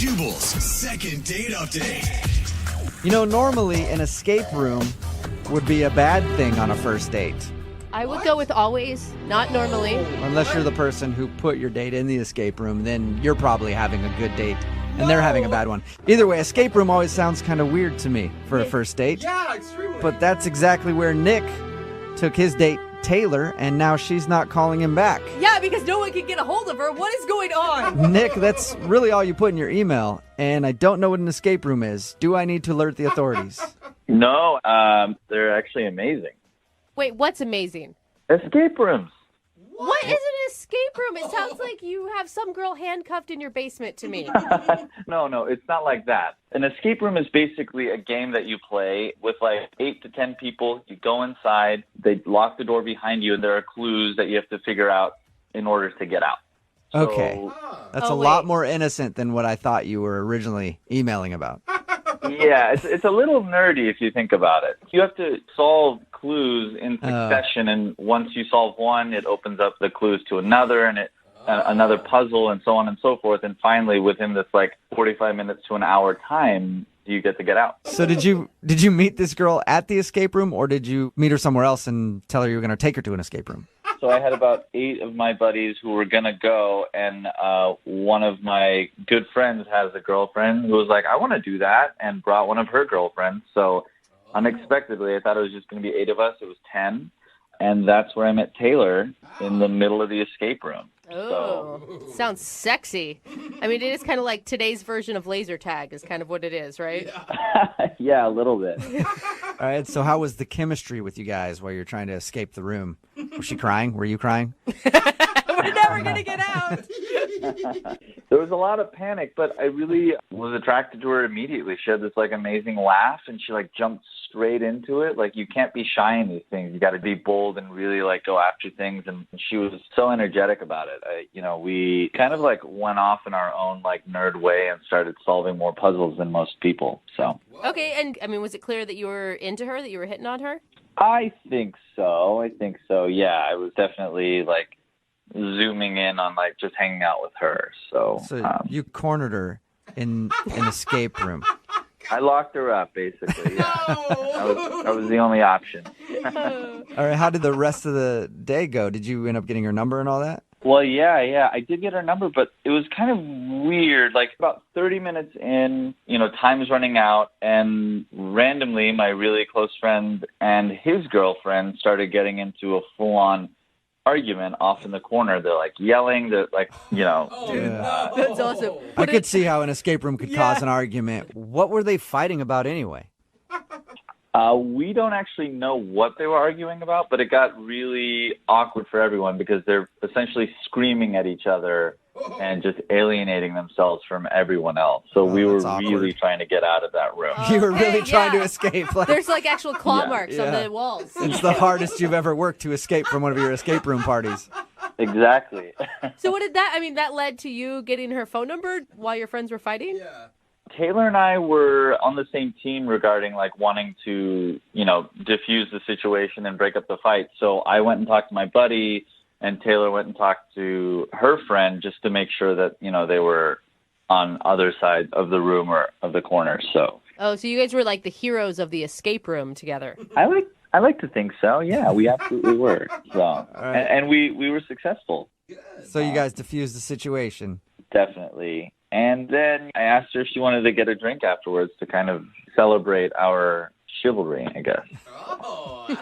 Jubal's second date update. You know, normally an escape room would be a bad thing on a first date. I would go with always, not normally. Unless you're the person who put your date in the escape room, then you're probably having a good date and they're having a bad one. Either way, escape room always sounds kind of weird to me for a first date. Yeah, extremely. But that's exactly where Nick took his date, Taylor, and now she's not calling him back. Yeah, because no one can get a hold of her. What is going on? Nick, that's really all you put in your email, and I don't know what an escape room is. Do I need to alert the authorities? No, they're actually amazing. Wait, what's amazing? Escape rooms. What is an escape room? It sounds like you have some girl handcuffed in your basement to me. No, it's not like that. An escape room is basically a game that you play with like 8 to 10 people. You go inside, they lock the door behind you, and there are clues that you have to figure out in order to get out. Okay. That's a lot more innocent than what I thought you were originally emailing about. Yeah, it's a little nerdy if you think about it. You have to solve clues in succession, and once you solve one, it opens up the clues to another, and another puzzle, and so on and so forth. And finally, within this like 45 minutes to an hour time, you get to get out. So did you meet this girl at the escape room, or did you meet her somewhere else and tell her you were going to take her to an escape room? So I had about 8 of my buddies who were going to go, and one of my good friends has a girlfriend who was like, I want to do that, and brought one of her girlfriends. So unexpectedly, I thought it was just going to be 8 of us. It was 10, and that's where I met Taylor, in the middle of the escape room. Oh, sounds sexy. I mean, it is kind of like today's version of laser tag is kind of what it is, right? Yeah, a little bit. All right, so how was the chemistry with you guys while you're trying to escape the room? Was she crying? Were you crying? We're never going to get out. There was a lot of panic, but I really was attracted to her immediately. She had this like amazing laugh, and she like jumped straight into it. Like, you can't be shy in these things. You got to be bold and really like go after things. And she was so energetic about it. We kind of like went off in our own like nerd way and started solving more puzzles than most people. So okay, and I mean, was it clear that you were into her, that you were hitting on her? I think so. Yeah, I was definitely like zooming in on like just hanging out with her. So you cornered her in an escape room. I locked her up, basically. Yeah. That was the only option. All right, how did the rest of the day go? Did you end up getting her number and all that? Well, yeah. I did get her number, but it was kind of weird. Like about 30 minutes in, time is running out, and randomly my really close friend and his girlfriend started getting into a full-on argument off in the corner. They're like yelling. They're like, That's awesome. I could see how an escape room could cause an argument. What were they fighting about anyway? We don't actually know what they were arguing about, but it got really awkward for everyone because they're essentially screaming at each other and just alienating themselves from everyone else. So we were really trying to get out of that room. You were really trying to escape. There's like actual claw marks on the walls. It's the hardest you've ever worked to escape from one of your escape room parties. Exactly. So what did that led to you getting her phone number while your friends were fighting? Yeah. Taylor and I were on the same team regarding like wanting to, diffuse the situation and break up the fight. So I went and talked to my buddy, and Taylor went and talked to her friend just to make sure that, they were on other side of the room or of the corner. So. Oh, so you guys were like the heroes of the escape room together. I like to think so. Yeah, we absolutely were. So, right. and we were successful. So you guys diffused the situation. Definitely. And then I asked her if she wanted to get a drink afterwards to kind of celebrate our chivalry, I guess.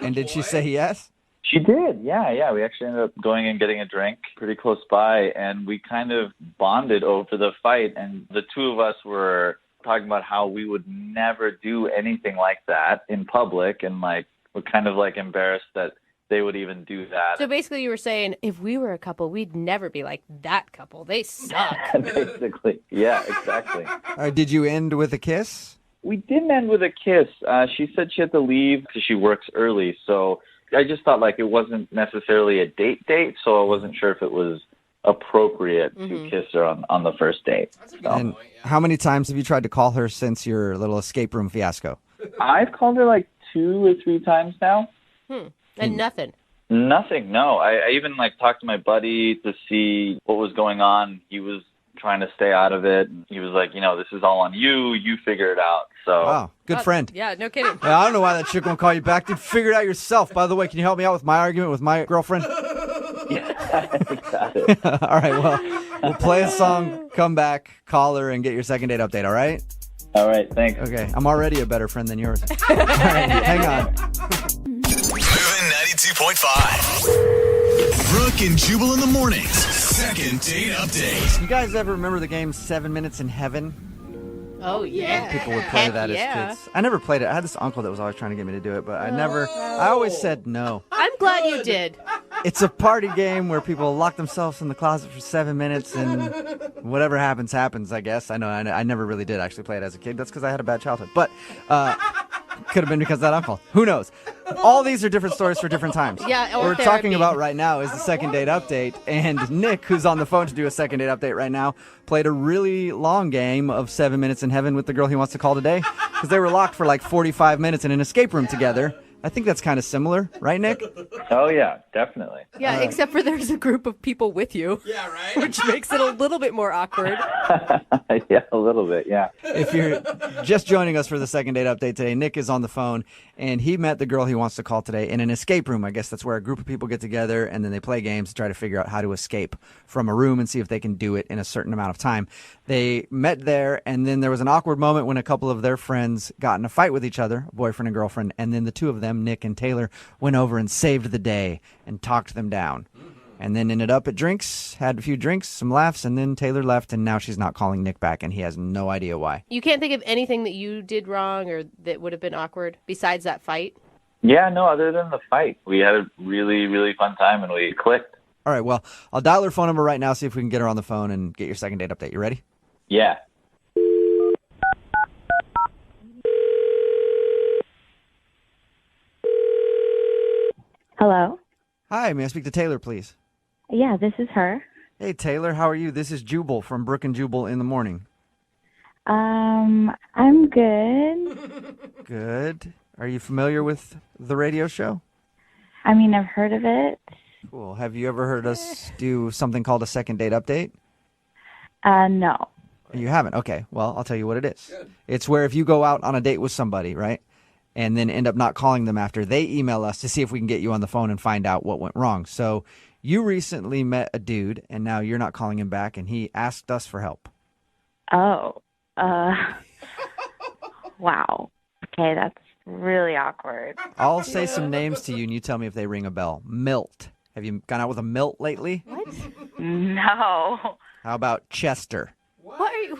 And did she say yes? She did, yeah. We actually ended up going and getting a drink pretty close by, and we kind of bonded over the fight. And the two of us were talking about how we would never do anything like that in public, and like we're kind of like embarrassed that they would even do that. So basically you were saying, if we were a couple, we'd never be like that couple. They suck. Basically. Yeah, exactly. All right, did you end with a kiss? We didn't end with a kiss. She said she had to leave because she works early. So I just thought like it wasn't necessarily a date, so I wasn't sure if it was appropriate to kiss her on the first date. So. And how many times have you tried to call her since your little escape room fiasco? I've called her like 2 or 3 times now. And nothing. Nothing, no. I even like talked to my buddy to see what was going on. He was trying to stay out of it. And he was like, this is all on you. You figure it out. So Wow, good friend. Yeah, no kidding. Yeah, I don't know why that chick won't call you back. Dude, figure it out yourself. By the way, can you help me out with my argument with my girlfriend? got it. All right, well, we'll play a song, come back, call her, and get your second date update, all right? All right, thanks. Okay, I'm already a better friend than yours. All right, hang on. Moving 92.5. Brooke and Jubal in the mornings. Second date update. You guys ever remember the game 7 Minutes in Heaven? Oh, yeah. People would play Heck that yeah. as kids. I never played it. I had this uncle that was always trying to get me to do it, but I always said no. I'm glad you did. It's a party game where people lock themselves in the closet for 7 minutes and whatever happens, happens, I guess. I know I never really did actually play it as a kid. That's because I had a bad childhood. But could have been because of that uncle. Who knows? All these are different stories for different times. Yeah, or What we're therapy. talking about right now is the second date update. And Nick, who's on the phone to do a second date update right now, played a really long game of 7 Minutes in Heaven with the girl he wants to call today because they were locked for like 45 minutes in an escape room together. I think that's kind of similar, right, Nick? Oh, yeah, definitely. Yeah, except for there's a group of people with you. Yeah, right? Which makes it a little bit more awkward. Yeah, a little bit, yeah. If you're just joining us for the second date update today, Nick is on the phone, and he met the girl he wants to call today in an escape room. I guess that's where a group of people get together, and then they play games to try to figure out how to escape from a room and see if they can do it in a certain amount of time. They met there, and then there was an awkward moment when a couple of their friends got in a fight with each other, a boyfriend and girlfriend, and then the two of them, Nick and Taylor, went over and saved the day and talked them down. And then ended up at drinks, had a few drinks, some laughs, and then Taylor left, and now she's not calling Nick back, and he has no idea why. You can't think of anything that you did wrong or that would have been awkward besides that fight? Yeah, no, other than the fight. We had a really, really fun time, and we clicked. All right, well, I'll dial her phone number right now, see if we can get her on the phone and get your second date update. You ready? Yeah. Hello? Hi, may I speak to Taylor, please? Yeah, this is her. Hey, Taylor, how are you? This is Jubal from Brooke and Jubal in the morning. I'm good. Good. Are you familiar with the radio show? I mean, I've heard of it. Cool. Have you ever heard us do something called a second date update? No. You haven't? Okay. Well, I'll tell you what it is. It's where if you go out on a date with somebody, right, and then end up not calling them after, they email us to see if we can get you on the phone and find out what went wrong. So you recently met a dude, and now you're not calling him back, and he asked us for help. Oh. Wow. Okay, that's really awkward. I'll say some names to you, and you tell me if they ring a bell. Milt. Have you gone out with a Milt lately? What? No. How about Chester? What are you,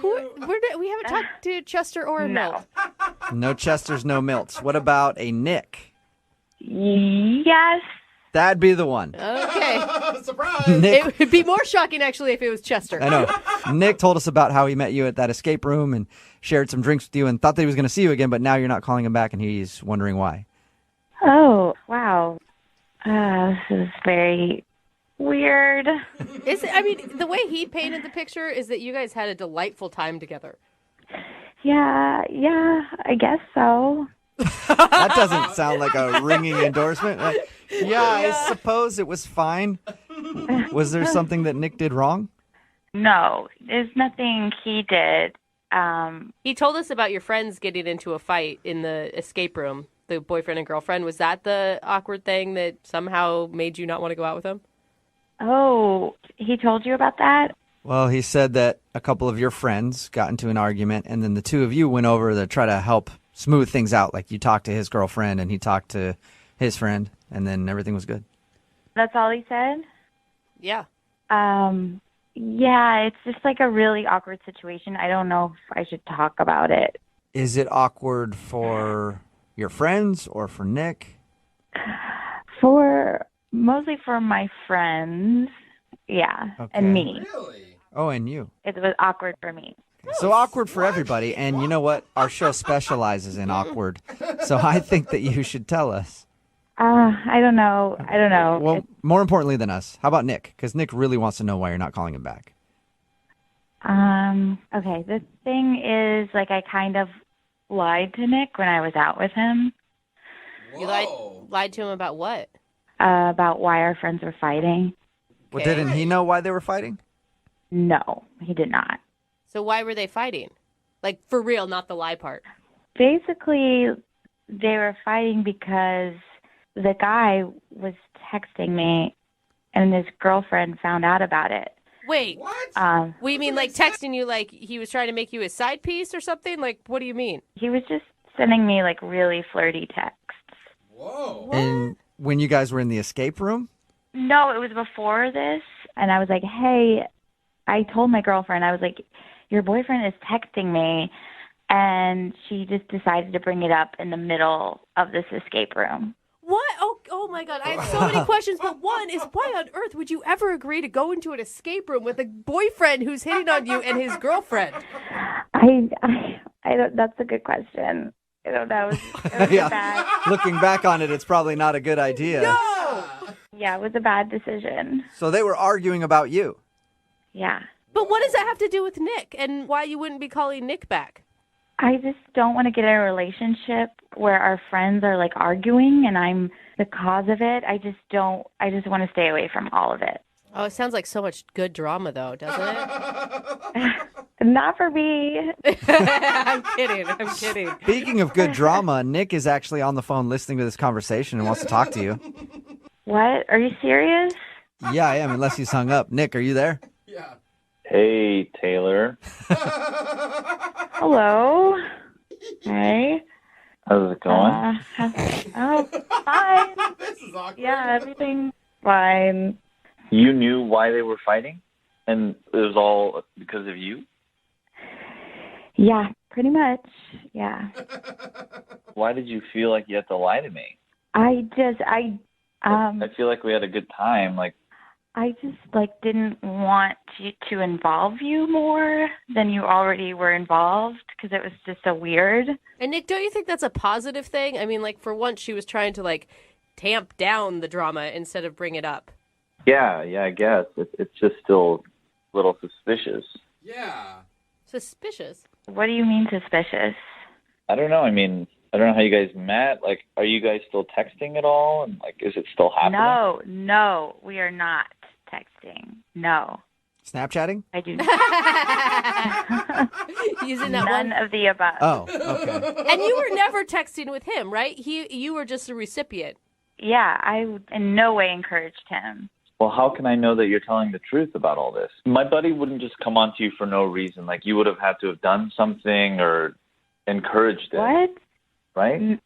we haven't talked to Chester or a No. Milt. No Chesters, no Milts. What about a Nick? Yes. That'd be the one. Okay. Surprise! Nick, It would be more shocking, actually, if it was Chester. I know. Nick told us about how he met you at that escape room and shared some drinks with you and thought that he was going to see you again, but now you're not calling him back and he's wondering why. Oh, wow. This is very weird. The way he painted the picture is that you guys had a delightful time together. Yeah, I guess so. That doesn't sound like a ringing endorsement. Yeah, I suppose it was fine. Was there something that Nick did wrong? No, there's nothing he did. He told us about your friends getting into a fight in the escape room, the boyfriend and girlfriend. Was that the awkward thing that somehow made you not want to go out with him? Oh, he told you about that? Well, he said that a couple of your friends got into an argument, and then the two of you went over to try to help smooth things out. Like you talked to his girlfriend, and he talked to his friend, and then everything was good. That's all he said? Yeah. Yeah, it's just like a really awkward situation. I don't know if I should talk about it. Is it awkward for your friends or for Nick? Mostly for my friends, yeah, Okay. and me. Really? Oh, and you. It was awkward for me. So awkward for everybody, and you know what? Our show specializes in awkward, so I think that you should tell us. I don't know. Well, more importantly than us, how about Nick? Because Nick really wants to know why you're not calling him back. Okay, the thing is, like, I kind of lied to Nick when I was out with him You Whoa. lied to him about what? about why our friends were fighting. Well, Okay. didn't he know why they were fighting? No, he did not. So why were they fighting? Like, for real, not the lie part. Basically, they were fighting because the guy was texting me and his girlfriend found out about it. Wait, What? we mean like texting you like he was trying to make you his side piece or something? Like, what do you mean? He was just sending me like really flirty texts. Whoa. And when you guys were in the escape room? No, it was before this. And I was like, hey, I told my girlfriend, I was like, your boyfriend is texting me. And she just decided to bring it up in the middle of this escape room. What? Oh my God. I have so many questions, but one is why on earth would you ever agree to go into an escape room with a boyfriend who's hitting on you and his girlfriend? I don't, that's a good question. I don't know. It was Yeah. a bad, Looking back on it, it's probably not a good idea. No! yeah, it was a bad decision. So they were arguing about you. Yeah. But what does that have to do with Nick and why you wouldn't be calling Nick back? I just don't want to get in a relationship where our friends are like arguing and I'm the cause of it. I just want to stay away from all of it. Oh, it sounds like so much good drama, though, doesn't it? Not for me. I'm kidding. Speaking of good drama, Nick is actually on the phone listening to this conversation and wants to talk to you. What? Are you serious? Yeah, I am, unless he's hung up. Nick, are you there? Yeah. Hey, Taylor. Hello. Hey. How's it going? Oh, fine. This is awkward. Yeah, everything's fine. You knew why they were fighting? And it was all because of you? Yeah, pretty much. Yeah. Why did you feel like you had to lie to me? I feel like we had a good time. Like, I just didn't want to involve you more than you already were involved because it was just so weird. And Nick, don't you think that's a positive thing? I mean, like, for once she was trying to, like, tamp down the drama instead of bring it up. yeah, I guess. It's just still a little suspicious. Yeah. Suspicious. What do you mean suspicious? I don't know. I mean, I don't know how you guys met. Like, are you guys still texting at all? And, like, is it still happening? No, we are not texting. No, Snapchatting? I do not. Using that None one. of the above. Oh, okay. And you were never texting with him, right? You were just a recipient. Yeah, I in no way encouraged him. Well, how can I know that you're telling the truth about all this? My buddy wouldn't just come on to you for no reason. Like, you would have had to have done something or encouraged it. What? Right?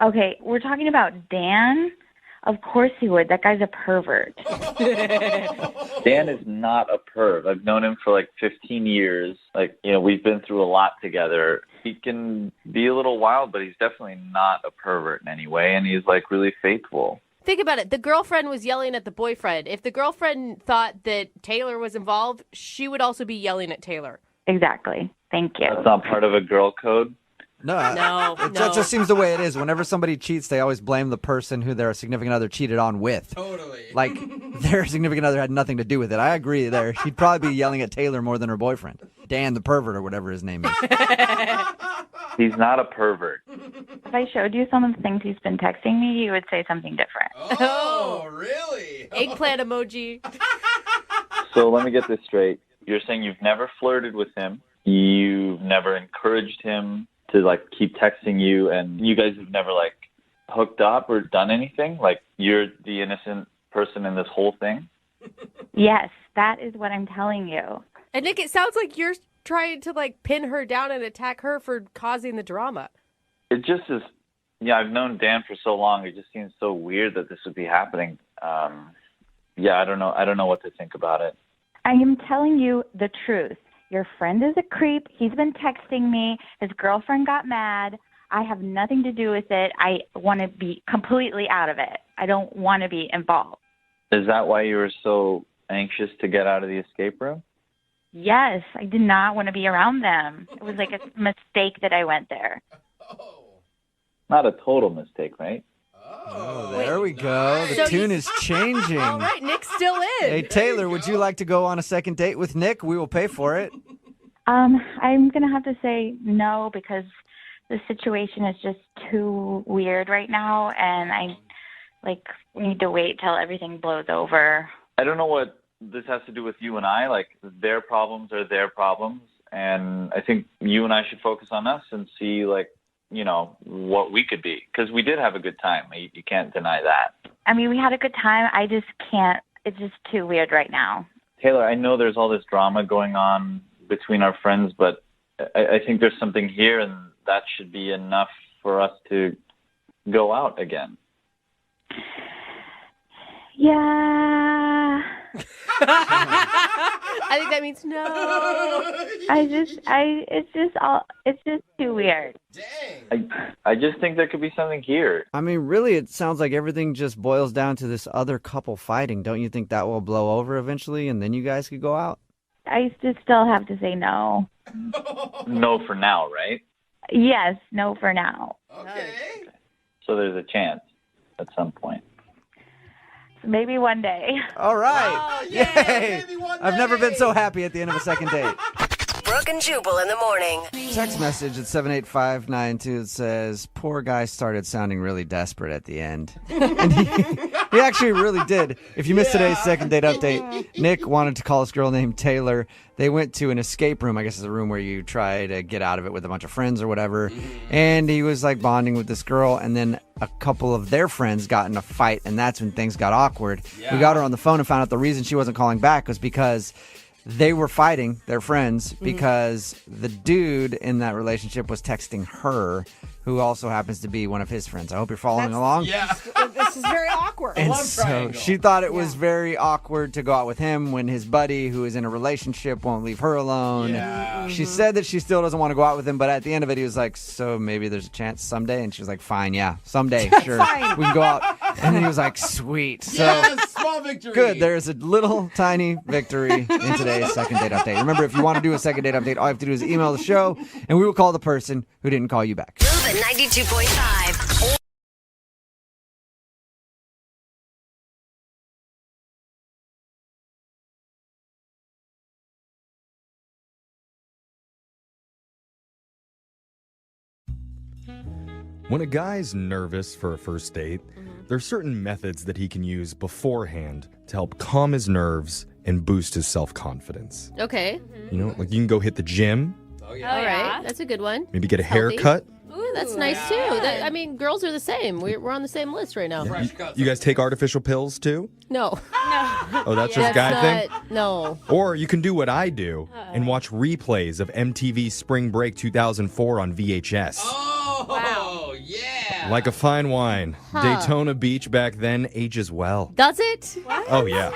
Okay, we're talking about Dan. Of course he would. That guy's a pervert. Dan is not a perv. I've known him for like 15 years. Like, we've been through a lot together. He can be a little wild, but he's definitely not a pervert in any way. And he's like really faithful. Think about it. The girlfriend was yelling at the boyfriend. If the girlfriend thought that Taylor was involved, she would also be yelling at Taylor. Exactly. Thank you. That's not part of a girl code. No, No. That just seems the way it is. Whenever somebody cheats, they always blame the person who their significant other cheated on with. Totally. Like, their significant other had nothing to do with it. I agree there. She'd probably be yelling at Taylor more than her boyfriend. Dan the pervert or whatever his name is. He's not a pervert. If I showed you some of the things he's been texting me, you would say something different. Oh, really? Eggplant emoji. So let me get this straight. You're saying you've never flirted with him. You've never encouraged him to, like, keep texting you, and you guys have never, like, hooked up or done anything? Like, you're the innocent person in this whole thing? Yes, that is what I'm telling you. And Nick, it sounds like you're trying to, like, pin her down and attack her for causing the drama. It just is, I've known Dan for so long. It just seems so weird that this would be happening. I don't know. I don't know what to think about it. I am telling you the truth. Your friend is a creep. He's been texting me. His girlfriend got mad. I have nothing to do with it. I want to be completely out of it. I don't want to be involved. Is that why you were so anxious to get out of the escape room? Yes, I did not want to be around them. It was like a mistake that I went there. Oh. Not a total mistake, right? Oh, there we go. The So tune you- is changing. All right, Nick's still in. Hey, Taylor, would you like to go on a second date with Nick? We will pay for it. I'm going to have to say no because the situation is just too weird right now, and I need to wait till everything blows over. I don't know what this has to do with you and I. Like, their problems are their problems. And I think you and I should focus on us and see, like, you know, what we could be. Because we did have a good time. You can't deny that. I mean, we had a good time. I just can't. It's just too weird right now. Taylor, I know there's all this drama going on between our friends, but I think there's something here, and that should be enough for us to go out again. Yeah. I think that means no. It's just too weird. Dang. I just think there could be something here. I mean, really, it sounds like everything just boils down to this other couple fighting. Don't you think that will blow over eventually, and then you guys could go out? I just still have to say no. No for now, right? Yes, no for now. Okay. So there's a chance at some point. Maybe one day. All right. Oh, yeah, Yay! maybe one I've never been day. so happy at the end of a second date. Brooke and Jubal in the morning. Text message at 78592 says, poor guy started sounding really desperate at the end. And he actually really did. If you missed today's second date update, Nick wanted to call this girl named Taylor. They went to an escape room. I guess it's a room where you try to get out of it with a bunch of friends or whatever. And he was like bonding with this girl. And then a couple of their friends got in a fight. And that's when things got awkward. Yeah. We got her on the phone and found out the reason she wasn't calling back was because they were fighting, their friends, because the dude in that relationship was texting her, who also happens to be one of his friends. I hope you're following along. Yeah. This is very awkward. And love so triangle. she thought it was very awkward to go out with him when his buddy, who is in a relationship, won't leave her alone. Yeah. She said that she still doesn't want to go out with him, but at the end of it, he was like, so maybe there's a chance someday? And she was like, fine, yeah, someday, sure. Fine. We can go out. And then he was like, sweet. So Yes, small victory. good. There's a little tiny victory in today's second date update. Remember, if you want to do a second date update, all you have to do is email the show, and we will call the person who didn't call you back. Move at 92.5. When a guy's nervous for a first date, there are certain methods that he can use beforehand to help calm his nerves and boost his self-confidence. Okay. You know, like you can go hit the gym, Oh, yeah. All right. That's a good one. maybe get a Healthy. haircut. Ooh, that's nice too. I mean, girls are the same. We're on the same list right now. Fresh cuts. You guys take artificial pills too? No. Oh, that's just guy thing? No. Or you can do what I do and watch replays of MTV Spring Break 2004 on VHS. Oh, yeah. Like a fine wine, Daytona Beach back then ages well. Does it? Oh, yeah.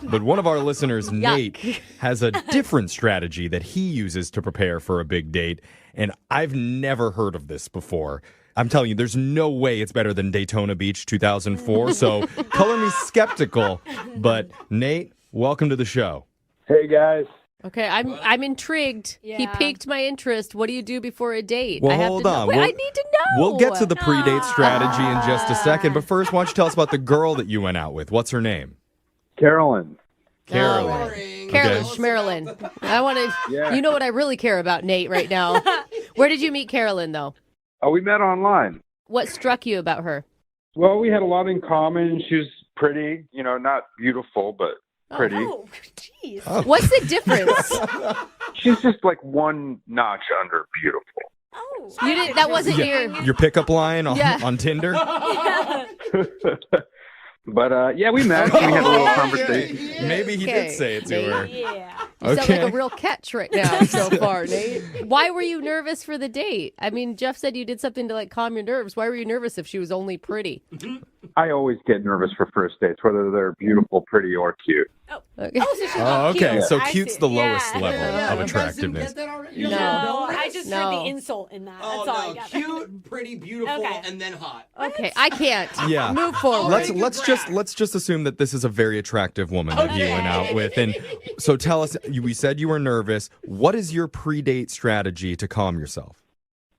But one of our listeners, Nate, has a different strategy that he uses to prepare for a big date, and I've never heard of this before. I'm telling you, there's no way it's better than Daytona Beach 2004, so color me skeptical. But Nate, welcome to the show. Hey guys. Okay, I'm intrigued. He Yeah. piqued my interest. What do you do before a date? Well, I have hold to know. on. Wait, We'll- I need to know. We'll get to the pre-date strategy in just a second, but first, why don't you tell us about the girl that you went out with? What's her name? Carolyn. Carolyn. Boring. Carolyn Okay. Schmerlin. I want to. Yeah. You know what I really care about, Nate, right now. Where did you meet Carolyn, though? Oh, we met online. What struck you about her? Well, we had a lot in common. She was pretty, you know, not beautiful, but pretty. Oh, jeez. What's the difference? She's just like one notch under beautiful. Oh. You didn't. That wasn't Your pickup line on, Yeah. on Tinder? But yeah, we met. We had a little conversation. Maybe he Okay, did say it to Nate. her. Yeah. You sound Okay. like a real catch right now so far, Nate. Why were you nervous for the date? I mean, Jeff said you did something to like calm your nerves. Why were you nervous if she was only pretty? I always get nervous for first dates, whether they're beautiful, pretty, or cute. Okay. Oh, so she's Oh, okay. cute. So I cute's see. the lowest Yeah. level Yeah. of You guys didn't attractiveness. get that already? No. No, I just No. heard the insult in that. Oh, That's all I no. got. Cute, pretty, beautiful, Okay. and then hot. Okay, I can't. Yeah. Move forward. Let's just assume that this is a very attractive woman that you went out with. And so tell us, we said you were nervous. What is your pre-date strategy to calm yourself?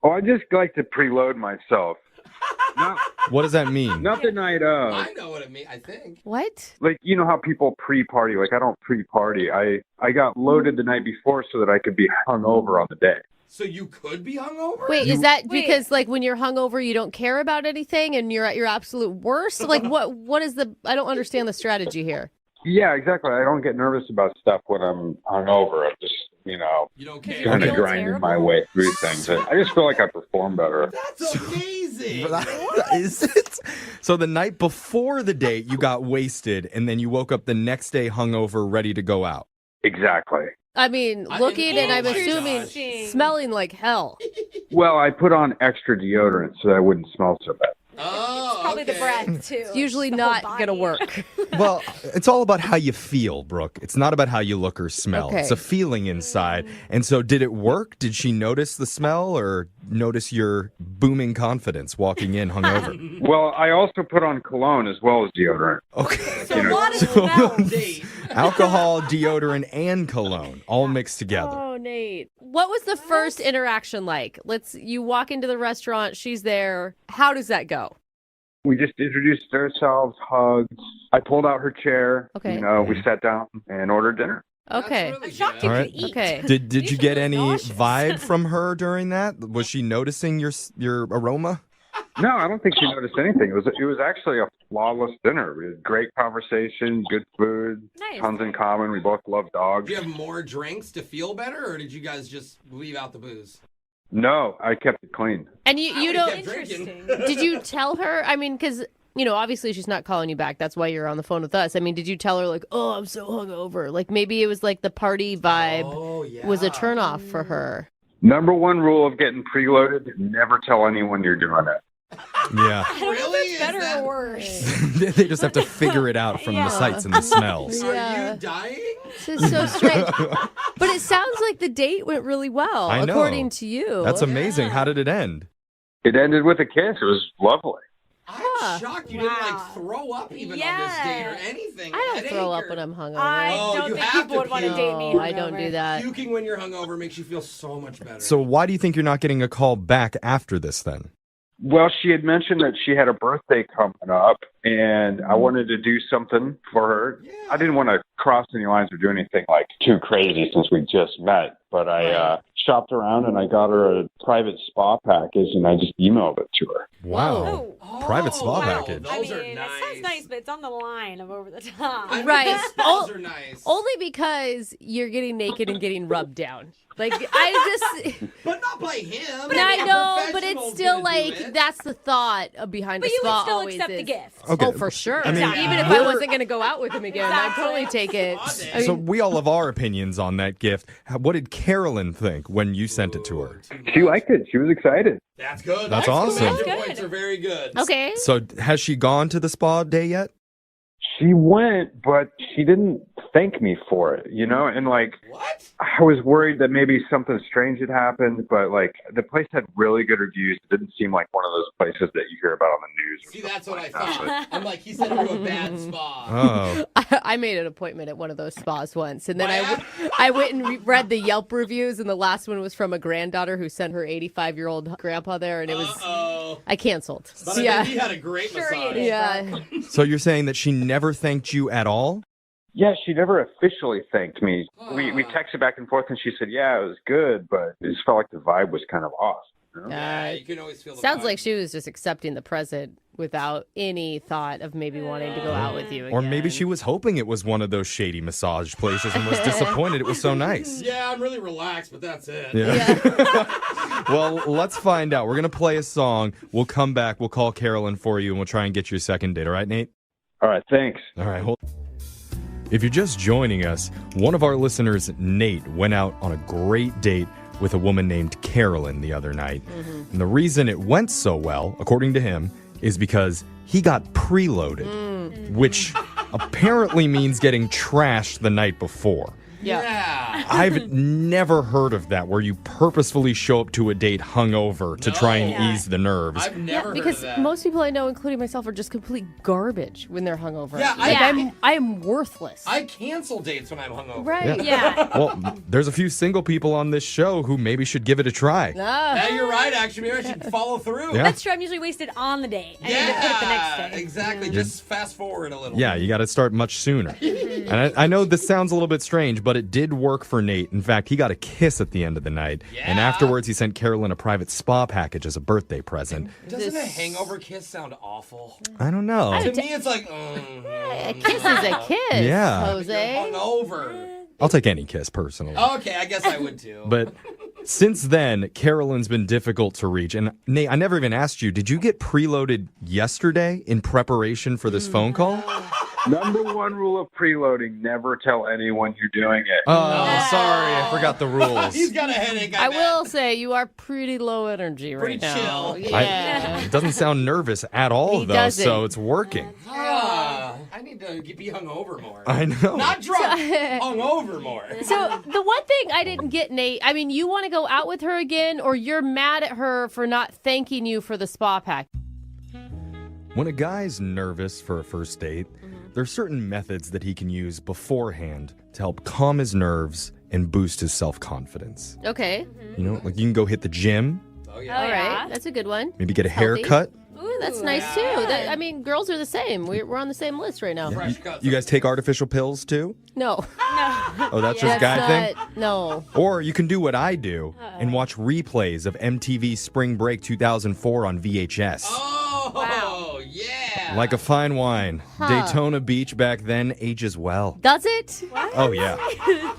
Oh, I just like to preload myself. Not, What does that mean? not the night of. I know what it means, I think. What? Like, you know how people pre-party? Like, I don't pre-party. I got loaded the night before so that I could be hungover on the day. So you could be hungover? Wait, is that because like when you're hungover, you don't care about anything and you're at your absolute worst? Like what is the? I don't understand the strategy here. Yeah, exactly. I don't get nervous about stuff when I'm hungover. I'm just, You don't care. kind of feel grinding terrible? my way through things. I just feel like I perform better. That's amazing. Is it? So the night before the date, you got wasted, and then you woke up the next day hungover, ready to go out. Exactly. I mean, looking and I'm assuming Interesting. smelling like hell. Well, I put on extra deodorant so that I wouldn't smell so bad. Oh, Probably the okay. breath, too. It's usually The whole not body. going to work. Well, it's all about how you feel, Brooke. It's not about how you look or smell. Okay. It's a feeling inside. And so did it work? Did she notice the smell or notice your booming confidence walking in hungover? Well, I also put on cologne as well as deodorant. Okay. So a lot of smells. Date. Alcohol, deodorant, and cologne all mixed together. Oh, Nate. What was the first interaction like? You walk into the restaurant, she's there. How does that go? We just introduced ourselves, hugged. I pulled out her chair. Okay. We sat down and ordered dinner. Okay. That's really I'm shocked good. you All can right. eat. Okay. Did you These get are any nauseous. vibe from her during that? Was she noticing your aroma? No, I don't think she noticed anything. It was actually a flawless dinner. We had great conversation, good food, Nice. tons in common. We both love dogs. Did you have more drinks to feel better, or did you guys just leave out the booze? No, I kept it clean. And you I don't. kept drinking. Interesting. Did you tell her? I mean, because obviously she's not calling you back. That's why you're on the phone with us. I mean, did you tell her like, oh, I'm so hungover? Like maybe it was like the party vibe Oh, yeah. was a turnoff for her. Number one rule of getting preloaded: never tell anyone you're doing it. Yeah. I don't know if Really? it's better Is that- or worse. They just have to figure it out from the Yeah. sights and the smells. Are Yeah. you dying? This is so strange. But it sounds like the date went really well, I know. according to you. That's amazing. How did it end? It ended with a kiss. It was lovely. I'm shocked you didn't Wow. throw up even on this Yeah. date or anything. I don't Headache throw up or- when I'm hungover. I Oh, don't you think have people to would want to puke. date me. No, I don't hungover. do that. Puking when you're hungover makes you feel so much better. So why do you think you're not getting a call back after this then? Well, she had mentioned that she had a birthday coming up, and I wanted to do something for her. Yeah. I didn't want to cross any lines or do anything like too crazy since we just met, but I shopped around and I got her a private spa package, and I just emailed it to her. Wow. Oh. Private spa package. Those I mean, are it nice. sounds nice, but it's on the line of over the top. I mean, Right. the spas are nice. Only because you're getting naked and getting rubbed down. Like I just, But not by him. I A know, but professional's it's still gonna do like it. that's the thought behind But a you spa. would still always accept is. the gift. Okay. Oh, for sure. I mean, Even if I wasn't going to go out with him again, I'd totally take it. I mean, So we all have our opinions on that gift. What did Carolyn think when you sent it to her? She liked it. She was excited. That's good. That's awesome. Exclamation That's points good. are very good. okay. So has she gone to the spa day yet? She went, but she didn't thank me for it, and like, What? I was worried that maybe something strange had happened, but like the place had really good reviews. It didn't seem like one of those places that you hear about on the news. Or See, that's what I something like that. thought. I'm like, he sent her to a bad spa. Oh. I made an appointment at one of those spas once, and then What? I went and read the Yelp reviews, and the last one was from a granddaughter who sent her 85-year-old grandpa there, and it was Uh-oh. I canceled. But I Yeah, mean, he had a great Sure he massage. did. yeah. So you're saying that she never thanked you at all? Yeah, she never officially thanked me. We texted back and forth, and she said, "Yeah, it was good," but it just felt like the vibe was kind of off. Yeah, you can always feel the Sounds vibe. like she was just accepting the present without any thought of maybe wanting to go out with you again. Or maybe she was hoping it was one of those shady massage places and was disappointed it was so nice. Yeah, I'm really relaxed, but that's it. Yeah. Well, let's find out. We're going to play a song. We'll come back. We'll call Carolyn for you, and we'll try and get your second date. All right, Nate? All right, thanks. All right. Well, if you're just joining us, one of our listeners, Nate, went out on a great date with a woman named Carolyn the other night. And the reason it went so well, according to him, is because he got preloaded, which apparently means getting trashed the night before. Yeah. I've never heard of that, where you purposefully show up to a date hungover to try and No. ease the nerves. I've never heard because of that. most people I know, including myself, are just complete garbage when they're hungover. Yeah, Like, I am worthless. I cancel dates when I'm hungover. Right. Yeah. Well, there's a few single people on this show who maybe should give it a try. Ah. Yeah, you're right, actually. Maybe I should follow through. Yeah. That's true. I'm usually wasted on the date. I need to put it the next day. Exactly. Just fast forward a little. Yeah, you got to start much sooner. And I know this sounds a little bit strange, but it did work for Nate. In fact, he got a kiss at the end of the night. Yeah. And afterwards, he sent Carolyn a private spa package as a birthday present. Doesn't a hangover kiss sound awful? I don't know. To me, it's like, A kiss is a kiss, Yeah. Jose. hungover. I'll take any kiss, personally. Okay, I guess I would too. But since then, Carolyn's been difficult to reach. And Nate, I never even asked you, did you get preloaded yesterday in preparation for this phone call? Number one rule of preloading, never tell anyone you're doing it. Oh, sorry. I forgot the rules. He's got a headache. I will say you are pretty low energy right Pretty now. chill. Yeah. It doesn't sound nervous at all, He though, doesn't. so it's working. I need to be hungover more. I know. Not drunk, hungover more. So the one thing I didn't get, Nate, I mean, you want to go out with her again, or you're mad at her for not thanking you for the spa pack? When a guy's nervous for a first date, there's certain methods that he can use beforehand to help calm his nerves and boost his self-confidence. Okay. You know, like you can go hit the gym, Oh, All yeah. right. That's a good one. maybe get a Healthy. haircut. Ooh, that's nice, too. I mean, girls are the same. We're on the same list right now. Fresh cuts. You guys take artificial pills too? No. Oh, that's just That's guy thing? not, no. Or you can do what I do and watch replays of MTV Spring Break 2004 on VHS. Oh, yeah. Like a fine wine, Daytona Beach back then ages well. Does it? Oh, yeah.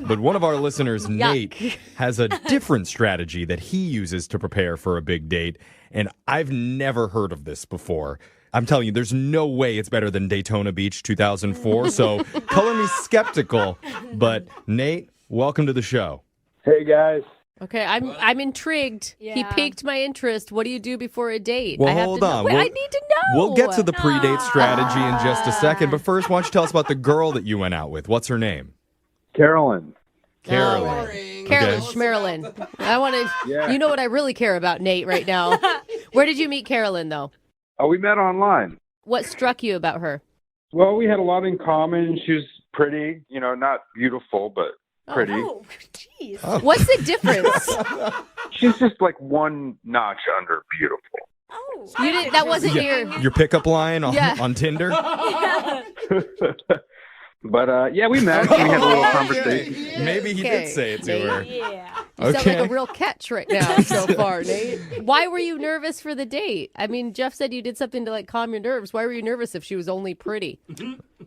But one of our listeners, Nate, has a different strategy that he uses to prepare for a big date. And I've never heard of this before. I'm telling you, there's no way it's better than Daytona Beach 2004. So color me skeptical. But Nate, welcome to the show. Hey, guys. Okay, I'm intrigued. He Yeah. piqued my interest. What do you do before a date? Well, I have hold to know. on. Wait, We'll- I need to know. We'll get to the pre-date strategy in just a second. But first, why don't you tell us about the girl that you went out with? What's her name? Carolyn. Carolyn. Boring. Carolyn Okay. Schmerlin. I want to. Yeah. You know what I really care about, Nate, right now. Where did you meet Carolyn, though? Oh, we met online. What struck you about her? Well, we had a lot in common. She was pretty, not beautiful, but pretty. Oh, jeez. What's the difference? She's just like one notch under beautiful. Oh, You didn't. That wasn't Your pickup line on, Yeah. on Tinder? But yeah, we met. We had a little conversation. Maybe he Okay, did say it to Nate. her. yeah. You sound Okay. like a real catch right now so far, Nate. Why were you nervous for the date? I mean, Jeff said you did something to like calm your nerves. Why were you nervous if she was only pretty?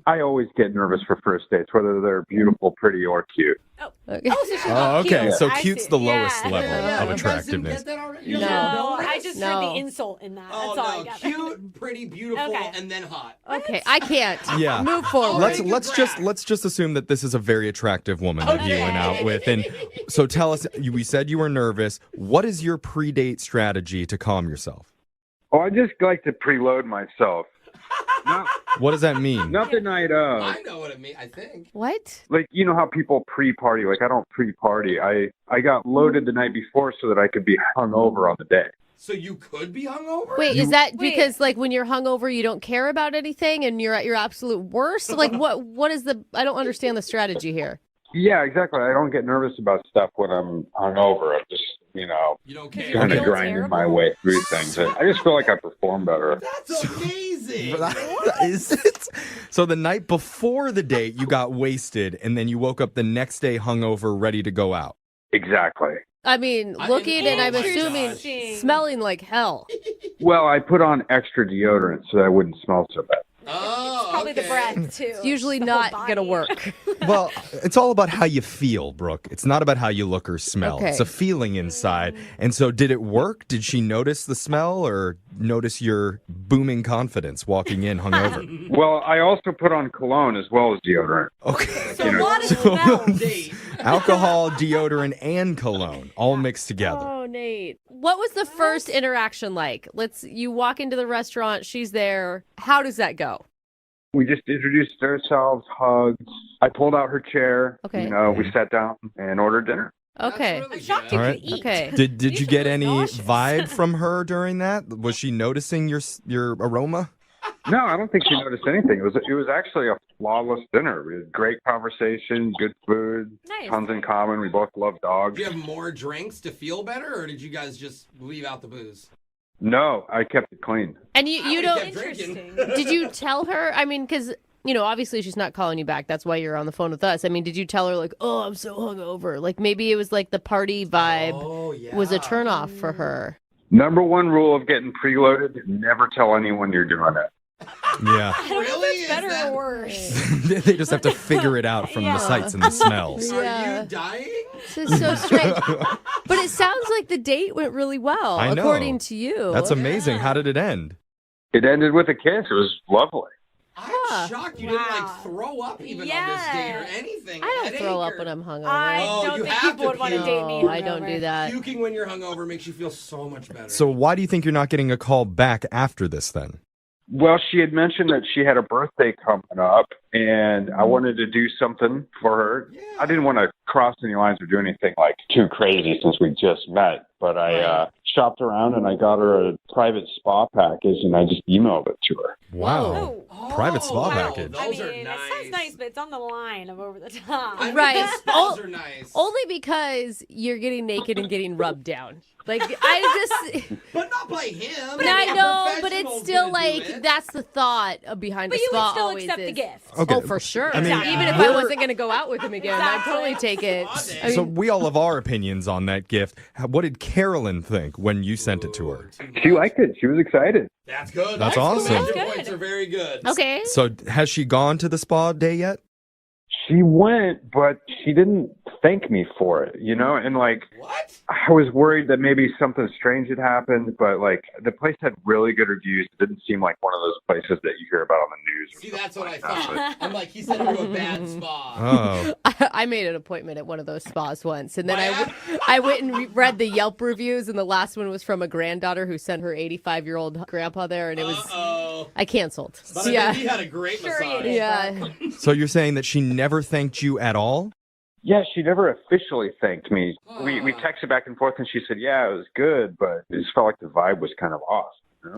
I always get nervous for first dates, whether they're beautiful, pretty, or cute. Okay. Oh, so she's Oh, not okay. cute. So I cute's see. the lowest Yeah. level Yeah. of You guys didn't attractiveness. get that already? No. No, I just heard No. the insult in that. Oh, That's all I no. got. Cute, pretty, beautiful, Okay. and then hot. Okay, I can't. Yeah. Move forward. Let's just assume that this is a very attractive woman that you went out with. And so tell us, we said you were nervous. What is your pre-date strategy to calm yourself? Oh, I just like to preload myself. Not, What does that mean? not the night of. I know what it means, I think. What? Like, you know how people pre-party? Like, I don't pre-party. I got loaded the night before so that I could be hungover on the day. So you could be hungover? Wait, is that because like when you're hungover you don't care about anything and you're at your absolute worst? Like what is the I don't understand the strategy here. Yeah, exactly. I don't get nervous about stuff when I'm hungover. I'm just, You don't care. kind of feel grinding terrible. my way through things. I just feel like I perform better. That's amazing. Is it? So the night before the date, you got wasted, and then you woke up the next day hungover, ready to go out. Exactly. I mean, looking and I'm assuming Interesting. smelling like hell. Well, I put on extra deodorant so that I wouldn't smell so bad. Oh, Probably the okay. breath, too. It's usually The whole not going to body. work. Well, it's all about how you feel, Brooke. It's not about how you look or smell. Okay. It's a feeling inside. And so did it work? Did she notice the smell or notice your booming confidence walking in hungover? Well, I also put on cologne as well as deodorant. Okay. So a lot of smells. Date. Alcohol, deodorant, and cologne all mixed together. Oh, Nate. What was the first interaction like? You walk into the restaurant, she's there. How does that go? We just introduced ourselves, hugged. I pulled out her chair. Okay. We sat down and ordered dinner. Okay. That's really I'm shocked good. you All could right. eat. Okay. Did you get any nauseous. vibe from her during that? Was she noticing your aroma? No, I don't think she noticed anything. It was actually a flawless dinner. We had great conversation, good food, Nice. tons in common. We both love dogs. Do you have more drinks to feel better, or did you guys just leave out the booze? No, I kept it clean. And you I don't kept drinking. Interesting. did you tell her? I mean, because obviously she's not calling you back. That's why you're on the phone with us. I mean, did you tell her like, oh, I'm so hungover? Like maybe it was like the party vibe was a turnoff for her. Number one rule of getting preloaded, never tell anyone you're doing it. Yeah. I don't know if that's better or worse. They just have to figure it out from the sights and the smells. Yeah. Are you dying? This is so strange. But it sounds like the date went really well, I know. according to you. That's amazing. How did it end? It ended with a kiss. It was lovely. I'm shocked you didn't like throw up even on this date or anything. I don't At throw up Anchor. when I'm hungover. I Oh, don't you think have people to would want to puke. date me. No, I don't do hungover. that. Puking when you're hungover makes you feel so much better. So why do you think you're not getting a call back after this then? Well, she had mentioned that she had a birthday coming up, and I wanted to do something for her. Yeah. I didn't want to cross any lines or do anything like too crazy since we just met, but I shopped around and I got her a private spa package, and I just emailed it to her. Wow. Oh. Private spa package. Those I mean, are it nice. sounds nice, but it's on the line of over the top. I mean, Right. the spas are nice. Only because you're getting naked and getting rubbed down. Like, I just... But not by him. But I A know, but professional's it's still gonna do like, it. that's the thought behind But a you spa would still always accept is. the gift. Okay. Oh, for sure. I mean, Even if I wasn't going to go out with him again, I'd totally take it. I So mean, we all have our opinions on that gift. What did Carolyn think when you sent it to her? She liked it. She was excited. That's good. That's awesome. Exclamation That's points good. are very good. okay. So has she gone to the spa day yet? She went, but she didn't thank me for it, and like, What? I was worried that maybe something strange had happened, but like the place had really good reviews. It didn't seem like one of those places that you hear about on the news. See, that's what I thought. I'm like, he sent her to a bad spa. Oh. I made an appointment at one of those spas once, and then I went and read the Yelp reviews, and the last one was from a granddaughter who sent her 85-year-old grandpa there, and it was... Uh-oh. I canceled. But I bet he had a great Sure you massage. did. Yeah. So you're saying that she never thanked you at all? Yeah, she never officially thanked me. We texted back and forth, and she said, yeah, it was good, but it just felt like the vibe was kind of off.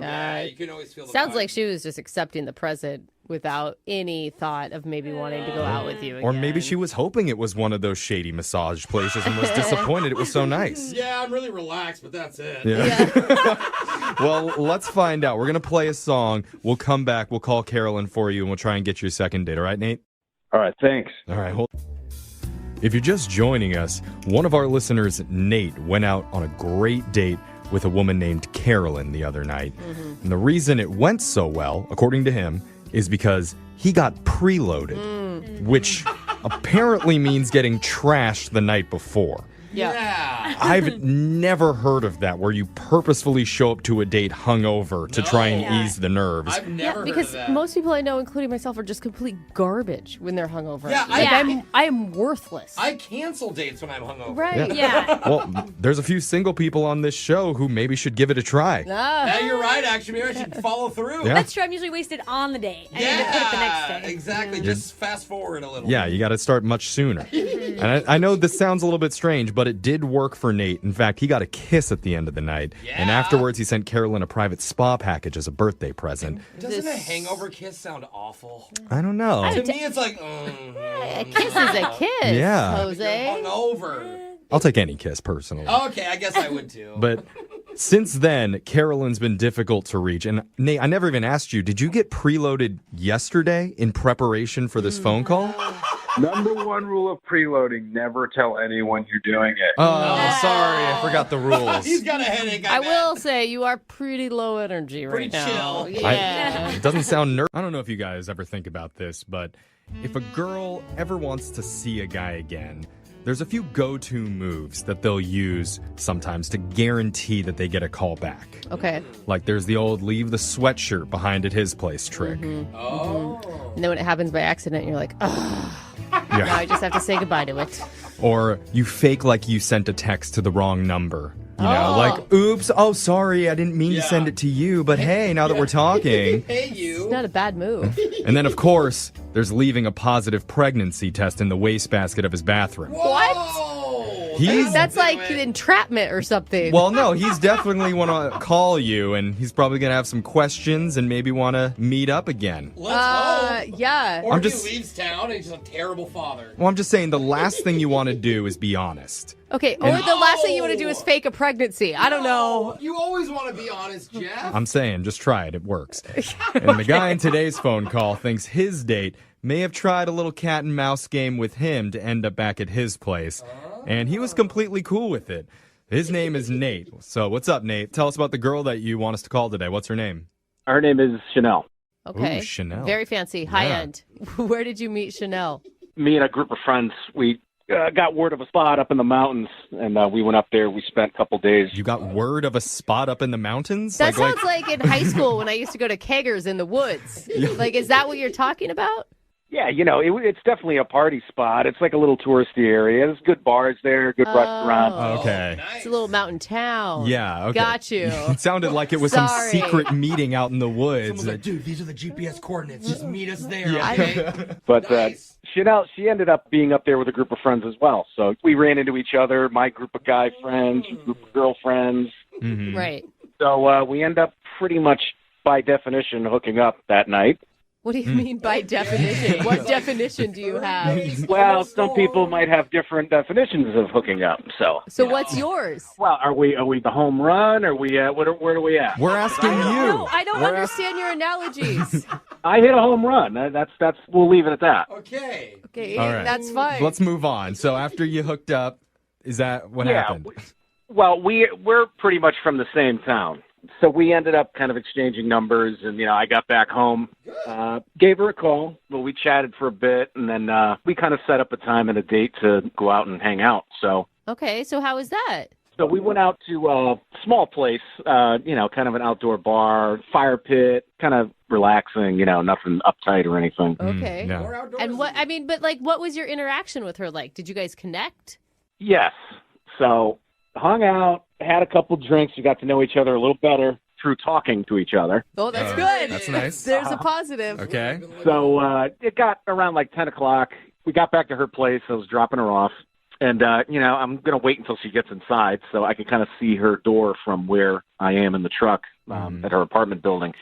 Yeah, you can always feel the Sounds vibe. like she was just accepting the present without any thought of maybe wanting to go out with you again. Or maybe she was hoping it was one of those shady massage places and was disappointed it was so nice. Yeah, I'm really relaxed, but that's it. Yeah. Well, let's find out. We're going to play a song. We'll come back. We'll call Carolyn for you, and we'll try and get you a second date. All right, Nate? All right, thanks. All right, hold. If you're just joining us, one of our listeners, Nate, went out on a great date with a woman named Carolyn the other night. And the reason it went so well, according to him, is because he got preloaded, which apparently means getting trashed the night before. Yeah. I've never heard of that, where you purposefully show up to a date hungover to try and ease the nerves. I've never heard because of that. most people I know, including myself, are just complete garbage when they're hungover. Yeah, Like, I am worthless. I cancel dates when I'm hungover. Right. Yeah. Well, there's a few single people on this show who maybe should give it a try. Yeah, you're right, actually. Maybe I should follow through. Yeah. That's true. I'm usually wasted on the date. I need to put it the next day. Exactly. Just fast forward a little. Yeah, you got to start much sooner. And I know this sounds a little bit strange, but it did work for Nate. In fact, he got a kiss at the end of the night. And Yeah. afterwards, he sent Carolyn a private spa package as a birthday present. Doesn't a hangover kiss sound awful? I don't know. To me, it's like, A kiss is a kiss, Yeah. Jose. hungover. I'll take any kiss, personally. Okay, I guess I would too. But since then, Carolyn's been difficult to reach. And Nate, I never even asked you, did you get preloaded yesterday in preparation for this phone call? Number one rule of preloading, never tell anyone you're doing it. Oh, sorry. I forgot the rules. He's got a headache. I will say you are pretty low energy right Pretty now. chill. Yeah. It doesn't sound nervous. I don't know if you guys ever think about this, but if a girl ever wants to see a guy again, there's a few go-to moves that they'll use sometimes to guarantee that they get a call back. Okay. Like there's the old leave the sweatshirt behind at his place trick. Oh. And then when it happens by accident, you're like, oh, now I just have to say goodbye to it. Or you fake like you sent a text to the wrong number. You know, like, oops, oh, sorry, I didn't mean to send it to you, but hey, now that we're talking. Hey, you. It's not a bad move. And then, of course, there's leaving a positive pregnancy test in the wastebasket of his bathroom. Whoa. That's like entrapment or something. Well, no, he's definitely want to call you, and he's probably going to have some questions and maybe want to meet up again. Let's hope. Yeah. Or he leaves town and he's a terrible father. Well, I'm just saying the last thing you want to do is be honest. Okay, or the last thing you want to do is fake a pregnancy. I don't know. You always want to be honest, Jeff. I'm saying, just try it. It works. And the guy in today's phone call thinks his date may have tried a little cat and mouse game with him to end up back at his place. And he was completely cool with it. His name is Nate. So what's up, Nate? Tell us about the girl that you want us to call today. What's her name? Her name is Chanel. Okay. Ooh, Chanel. Very fancy, high end. Where did you meet Chanel? Me and a group of friends, we got word of a spot up in the mountains, and we went up there. We spent a couple days. You got word of a spot up in the mountains? That sounds like in high school when I used to go to keggers in the woods. Like, is that what you're talking about? Yeah, it's definitely a party spot. It's like a little touristy area. There's good bars there, good restaurants. Okay. Nice. It's a little mountain town. Yeah, okay. Got you. It sounded like it was some secret meeting out in the woods. Someone's like, dude, these are the GPS coordinates. Just meet us there, Yeah. okay? But Chanel, she ended up being up there with a group of friends as well. So we ran into each other, my group of guy friends, group of girlfriends. Mm-hmm. Right. So we end up pretty much, by definition, hooking up that night. What do you mean by definition? What definition do you have? Well, some people might have different definitions of hooking up. So what's yours? Well, are we the home run? Are we where are we at? We're asking you. No, I don't understand your analogies. I hit a home run. That's we'll leave it at that. Okay. Okay, All right. that's fine. Let's move on. So after you hooked up, is that what happened? Well, we're pretty much from the same town. So we ended up kind of exchanging numbers, and, I got back home, gave her a call. Well, we chatted for a bit, and then we kind of set up a time and a date to go out and hang out. So Okay, so how was that? So we went out to a small place, kind of an outdoor bar, fire pit, kind of relaxing, nothing uptight or anything. Okay. Yeah. And what was your interaction with her like? Did you guys connect? Yes. So hung out, had a couple drinks. We got to know each other a little better through talking to each other. Oh, that's good. That's nice. There's a positive. Okay. So it got around like 10 o'clock. We got back to her place. I was dropping her off. And, I'm going to wait until she gets inside so I can kind of see her door from where I am in the truck at her apartment building.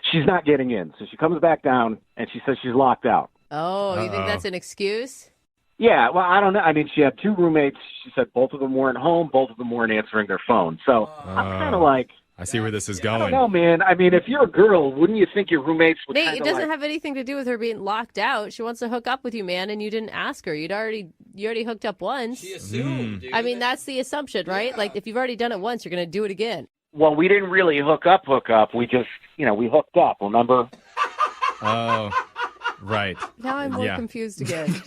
She's not getting in. So she comes back down, and she says she's locked out. Oh, you think that's an excuse? Yeah, well, I don't know. I mean, she had two roommates. She said both of them weren't home. Both of them weren't answering their phone. So I'm kind of like, I see where this is going. I don't know, man. I mean, if you're a girl, wouldn't you think your roommates would Nate, it doesn't have anything to do with her being locked out. She wants to hook up with you, man, and you didn't ask her. You already hooked up once. She assumed, dude. I mean, that's the assumption, right? Yeah. Like, if you've already done it once, you're going to do it again. Well, we didn't really hook up. We just, we hooked up, remember? Oh, right. Now I'm more confused again.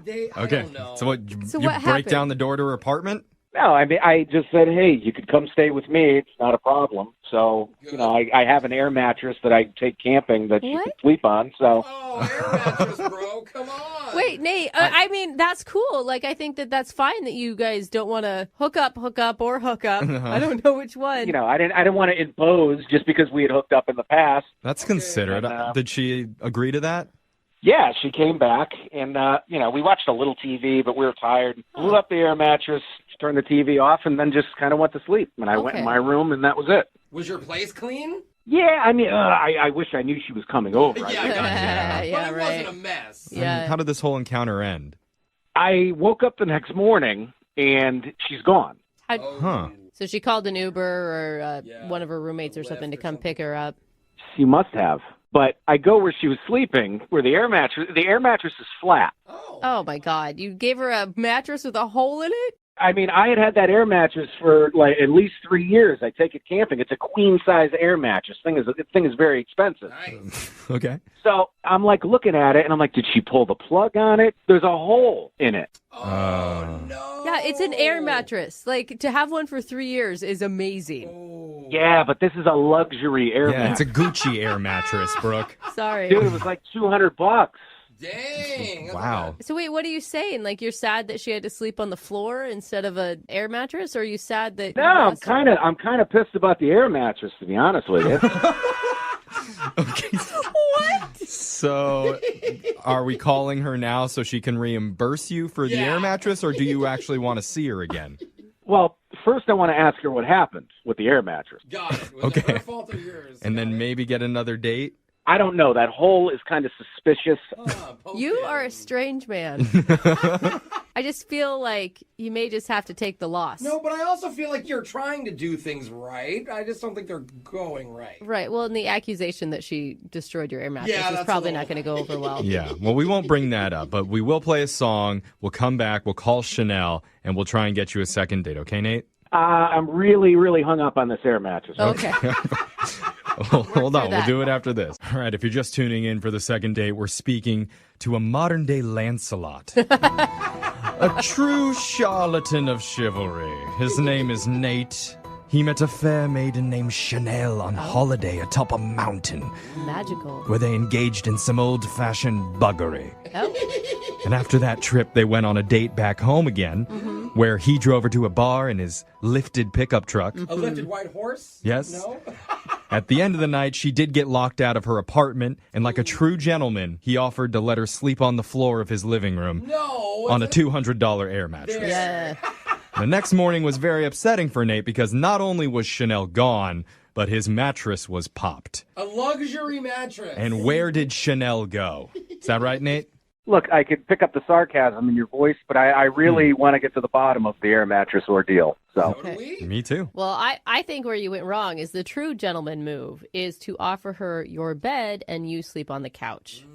Okay. I don't know. So what break happened? down the door to her apartment? No, I mean, I just said, hey, you could come stay with me. It's not a problem. So, I have an air mattress that I take camping that you can sleep on. So. Oh, air mattress, bro. Come on. Wait, Nate, I mean, that's cool. Like, I think that's fine that you guys don't want to hook up, or hook up. I don't know which one. I didn't want to impose just because we had hooked up in the past. That's considerate. And, did she agree to that? Yeah, she came back, and, we watched a little TV, but we were tired. Blew up the air mattress, turned the TV off, and then just kind of went to sleep. And I went in my room, and that was it. Was your place clean? Yeah, I mean, I wish I knew she was coming over. Yeah, I got you. Yeah, But it wasn't a mess. Yeah. How did this whole encounter end? I woke up the next morning, and she's gone. Huh. So she called an Uber or one of her roommates or something to come pick her up. She must have. But I go where she was sleeping, where the air mattress is flat. Oh, my God. You gave her a mattress with a hole in it? I mean, I had that air mattress for like at least 3 years. I take it camping. It's a queen size air mattress. The thing is very expensive. Nice. Okay. So I'm like looking at it, and I'm like, did she pull the plug on it? There's a hole in it. Oh, no. Yeah, it's an air mattress. Like, to have one for 3 years is amazing. Oh. Yeah, but this is a luxury air Yeah, it's mattress. a Gucci air mattress, Brooke. Sorry. Dude, it was like $200. Dang. Wow. So wait, what are you saying? Like, you're sad that she had to sleep on the floor instead of an air mattress, or are you sad that? No, I'm kind of pissed about the air mattress, to be honest with you. Okay. What? So are we calling her now so she can reimburse you for the air mattress, or do you actually want to see her again? Well, first I want to ask her what happened with the air mattress. Got it. Was Okay. it her fault or yours? And then maybe get another date? I don't know. That hole is kind of suspicious. You are a strange man. I just feel like you may just have to take the loss. No, but I also feel like you're trying to do things right. I just don't think they're going right. Right. Well, and the accusation that she destroyed your air mattress Yeah, is that's probably a not going to little- go over well. Yeah, well, we won't bring that up, but we will play a song. We'll come back, we'll call Chanel, and we'll try and get you a second date. Okay, Nate? I'm really, really hung up on this air mattress. Okay. Hold on, we'll that. do it after this. All right, if you're just tuning in for the second date, we're speaking to a modern-day Lancelot. A true charlatan of chivalry. His name is Nate. He met a fair maiden named Chanel on holiday atop a mountain Magical. where they engaged in some old-fashioned buggery. Oh. And after that trip, they went on a date back home again, where he drove her to a bar in his lifted pickup truck. A lifted white horse? Yes. No? At the end of the night, she did get locked out of her apartment, and like a true gentleman, he offered to let her sleep on the floor of his living room No. on a $200 air mattress. Yeah. The next morning was very upsetting for Nate because not only was Chanel gone, but his mattress was popped. A luxury mattress. And where did Chanel go? Is that right, Nate? Look, I could pick up the sarcasm in your voice, but I really want to get to the bottom of the air mattress ordeal. So So do we? Me too. Well, I think where you went wrong is the true gentleman move is to offer her your bed and you sleep on the couch.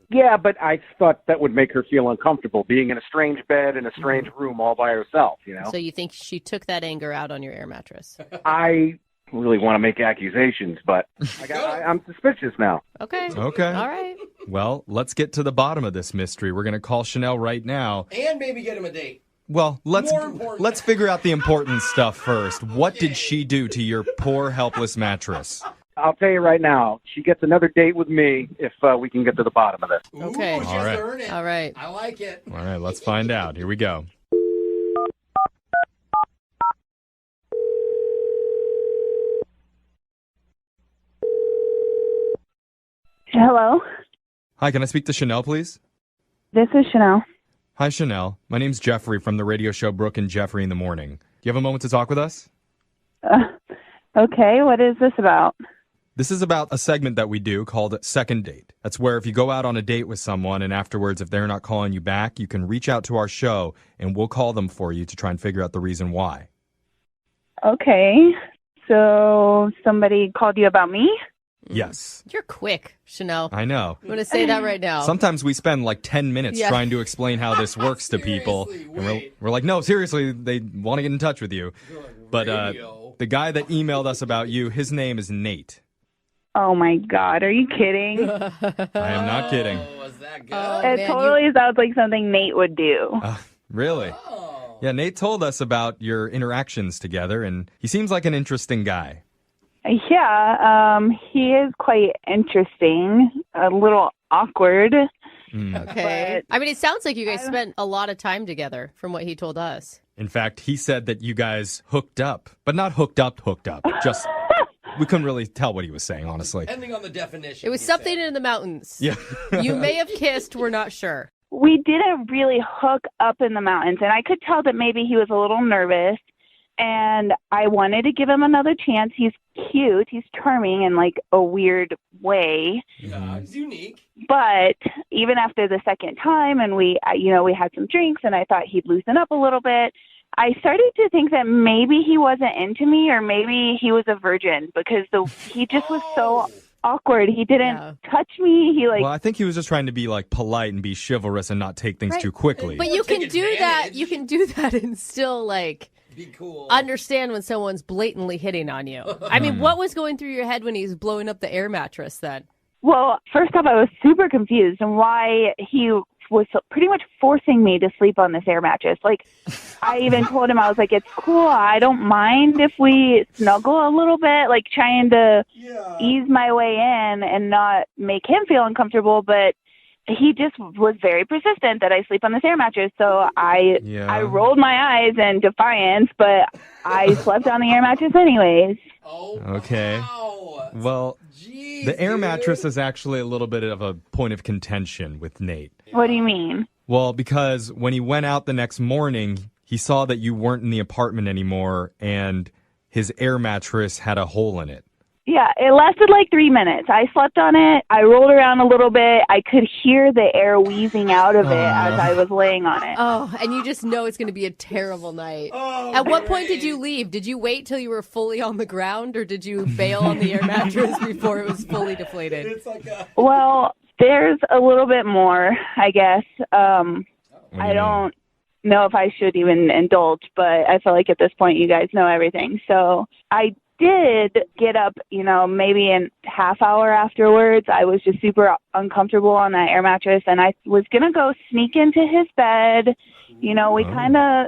yeah, but I thought that would make her feel uncomfortable being in a strange bed in a strange room all by herself. You know, So you think she took that anger out on your air mattress? I really want to make accusations, but I'm suspicious now. Okay. Okay. All right. Well, let's get to the bottom of this mystery. We're going to call Chanel right now. And maybe get him a date. Well, let's More important. let's figure out the important stuff first. What did she do to your poor, helpless mattress? I'll tell you right now, she gets another date with me if we can get to the bottom of this. Ooh, Okay. she All has right. to earn it. All right. I like it. All right, let's find out. Here we go. Hello, Hi, can I speak to Chanel, please? this is Chanel. Hi, Chanel. My name's Jeffrey from the radio show Brooke and Jeffrey in the Morning. Do you have a moment to talk with us? Okay, what is this about? This is about a segment that we do called Second Date. That's where if you go out on a date with someone and afterwards, if they're not calling you back, you can reach out to our show and we'll call them for you to try and figure out the reason why. Okay, so somebody called you about me? Yes, You're quick, Chanel. I know. I'm going to say that right now. Sometimes we spend like 10 minutes Yeah. trying to explain how this works to people. Seriously, And wait. we're like, no, seriously, they want to get in touch with you. But Radio. the guy that emailed us about you, his name is Nate. Oh my God, are you kidding? I am not kidding. Oh, was that good? Oh, It man, totally sounds like something Nate would do. Really? Oh. Yeah, Nate told us about your interactions together, and he seems like an interesting guy. Yeah, he is quite interesting, a little awkward. Okay. But- I mean, it sounds like you guys spent a lot of time together from what he told us. In fact, he said that you guys hooked up, but not hooked up. Just, we couldn't really tell what he was saying, honestly. Depending on the definition. It was he something said. in the mountains. Yeah. You may have kissed, we're not sure. We didn't really hook up in the mountains, and I could tell that maybe he was a little nervous, and I wanted to give him another chance. He's cute, he's charming in like a weird way, Yeah, it's unique. but even after the second time, and we had some drinks, and I thought he'd loosen up a little bit, I started to think that maybe he wasn't into me, or maybe he was a virgin, because he just was so awkward. He didn't touch me. He Well, I think he was just trying to be like polite and be chivalrous and not take things Right. too quickly. But you can do that. You can do that and still like Be cool. understand when someone's blatantly hitting on you. I mean, what was going through your head when he was blowing up the air mattress then? Well, first off, I was super confused on why he was pretty much forcing me to sleep on this air mattress. Like, I even told him, I was like, it's cool. I don't mind if we snuggle a little bit, like trying to ease my way in and not make him feel uncomfortable. But he just was very persistent that I sleep on this air mattress. So I rolled my eyes in defiance, but I slept on the air mattress anyways. Okay. Wow. Well, Jeez, the air dude. mattress is actually a little bit of a point of contention with Nate. What do you mean? Well, because when he went out the next morning, he saw that you weren't in the apartment anymore, and his air mattress had a hole in it. Yeah, it lasted like 3 minutes. I slept on it. I rolled around a little bit. I could hear the air wheezing out of it as I was laying on it. Oh, and you just know it's going to be a terrible night. Oh, At what point did you leave? Did you wait till you were fully on the ground, or did you bail on the air mattress before it was fully deflated? It's like a... Well, there's a little bit more, I guess. I don't know if I should even indulge, but I feel like at this point you guys know everything. So I did get up, maybe a half hour afterwards. I was just super uncomfortable on that air mattress, and I was going to go sneak into his bed. We kind of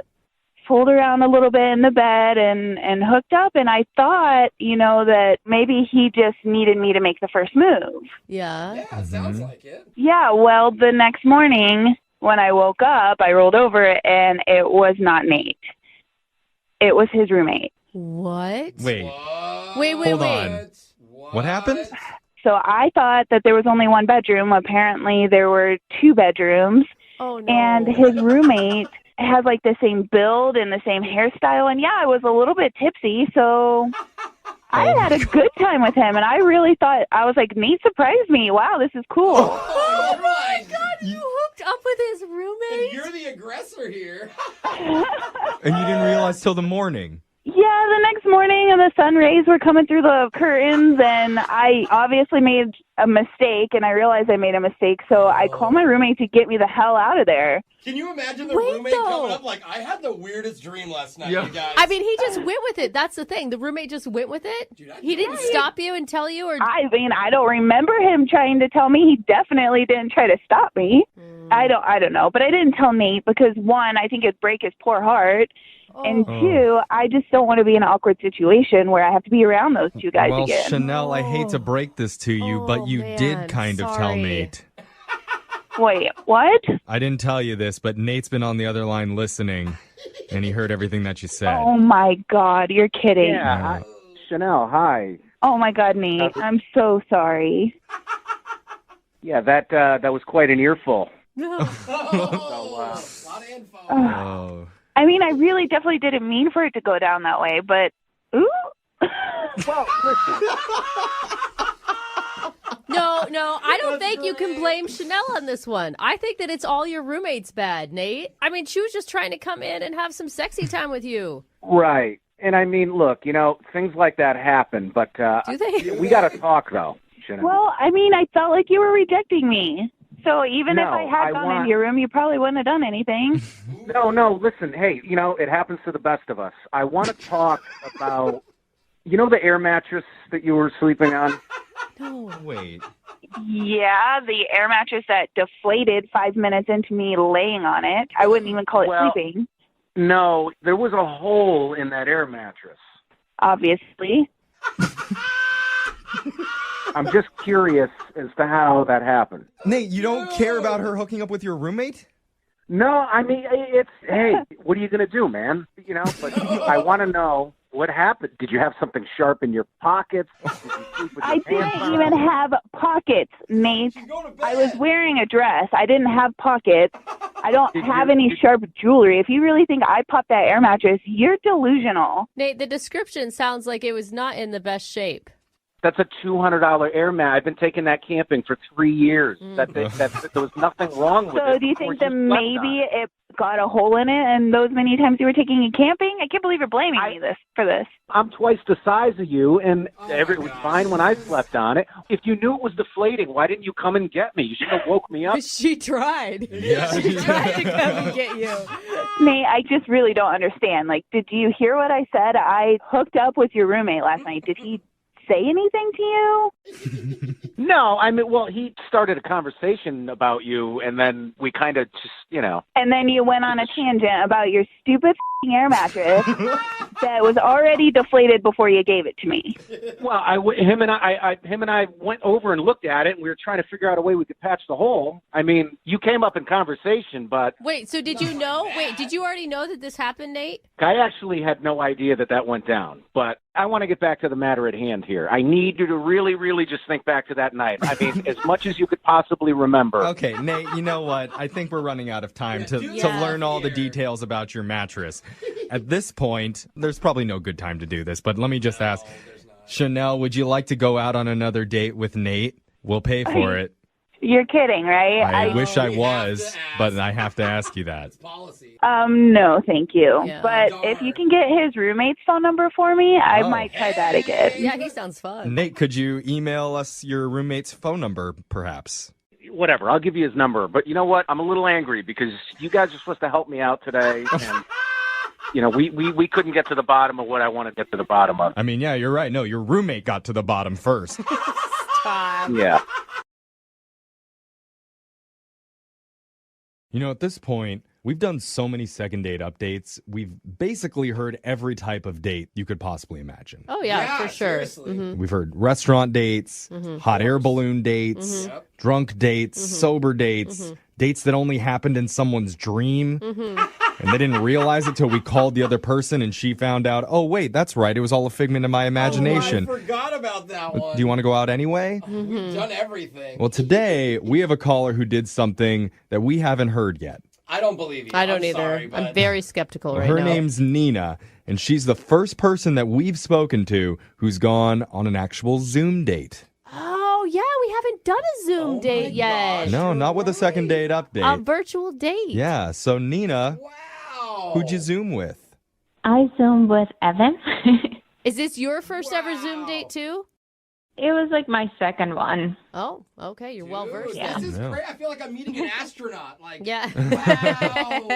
fooled around a little bit in the bed and hooked up, and I thought, that maybe he just needed me to make the first move. Yeah. Yeah, sounds like it. Yeah, well, the next morning when I woke up, I rolled over, and it was not Nate. It was his roommate. What? Wait. Hold on. What happened? So I thought that there was only one bedroom. Apparently there were 2 bedrooms. Oh, no. And his roommate had like the same build and the same hairstyle. And yeah, I was a little bit tipsy. So I had a good time with him. And I really thought, I was like, Nate surprised me. Wow, this is cool. Oh, my God, you hooked up with his roommate? You're the aggressor here. And you didn't realize till the morning. Yeah, the next morning and the sun rays were coming through the curtains, and I obviously made a mistake, and I realized I made a mistake, so I called my roommate to get me the hell out of there. Can you imagine the roommate coming up like, I had the weirdest dream last night, you guys? I mean, he just went with it. That's the thing. The roommate just went with it? Dude, he didn't stop you and tell you? Or I mean, I don't remember him trying to tell me. He definitely didn't try to stop me. I don't know, but I didn't tell Nate because, one, I think it'd break his poor heart. And 2, I just don't want to be in an awkward situation where I have to be around those 2 guys well, again. Chanel, I hate to break this to you, but you did kind of tell Nate. Wait, what? I didn't tell you this, but Nate's been on the other line listening, and he heard everything that you said. Oh, my God. You're kidding. Yeah. Chanel, hi. Oh, my God, Nate. I'm so sorry. Yeah, that was quite an earful. I mean, I really definitely didn't mean for it to go down that way, but ooh. Well, listen. No, I don't think you can blame Chanel on this one. I think that it's all your roommate's bad, Nate. I mean, she was just trying to come in and have some sexy time with you. Right. And I mean, look, things like that happen, but do they? We got to talk, though, Chanel. Well, I mean, I felt like you were rejecting me. So even if I had gone into your room, you probably wouldn't have done anything. No, listen, hey, it happens to the best of us. I want to talk about, the air mattress that you were sleeping on? No. Wait. Yeah, the air mattress that deflated 5 minutes into me laying on it. I wouldn't even call it sleeping. No, there was a hole in that air mattress. Obviously. I'm just curious as to how that happened. Nate, you don't care about her hooking up with your roommate? No, I mean, hey, what are you going to do, man? But I want to know what happened. Did you have something sharp in your pockets? Did you sleep with I didn't even have pockets, Nate. I was wearing a dress. I didn't have pockets. I don't have any sharp jewelry. If you really think I popped that air mattress, you're delusional. Nate, the description sounds like it was not in the best shape. That's a $200 air mat. I've been taking that camping for 3 years. There was nothing wrong with it. So do you think that maybe it got a hole in it and those many times you were taking it camping? I can't believe you're blaming me for this. I'm twice the size of you, and it was fine when I slept on it. If you knew it was deflating, why didn't you come and get me? You should have woke me up. She tried. Yeah. She tried to come and get you. Nate, I just really don't understand. Like, did you hear what I said? I hooked up with your roommate last night. Did he say anything to you? No, I mean, well, he started a conversation about you, and then we kind of just, And then you went on a tangent about your stupid air mattress that was already deflated before you gave it to me. Well, him and I went over and looked at it, and we were trying to figure out a way we could patch the hole. I mean, you came up in conversation, but Wait, so did you know? Wait, did you already know that this happened, Nate? I actually had no idea that went down. But I want to get back to the matter at hand here. I need you to really, really just think back to that night. I mean, as much as you could possibly remember. Okay, Nate, you know what? I think we're running out of time to learn all the details about your mattress. At this point, there's probably no good time to do this, but let me just ask, Chanel, would you like to go out on another date with Nate? We'll pay for it. You're kidding, right? I wish I was, but I have to ask you that. No, thank you. Yeah. But if you can get his roommate's phone number for me, I might try that again. Yeah, he sounds fun. Nate, could you email us your roommate's phone number, perhaps? Whatever, I'll give you his number. But you know what? I'm a little angry because you guys are supposed to help me out today, and we couldn't get to the bottom of what I want to get to the bottom of. I mean, yeah, you're right. No, your roommate got to the bottom first. Yeah. You know, at this point, we've done so many second date updates. We've basically heard every type of date you could possibly imagine. Oh, yeah, for sure. Mm-hmm. We've heard restaurant dates, hot air balloon dates, drunk dates, sober dates, dates that only happened in someone's dream. And they didn't realize it till we called the other person and she found out, oh, wait, that's right. It was all a figment of my imagination. Oh, I forgot about that one. Do you want to go out anyway? We've done everything. Well, today we have a caller who did something that we haven't heard yet. I don't believe you. I don't either. Sorry, but... I'm very skeptical right Her now. name's Nina, and she's the first person that we've spoken to who's gone on an actual Zoom date. Oh, yeah, we haven't done a Zoom date yet. No, not with a second date update. A virtual date. Yeah, so Nina, who'd you Zoom with? I Zoomed with Evan. Is this your first ever Zoom date, too? It was like my second one. Oh, okay. You're well versed. This is great. I feel like I'm meeting an astronaut. Like, yeah. Wow.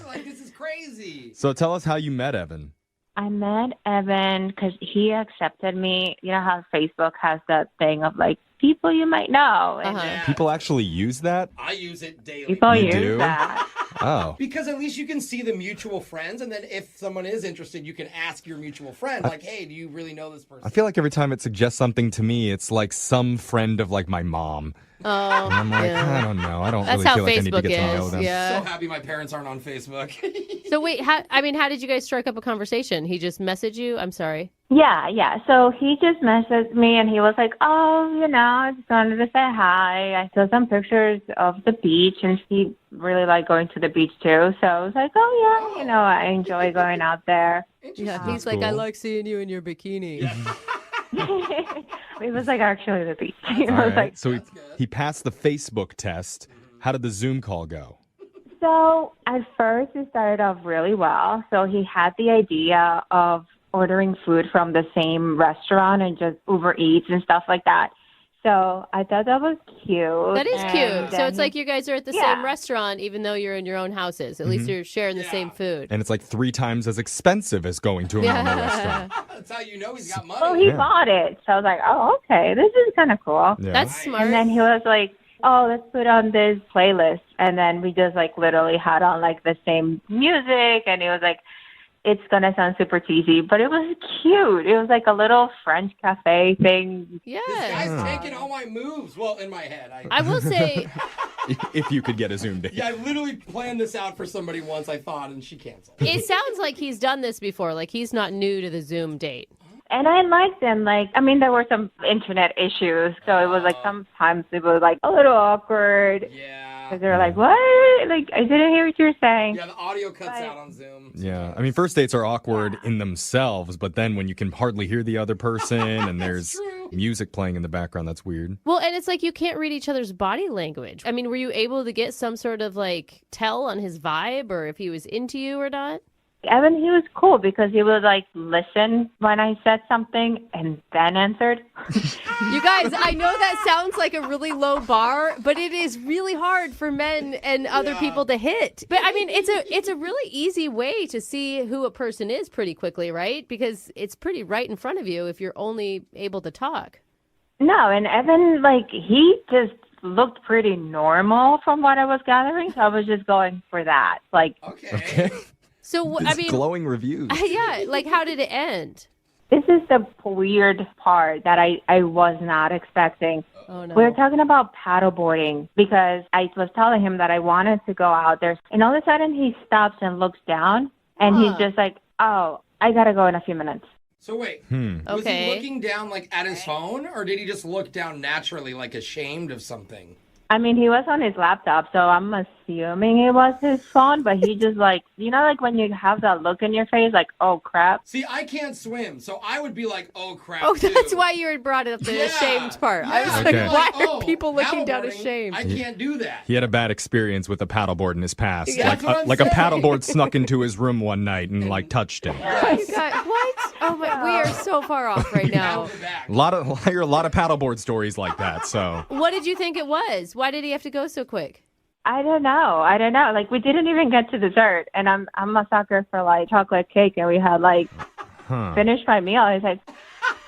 Like, this is crazy. So tell us how you met Evan. I met Evan because he accepted me. You know how Facebook has that thing of like people you might know. And People actually use that? I use it daily. people You use do? that. Oh. Because at least you can see the mutual friends, and then if someone is interested, you can ask your mutual friend, like, hey, do you really know this person? I feel like every time it suggests something to me, it's like some friend of like my mom. Oh, and I'm like, I don't know. I don't That's really how feel like I need to Facebook get to know is, them. yeah. So happy my parents aren't on Facebook. So wait, how did you guys strike up a conversation? He just messaged you? I'm sorry. Yeah. So he just messaged me and he was like, oh, I just wanted to say hi. I saw some pictures of the beach and he really liked going to the beach too. So I was like, oh, yeah, I enjoy going out there. Yeah, he's like, I like seeing you in your bikini. Yeah. It was like actually the beach. All right. So he passed the Facebook test. How did the Zoom call go? So at first it started off really well. So he had the idea of ordering food from the same restaurant and just Uber Eats and stuff like that. So I thought that was cute. That is cute. So it's like you guys are at the same restaurant, even though you're in your own houses. At least you're sharing the same food. And it's like 3 times as expensive as going to a normal restaurant. That's how you know he's got money. Well, he bought it. So I was like, oh, okay, this is kind of cool. Yeah. That's smart. And then he was like, oh, let's put on this playlist. And then we just like literally had on like the same music. And it was like, it's going to sound super cheesy, but it was cute. It was like a little French cafe thing. Yeah. This guy's taking all my moves. Well, in my head. I will say... if you could get a Zoom date. Yeah, I literally planned this out for somebody once, I thought, and she canceled. It sounds like he's done this before. Like he's not new to the Zoom date. And I liked them. There were some internet issues. So it was like sometimes it was like a little awkward. Yeah. Because they're like, what? Like, I didn't hear what you were saying. Yeah, the audio cuts out on Zoom. Yeah. I mean, first dates are awkward in themselves, but then when you can hardly hear the other person and there's music playing in the background, that's weird. Well, and it's like you can't read each other's body language. I mean, were you able to get some sort of like tell on his vibe or if he was into you or not? Evan, he was cool because he would like listen when I said something and then answered. You guys, I know that sounds like a really low bar, but it is really hard for men and other people to hit. But I mean, it's a really easy way to see who a person is pretty quickly, right? Because it's pretty right in front of you if you're only able to talk. No, and Evan, he just looked pretty normal from what I was gathering, so I was just going for that. Okay. So, I mean, glowing reviews. Yeah, like how did it end? This is the weird part that I was not expecting. Oh, no. We were talking about paddleboarding because I was telling him that I wanted to go out there. And all of a sudden he stops and looks down and he's just like, oh, I got to go in a few minutes. So wait, was he looking down like at his phone, or did he just look down naturally, like ashamed of something? I mean, he was on his laptop, so I'm assuming it was his phone, but he just like, you know, like when you have that look in your face, like, oh, crap. See, I can't swim, so I would be like, oh, crap, Oh, too. that's why you brought up the ashamed part. I was like, why are people looking down ashamed? I can't do that. He had a bad experience with a paddleboard in his past. Yeah, like a paddleboard snuck into his room one night and like touched him. You got, what? Oh my, we are so far off right now. I hear a lot of paddleboard stories like that. So What did you think it was? Why did he have to go so quick? I don't know. Like, we didn't even get to dessert, and I'm a sucker for, like, chocolate cake, and we had, like, finished my meal. I was like,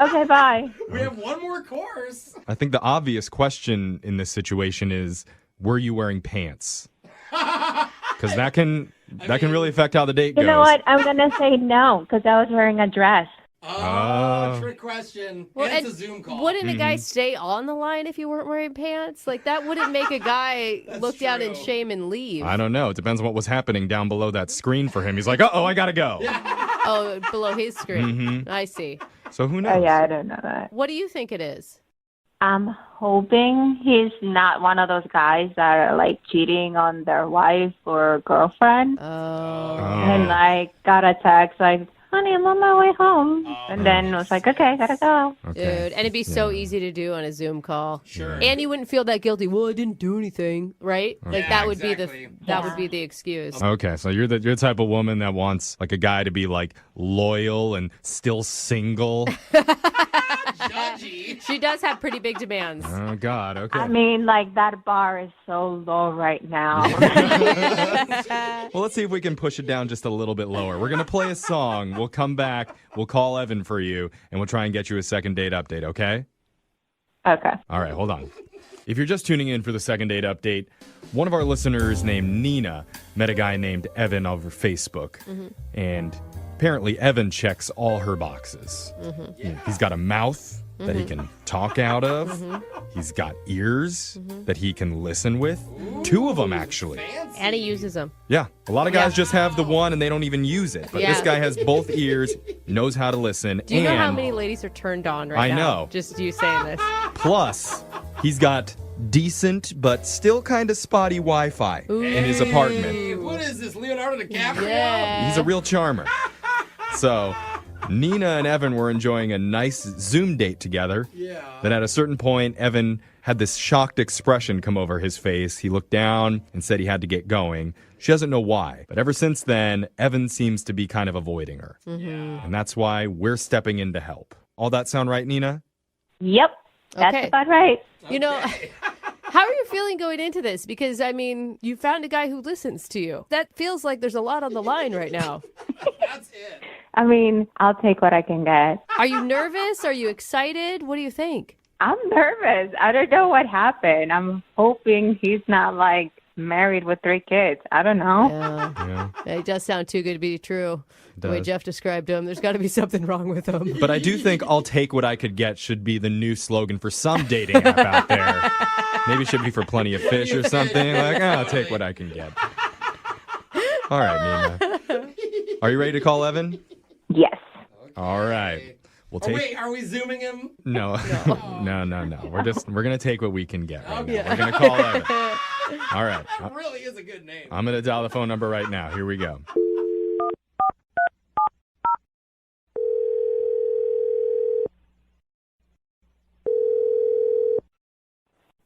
okay, bye. We have one more course. I think the obvious question in this situation is, were you wearing pants? Because that can really affect how the date goes. You know what? I'm going to say no, because I was wearing a dress. Oh, trick question. Well, it's a Zoom call. Wouldn't a guy stay on the line if you weren't wearing pants? Like, that wouldn't make a guy look down in shame and leave. I don't know. It depends on what was happening down below that screen for him. He's like, uh-oh, I gotta go. Oh, below his screen. I see. So who knows? Oh, yeah, I don't know that. What do you think it is? I'm hoping he's not one of those guys that are, like, cheating on their wife or girlfriend. Oh. And, like, got a text, like, honey, I'm on my way home. And then was like, okay, gotta go. Dude, and it'd be so easy to do on a Zoom call. Sure. And you wouldn't feel that guilty. Well, I didn't do anything, right? Like that would be exactly. the excuse. Okay, so you're the type of woman that wants like a guy to be like loyal and still single. Judgy. She does have pretty big demands. Oh God, okay. I mean, like, that bar is so low right now. Well, let's see if we can push it down just a little bit lower. We're gonna play a song. We'll come back. We'll call Evan for you, and we'll try and get you a second date update. Okay? Okay. All right, hold on. If you're just tuning in for the second date update, one of our listeners named Nina met a guy named Evan over Facebook. And apparently Evan checks all her boxes. He's got a mouth that he can talk out of. He's got ears that he can listen with. 2 of them, actually. And he uses them. Yeah, a lot of guys just have the one and they don't even use it. But this guy has both ears, knows how to listen. Do you know how many ladies are turned on now? I know. Just you saying this. Plus, he's got decent but still kind of spotty Wi-Fi in his apartment. Hey, what is this, Leonardo DiCaprio? Yeah. He's a real charmer. So, Nina and Evan were enjoying a nice Zoom date together. Yeah. Then at a certain point, Evan had this shocked expression come over his face. He looked down and said he had to get going. She doesn't know why. But ever since then, Evan seems to be kind of avoiding her. And that's why we're stepping in to help. All that sound right, Nina? Yep. That's Okay. about right. You know, how are you feeling going into this? Because, I mean, you found a guy who listens to you. That feels like there's a lot on the line right now. That's it. I mean, I'll take what I can get. Are you nervous? Are you excited? What do you think? I'm nervous. I don't know what happened. I'm hoping he's not, like, married with 3 kids. I don't know. Yeah. It does sound too good to be true. The way does. Jeff described him, there's got to be something wrong with him. But I do think I'll take what I could get should be the new slogan for some dating app out there. Maybe it should be for Plenty of Fish or something. Like, I'll take what I can get. All right, Nina. Are you ready to call Evan? Yes. All right. We'll Oh, take. wait, are we zooming him? No. No. We're gonna take what we can get right now. We're gonna call Evan. All right. That really is a good name. I'm gonna dial the phone number right now. Here we go.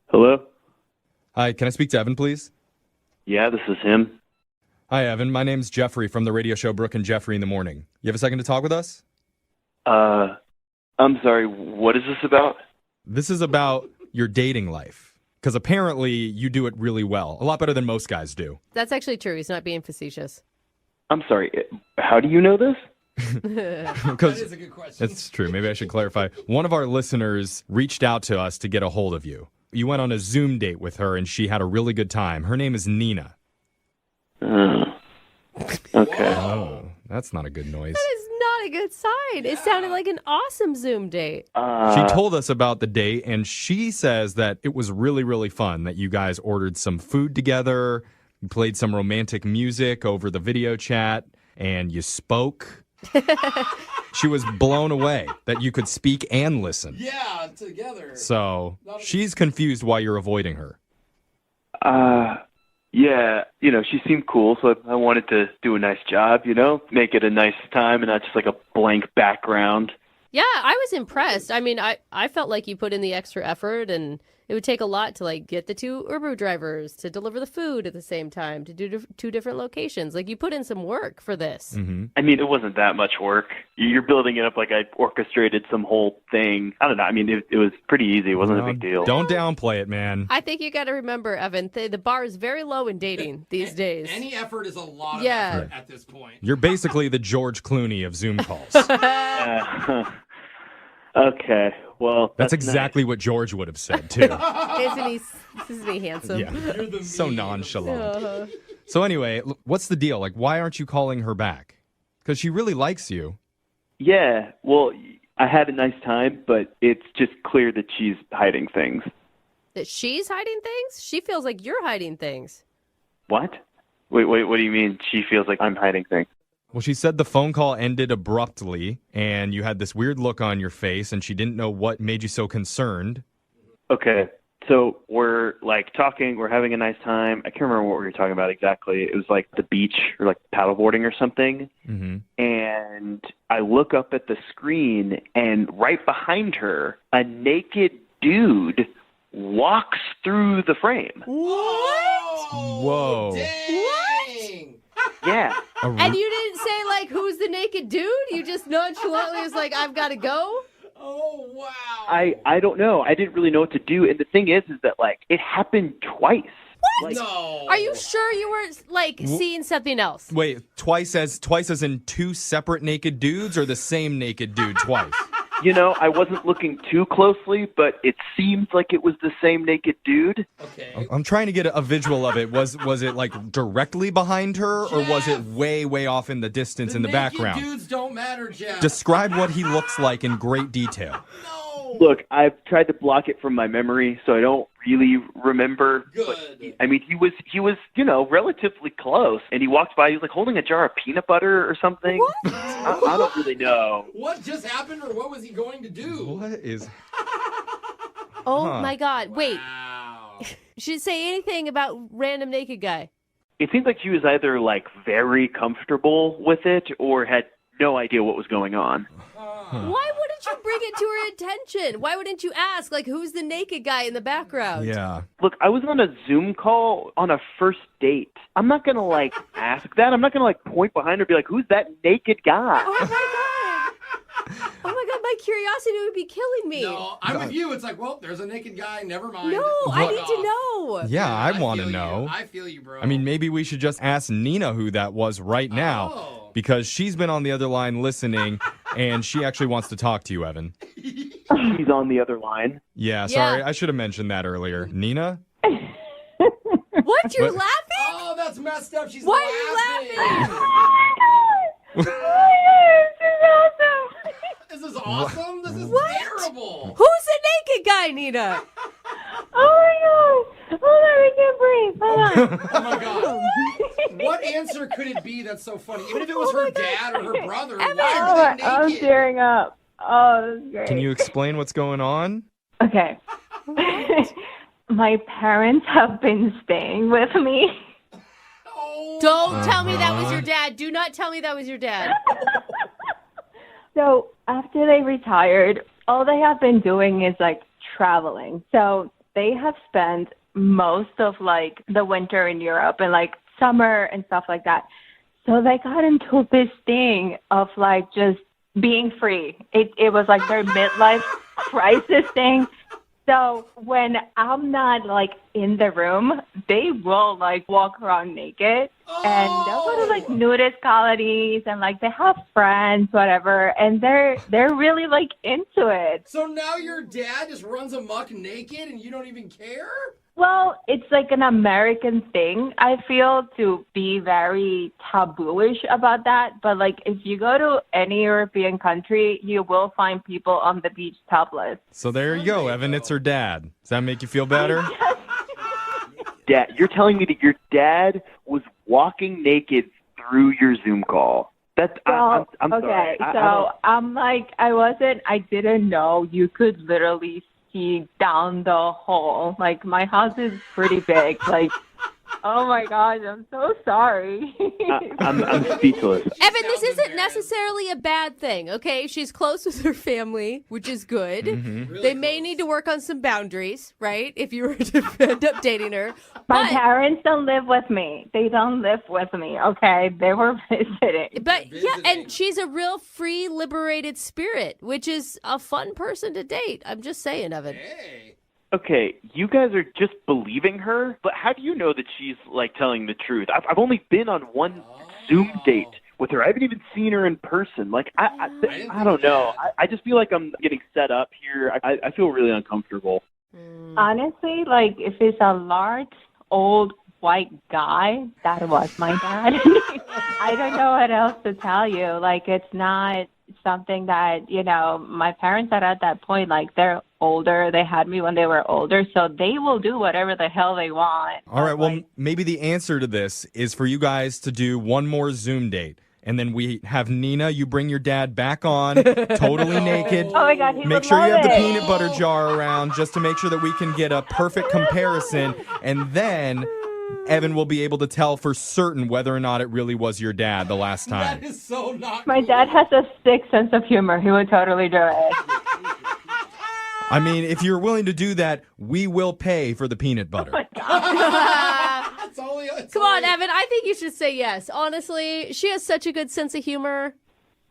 Hello? Hi, can I speak to Evan, please? Yeah, this is him. Hi, Evan. My name's Jeffrey from the radio show Brooke and Jeffrey in the Morning. You have a second to talk with us? I'm sorry, what is this about? This is about your dating life. Because apparently you do it really well. A lot better than most guys do. That's actually true. He's not being facetious. I'm sorry, how do you know this? Because That is a good question. that's true. Maybe I should clarify. One of our listeners reached out to us to get a hold of you. You went on a Zoom date with her and she had a really good time. Her name is Nina. Okay. Oh, that's not a good noise. That is not a good sign. It sounded like an awesome Zoom date. She told us about the date, and she says that it was really, really fun, that you guys ordered some food together, you played some romantic music over the video chat, and you spoke. She was blown away that you could speak and listen. Yeah, together. So she's confused why you're avoiding her. Yeah, she seemed cool, so I wanted to do a nice job, make it a nice time and not just like a blank background. Yeah, I was impressed. I mean, I felt like you put in the extra effort, and it would take a lot to like get the two Uber drivers to deliver the food at the same time, to do two different locations. Like you put in some work for this. Mm-hmm. I mean, it wasn't that much work. You're building it up like I orchestrated some whole thing. I don't know. I mean, it was pretty easy. It wasn't a big deal. Don't downplay it, man. I think you got to remember, Evan, the bar is very low in dating these days. Any effort is a lot of effort at this point. You're basically the George Clooney of Zoom calls. Okay, well, that's exactly what George would have said, too. Isn't he handsome? Yeah. So nonchalant. Uh-huh. So anyway, what's the deal? Like, why aren't you calling her back? Because she really likes you. Yeah, well, I had a nice time, but it's just clear that she's hiding things. That she's hiding things? She feels like you're hiding things. What? Wait, what do you mean she feels like I'm hiding things? Well, she said the phone call ended abruptly, and you had this weird look on your face, and she didn't know what made you so concerned. Okay, so we're like talking, we're having a nice time. I can't remember what we were talking about exactly. It was like the beach or like paddleboarding or something. Mm-hmm. And I look up at the screen, and right behind her, a naked dude walks through the frame. What? Whoa. Dang. Yeah. And you didn't say, like, who's the naked dude? You just nonchalantly was like, I've got to go? Oh, wow. I don't know. I didn't really know what to do. And the thing is that, like, it happened twice. What? Like, No. Are you sure you weren't, like, seeing something else? Wait, twice as in two separate naked dudes, or the same naked dude twice? I wasn't looking too closely, but it seemed like it was the same naked dude. Okay. I'm trying to get a visual of it. Was it like directly behind her, or was it way, way off in the distance in the background? Dudes don't matter, Jeff. Describe what he looks like in great detail. No. Look, I've tried to block it from my memory, so I don't really remember. Good. But, I mean, he was, relatively close, and he walked by. He was like holding a jar of peanut butter or something. What? I don't really know. What just happened, or what was he going to do? What is... Oh, my God. Wait. Wow. Should say anything about random naked guy. It seemed like she was either, like, very comfortable with it or had no idea what was going on. Why wouldn't you bring it to her attention? Why wouldn't you ask, like, who's the naked guy in the background? Yeah. Look, I was on a Zoom call on a first date. I'm not going to, like, ask that. I'm not going to, like, point behind her and be like, who's that naked guy? Oh, my God. Oh, my God. My curiosity would be killing me. No, I'm with you. It's like, well, there's a naked guy. Never mind. No, I need to know. Yeah, I want to feel know. You. I feel you, bro. I mean, maybe we should just ask Nina who that was right now, because she's been on the other line listening, and she actually wants to talk to you, Evan. She's on the other line. Yeah, sorry. I should have mentioned that earlier. Nina? What? You're laughing? Oh, that's messed up. She's Why laughing. are you laughing? Oh my God. This is awesome. This is terrible. Who's the naked guy, Nina? Oh my God. Hold on, I can't breathe. Hold on. Oh my God. What answer could it be that's so funny? Even if it was her dad or her brother, why are they I'm naked? tearing up. Oh, this is great. Can you explain what's going on? Okay. My parents have been staying with me. Don't tell me that was your dad. Do not tell me that was your dad. So after they retired, all they have been doing is like traveling. So they have spent most of like the winter in Europe and like summer and stuff like that. So they got into this thing of like just being free. It was like their midlife crisis thing. So when I'm not like in the room, they will like walk around naked. And they'll go to like nudist colonies and like they have friends, whatever, and they're really like into it. So now your dad just runs amok naked and you don't even care? Well, it's like an American thing, I feel, to be very tabooish about that. But like if you go to any European country, you will find people on the beach topless. So there you go, Evan. It's her dad. Does that make you feel better? Dad, you're telling me that your dad was walking naked through your Zoom call? That's Well, I'm okay, sorry. so I'm like, I didn't know you could literally see down the hole. Like, my house is pretty big. Like, oh my gosh, I'm so sorry. I'm speechless. Evan, this isn't necessarily a bad thing, okay? She's close with her family, which is good. Mm-hmm. They may need to work on some boundaries, right? If you were to end up dating her. My parents don't live with me. They don't live with me, okay? They were visiting. But yeah, and she's a real free, liberated spirit, which is a fun person to date. I'm just saying, Evan. Okay, you guys are just believing her, but how do you know that she's like telling the truth? I've only been on one Zoom date with her. I haven't even seen her in person. Like I don't know. I just feel like I'm getting set up here. I feel really uncomfortable. Honestly, like, if it's a large, old, white guy, that was my dad. I don't know what else to tell you. Like, it's not something that, you know, my parents are at that point, like, they're older. They had me when they were older, so they will do whatever the hell they want. All right, well, maybe the answer to this is for you guys to do one more Zoom date. And then we have Nina, you bring your dad back on, totally naked. Oh my God, he Make would sure you love have the it. peanut butter jar around just to make sure that we can get a perfect comparison. And then Evan will be able to tell for certain whether or not it really was your dad the last time. That is so not My dad has a sick sense of humor. He would totally do it. I mean, if you're willing to do that, we will pay for the peanut butter. Come on, Evan. I think you should say yes. Honestly, she has such a good sense of humor.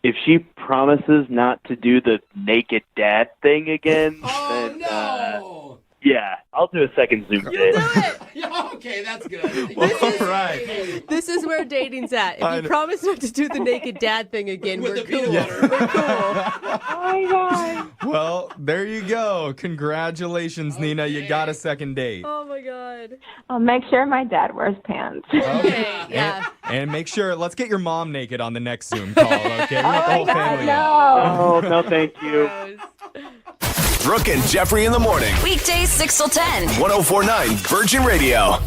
If she promises not to do the naked dad thing again, then yeah, I'll do a second Zoom date. Okay, that's good. All right. This is where dating's at. If you promise not to do the naked dad thing again, we're cool. butter. We're cool. Oh my God. Well, there you go. Congratulations, Nina. You got a second date. Oh my God. I'll make sure my dad wears pants. Okay, yeah. And make sure, let's get your mom naked on the next Zoom call, okay? We want the whole family. Oh, no, thank you. Brooke and Jeffrey in the morning. Weekdays 6 till 10. 1049 Virgin Radio.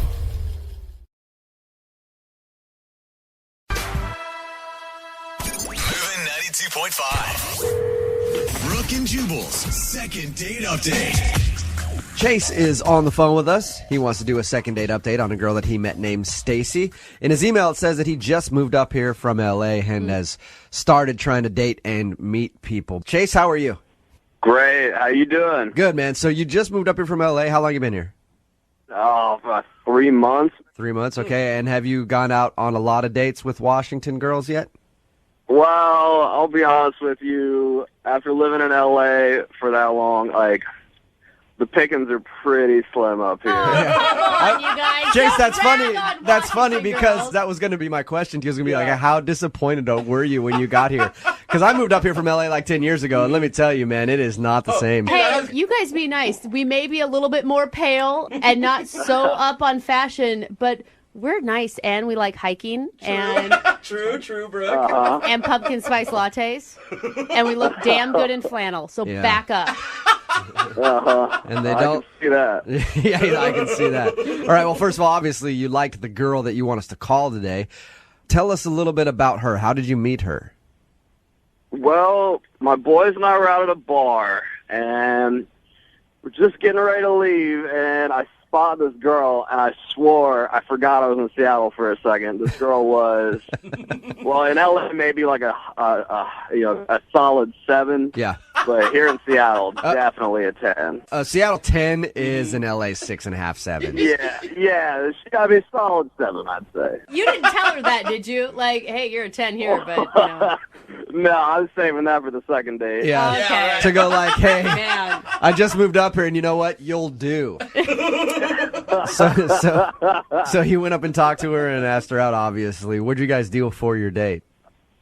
Moving 92.5. Brooke and Jubal's second date update. Chase is on the phone with us. He wants to do a second date update on a girl that he met named Stacy. In his email, it says that he just moved up here from LA and has started trying to date and meet people. Chase, how are you? Great. How you doing? Good, man. So you just moved up here from LA. How long you been here? Oh, about 3 months. 3 months, okay. And have you gone out on a lot of dates with Washington girls yet? Well, I'll be honest with you. After living in LA for that long, like, the pickings are pretty slim up here. Come on, you guys. Chase, Don't that's rag funny. on That's funny Washington because girls. that was going to be my question. He was going to be like, how disappointed were you when you got here? Because I moved up here from LA like 10 years ago, and let me tell you, man, it is not the same. Hey, you guys be nice. We may be a little bit more pale and not so up on fashion, but we're nice and we like hiking and True, Brooke. and pumpkin spice lattes, and we look damn good in flannel. So Yeah. back up. And they I don't. can see that. Yeah, I can see that. All right, well, first of all, obviously, you liked the girl that you want us to call today. Tell us a little bit about her. How did you meet her? Well, my boys and I were out at a bar, and we're just getting ready to leave, and I spotted this girl, and I swore I forgot I was in Seattle for a second. This girl was, well, in LA maybe like a solid 7. Yeah. But here in Seattle, definitely a 10. Seattle 10 is in LA 6.5, 7. Yeah. I mean, solid 7, I'd say. You didn't tell her that, did you? Like, hey, you're a 10 here, but you know. No, I was saving that for the second date. Yeah. Okay. To go like, hey, Man. I just moved up here, and you know what? You'll do. So he went up and talked to her and asked her out, obviously. What'd you guys do for your date?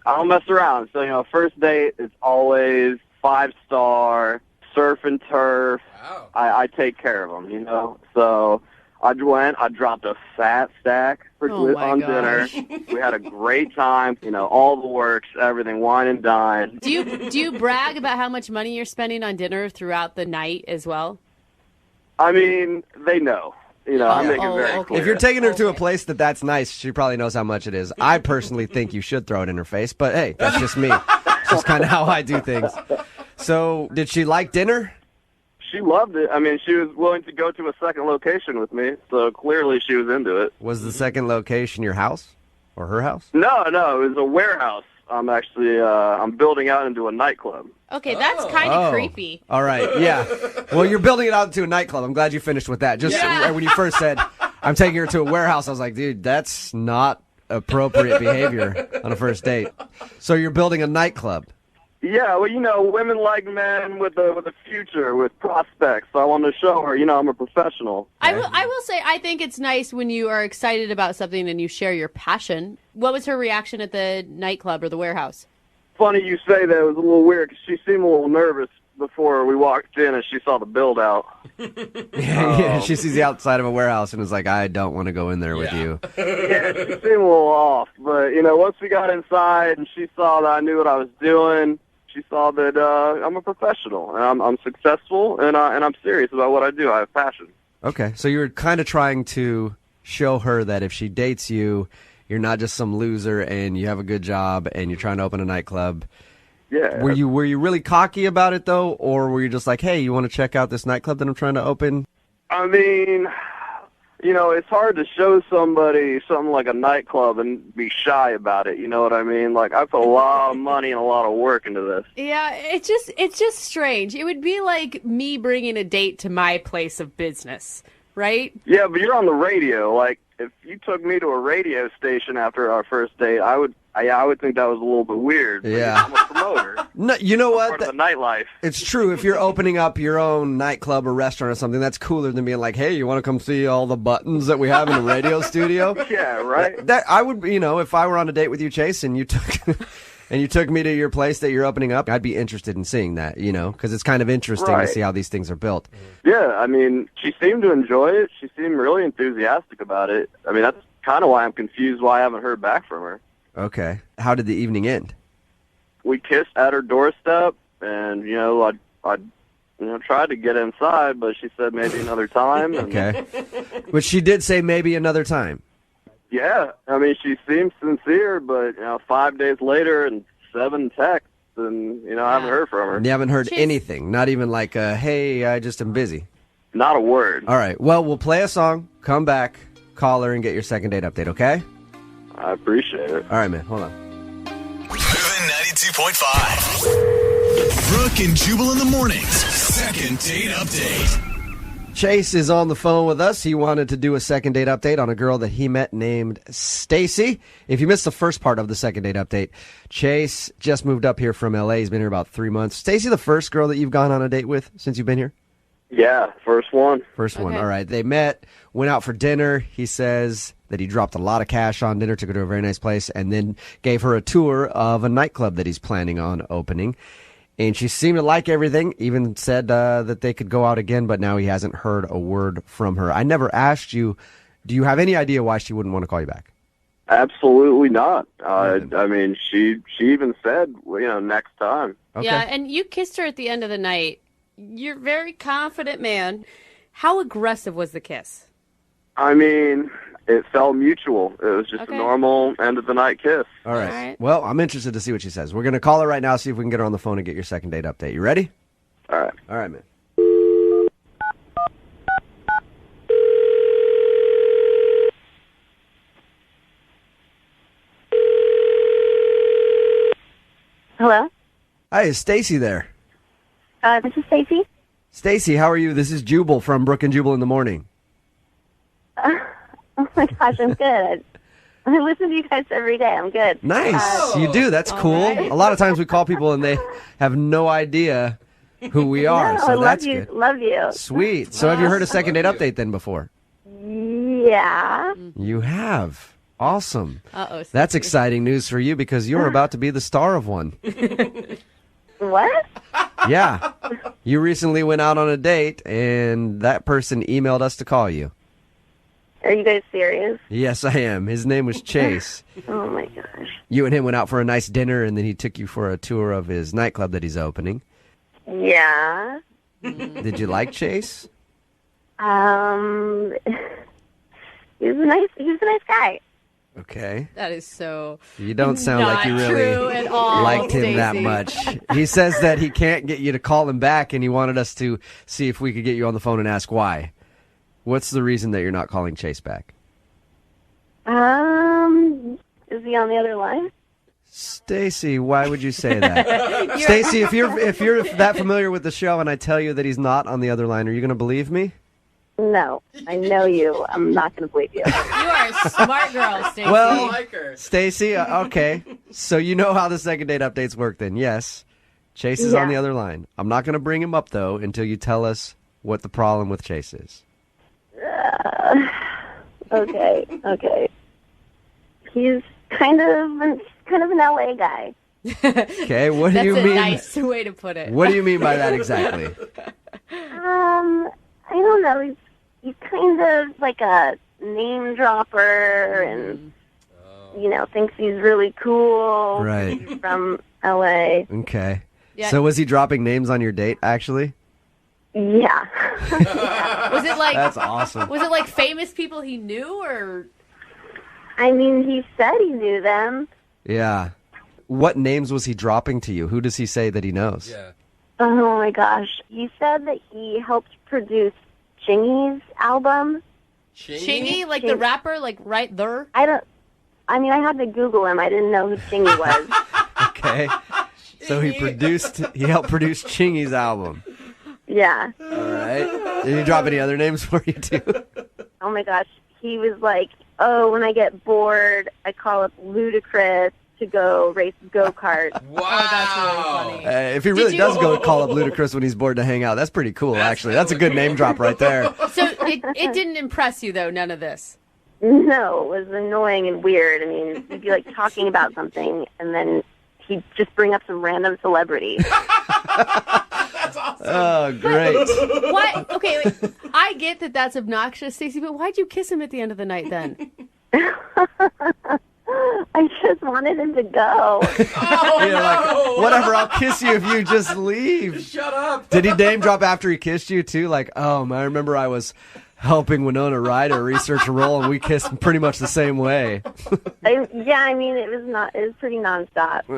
I don't mess around. So, first date is always 5-star, surf and turf. Wow. I take care of them, So I dropped a fat stack on dinner. We had a great time, all the works, everything, wine and dine. Do you brag about how much money you're spending on dinner throughout the night as well? I mean, they know. I make it very clear. If you're taking her to a place that's nice, she probably knows how much it is. I personally think you should throw it in her face, but hey, that's just me. It's just kind of how I do things. So, did she like dinner? She loved it. I mean, she was willing to go to a second location with me, so clearly she was into it. Was the second location your house or her house? No, it was a warehouse. I'm building out into a nightclub. Okay, that's kind of creepy. All right, yeah. Well, you're building it out into a nightclub. I'm glad you finished with that. Just when you first said, I'm taking her to a warehouse, I was like, dude, that's not appropriate behavior on a first date. So you're building a nightclub. Yeah, well, women like men with a future, with prospects. So I wanted to show her, I'm a professional. I will say, I think it's nice when you are excited about something and you share your passion. What was her reaction at the nightclub or the warehouse? Funny you say that. It was a little weird because she seemed a little nervous before we walked in and she saw the build out. Yeah, she sees the outside of a warehouse and is like, I don't want to go in there with you. Yeah, she seemed a little off. But, once we got inside and she saw that I knew what I was doing, she saw that I'm a professional and I'm successful and I'm serious about what I do. I have passion. Okay, so you were kind of trying to show her that if she dates you, you're not just some loser and you have a good job and you're trying to open a nightclub. Yeah. Were you really cocky about it though, or were you just like, hey, you want to check out this nightclub that I'm trying to open? I mean, it's hard to show somebody something like a nightclub and be shy about it. You know what I mean? Like, I put a lot of money and a lot of work into this. Yeah, it's just strange. It would be like me bringing a date to my place of business, right? Yeah, but you're on the radio. Like, if you took me to a radio station after our first date, I would think that was a little bit weird. Yeah. I'm a promoter. No, you know what? Part of the nightlife. It's true. If you're opening up your own nightclub or restaurant or something, that's cooler than being like, hey, you want to come see all the buttons that we have in the radio studio? Yeah, right. That I would, if I were on a date with you, Chase, and you took me to your place that you're opening up, I'd be interested in seeing that, because it's kind of interesting to see how these things are built. Yeah, I mean, she seemed to enjoy it. She seemed really enthusiastic about it. I mean, that's kind of why I'm confused why I haven't heard back from her. Okay. How did the evening end? We kissed at her doorstep, and, I tried to get inside, but she said maybe another time. And, okay. But she did say maybe another time. Yeah, I mean, she seemed sincere, but, 5 days later and 7 texts, and, I haven't heard from her. You haven't heard anything? Not even like, hey, I just am busy? Not a word. All right. Well, we'll play a song, come back, call her, and get your second date update, okay? I appreciate it. All right, man. Hold on. Moving 92.5. Brooke and Jubal in the mornings. Second date update. Chase is on the phone with us. He wanted to do a second date update on a girl that he met named Stacy. If you missed the first part of the second date update, Chase just moved up here from L.A. He's been here about 3 months. Stacy, the first girl that you've gone on a date with since you've been here? Yeah, first one. First one. All right. They met, went out for dinner. He says that he dropped a lot of cash on dinner, took her to a very nice place, and then gave her a tour of a nightclub that he's planning on opening. And she seemed to like everything, even said that they could go out again, but now he hasn't heard a word from her. I never asked you, do you have any idea why she wouldn't want to call you back? Absolutely not. I mean, she even said, next time. Okay. Yeah, and you kissed her at the end of the night. You're a very confident man. How aggressive was the kiss? I mean, it felt mutual. It was just a normal end-of-the-night kiss. All right. Well, I'm interested to see what she says. We're going to call her right now, see if we can get her on the phone and get your second date update. You ready? All right. All right, man. Hello? Hi, is Stacy there? This is Stacy. Stacy, how are you? This is Jubal from Brooke and Jubal in the morning. Oh my gosh, I'm good. I listen to you guys every day. I'm good. Nice. You do. That's cool. Right. A lot of times we call people and they have no idea who we are. No, so I that's love you. good. Love you. Sweet. So have you heard a second date update then before? Yeah. You have. Awesome. Uh-oh. That's exciting news for you because you're about to be the star of one. What? Yeah. You recently went out on a date, and that person emailed us to call you. Are you guys serious? Yes, I am. His name was Chase. Oh, my gosh. You and him went out for a nice dinner, and then he took you for a tour of his nightclub that he's opening. Yeah. Did you like Chase? He was a nice guy. Okay. That is so. You don't sound like you not really true at all, liked him that Stacey. much. He says that he can't get you to call him back, and he wanted us to see if we could get you on the phone and ask why. What's the reason that you're not calling Chase back? Is he on the other line? Stacy, why would you say that? Stacy, if you're that familiar with the show and I tell you that he's not on the other line, are you going to believe me? No, I know you. I'm not going to believe you. You are a smart girl, Stacey. Well, Stacy, okay. So you know how the second date updates work then, yes. Chase is on the other line. I'm not going to bring him up, though, until you tell us what the problem with Chase is. Okay. He's kind of an LA guy. Okay, what do you mean? That's a nice way to put it. What do you mean by that exactly? I don't know. He's kind of like a name dropper and, thinks he's really cool. Right. He's from LA. Okay. Yeah. So was he dropping names on your date, actually? Yeah. Was it like That's awesome. Was it like famous people he knew, or? I mean, he said he knew them. Yeah. What names was he dropping to you? Who does he say that he knows? Yeah. Oh my gosh. He said that he helped produce Chingy's album. Chingy, like the rapper, like right there? I had to Google him. I didn't know who Chingy was. Okay. So he helped produce Chingy's album. Yeah. All right. Did he drop any other names for you too? Oh my gosh. He was like, when I get bored, I call up Ludacris to go race go-kart. Wow. Oh, that's really funny. If he really does go call up Ludacris when he's bored to hang out, that's pretty cool, actually. That's a good name drop right there. So it didn't impress you, though, none of this? No, it was annoying and weird. I mean, he'd be like talking about something, and then he'd just bring up some random celebrity. That's awesome. Oh, great. Why? Okay, wait. I get that that's obnoxious, Stacey, but why'd you kiss him at the end of the night then? I just wanted him to go. Like, whatever, I'll kiss you if you just leave. Shut up. Did he name drop after he kissed you, too? Like, I remember I was helping Winona Ryder research a role, and we kissed pretty much the same way. It was pretty nonstop.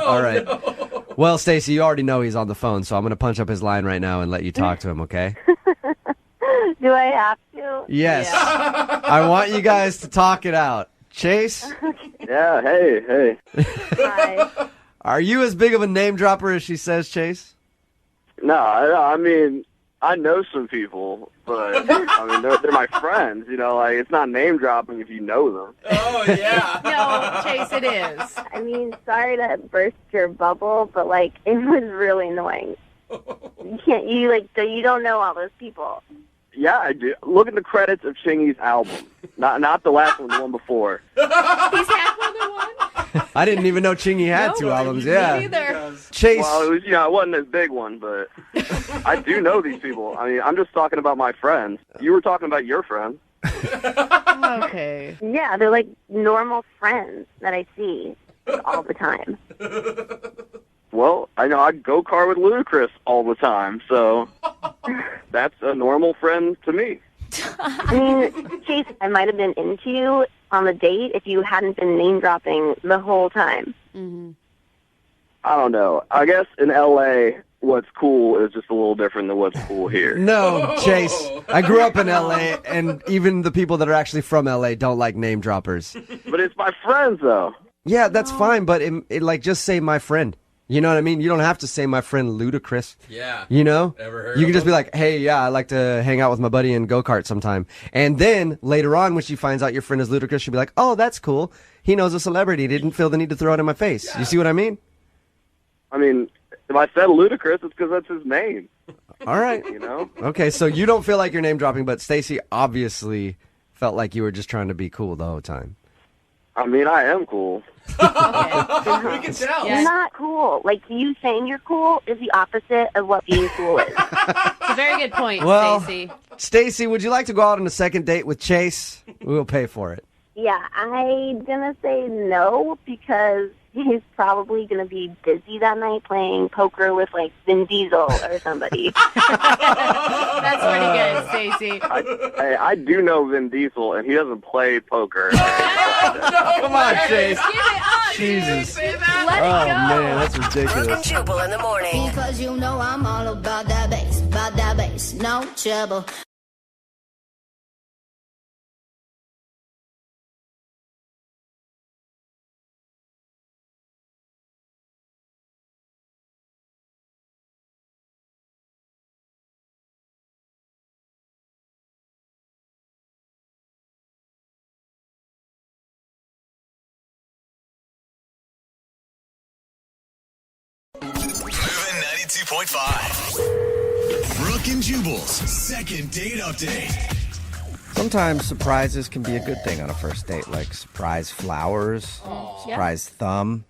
All right. No. Well, Stacey, you already know he's on the phone, so I'm going to punch up his line right now and let you talk to him, okay? Do I have to? Yes. Yeah. I want you guys to talk it out. Chase? Yeah, hey. Hi. Are you as big of a name dropper as she says, Chase? No, I mean, I know some people, but I mean, they're my friends. Like it's not name dropping if you know them. Oh yeah. No, Chase, it is. I mean, sorry to burst your bubble, but like it was really annoying. You don't know all those people. Yeah, I do. Look at the credits of Chingy's album. Not the last one, the one before. He's had more than one? I didn't even know Chingy had two albums. Yeah. Me neither. Chase. Well, it was, it wasn't his big one, but I do know these people. I mean, I'm just talking about my friends. You were talking about your friends. Okay. Yeah, they're like normal friends that I see all the time. Well, I know I go-kart with Ludacris all the time, so that's a normal friend to me. I mean, Chase, I might have been into you on the date if you hadn't been name-dropping the whole time. Mm-hmm. I don't know. I guess in L.A., what's cool is just a little different than what's cool here. No, Chase. I grew up in L.A., and even the people that are actually from L.A. don't like name droppers. But it's my friends, though. Yeah, that's fine, but just say my friend. You know what I mean? You don't have to say my friend Ludacris. Yeah. You know? Ever heard you of can just him? be like, hey, yeah, I like to hang out with my buddy and go-kart sometime. And then later on, when she finds out your friend is Ludacris, she'll be like, oh, that's cool. He knows a celebrity. He didn't feel the need to throw it in my face. Yeah. You see what I mean? I mean, if I said Ludacris, it's because that's his name. All right. You know? Okay, so you don't feel like you're name dropping, but Stacey obviously felt like you were just trying to be cool the whole time. I mean, I am cool. We can tell. You're not cool. Like, you saying you're cool is the opposite of what being cool is. It's a very good point, Well, Stacey. Stacey, would you like to go out on a second date with Chase? We will pay for it. Yeah, I'm going to say no because he's probably going to be busy that night playing poker with, like, Vin Diesel or somebody. That's pretty good, Stacey. I do know Vin Diesel, and he doesn't play poker. Come on, Chase. Give it up, Jesus. Let it Oh, go. man, that's Brooke and ridiculous. Jubal in the morning. Because you know I'm all about that bass, no trouble. Moving 92.5. Brooke and Jubal's second date update. Sometimes surprises can be a good thing on a first date, like surprise flowers, surprise thumb,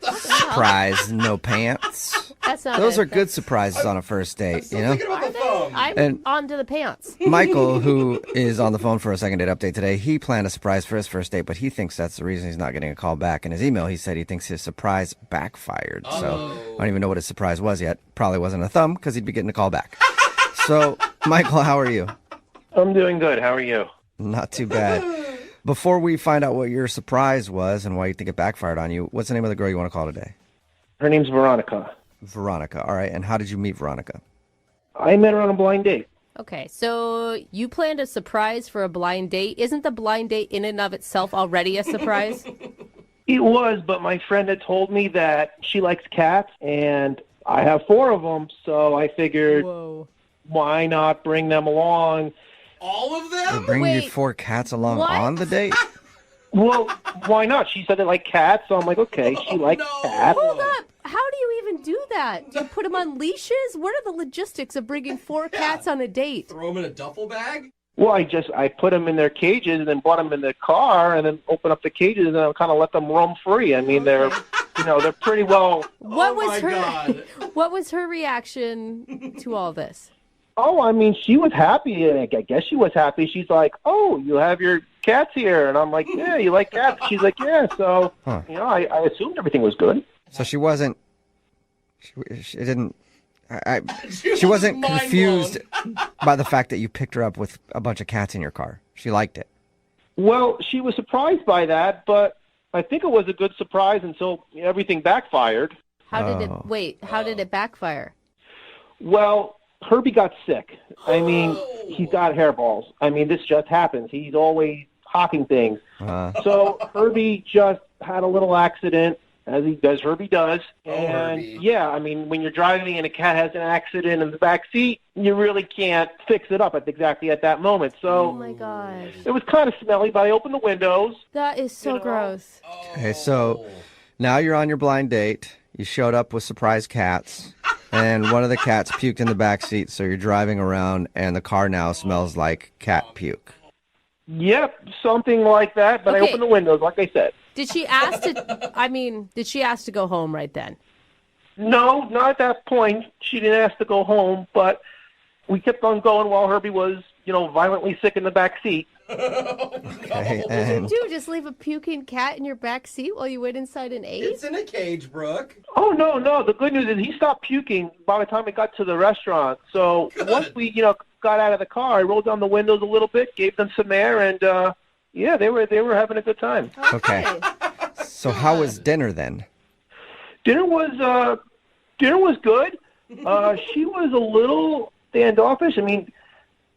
surprise no pants. That's not Those it. are good surprises on a first date, you know? I'm And- on to the pants. Michael, who is on the phone for a second date update today, he planned a surprise for his first date, but he thinks that's the reason he's not getting a call back. In his email, he said he thinks his surprise backfired. So I don't even know what his surprise was yet. Probably wasn't a thumb because he'd be getting a call back. So, Michael, how are you? I'm doing good. How are you? Not too bad. Before we find out what your surprise was and why you think it backfired on you, what's the name of the girl you want to call today? Her name's Veronica. Veronica. All right. And how did you meet Veronica? I met her on a blind date. Okay, so you planned a surprise for a blind date. Isn't the blind date in and of itself already a surprise? It was, but my friend had told me that she likes cats, and I have 4 of them, so I figured, why not bring them along? All of You're them? bringing your 4 cats along on the date? Well, why not? She said they like cats, so I'm like, okay, she likes cats. Hold up. How do you even do that? Do you put them on leashes? What are the logistics of bringing 4 cats on a date? Throw them in a duffel bag? Well, I put them in their cages and then brought them in the car and then open up the cages and then kind of let them roam free. I mean, they're pretty well. What was her reaction to all this? Oh, I mean, she was happy. I guess she was happy. She's like, "Oh, you have your cats here," and I'm like, "Yeah, you like cats?" She's like, "Yeah." So, I assumed everything was good. So she wasn't. She didn't. She wasn't confused by the fact that you picked her up with a bunch of cats in your car. She liked it. Well, she was surprised by that, but I think it was a good surprise until everything backfired. How did it backfire? Well, Herbie got sick. I mean, he's got hairballs. I mean, this just happens. He's always hawking things. So Herbie just had a little accident, as Herbie does. And yeah, I mean, when you're driving and a cat has an accident in the back seat, you really can't fix it up exactly at that moment. So oh my gosh. It was kind of smelly, but I opened the windows. That is so gross. Okay, so now you're on your blind date. You showed up with surprise cats, and one of the cats puked in the back seat, so you're driving around, and the car now smells like cat puke. Yep, something like that, but I opened the windows, like I said. Did she ask to go home right then? No, not at that point. She didn't ask to go home, but we kept on going while Herbie was, violently sick in the back seat. Okay, What did you do? Just leave a puking cat in your back seat while you went inside and ate? It's in a cage, Brooke. Oh, no. The good news is he stopped puking by the time we got to the restaurant. So once we, got out of the car, I rolled down the windows a little bit, gave them some air, and, they were having a good time. Okay. So how was dinner then? Dinner was good. She was a little standoffish. I mean,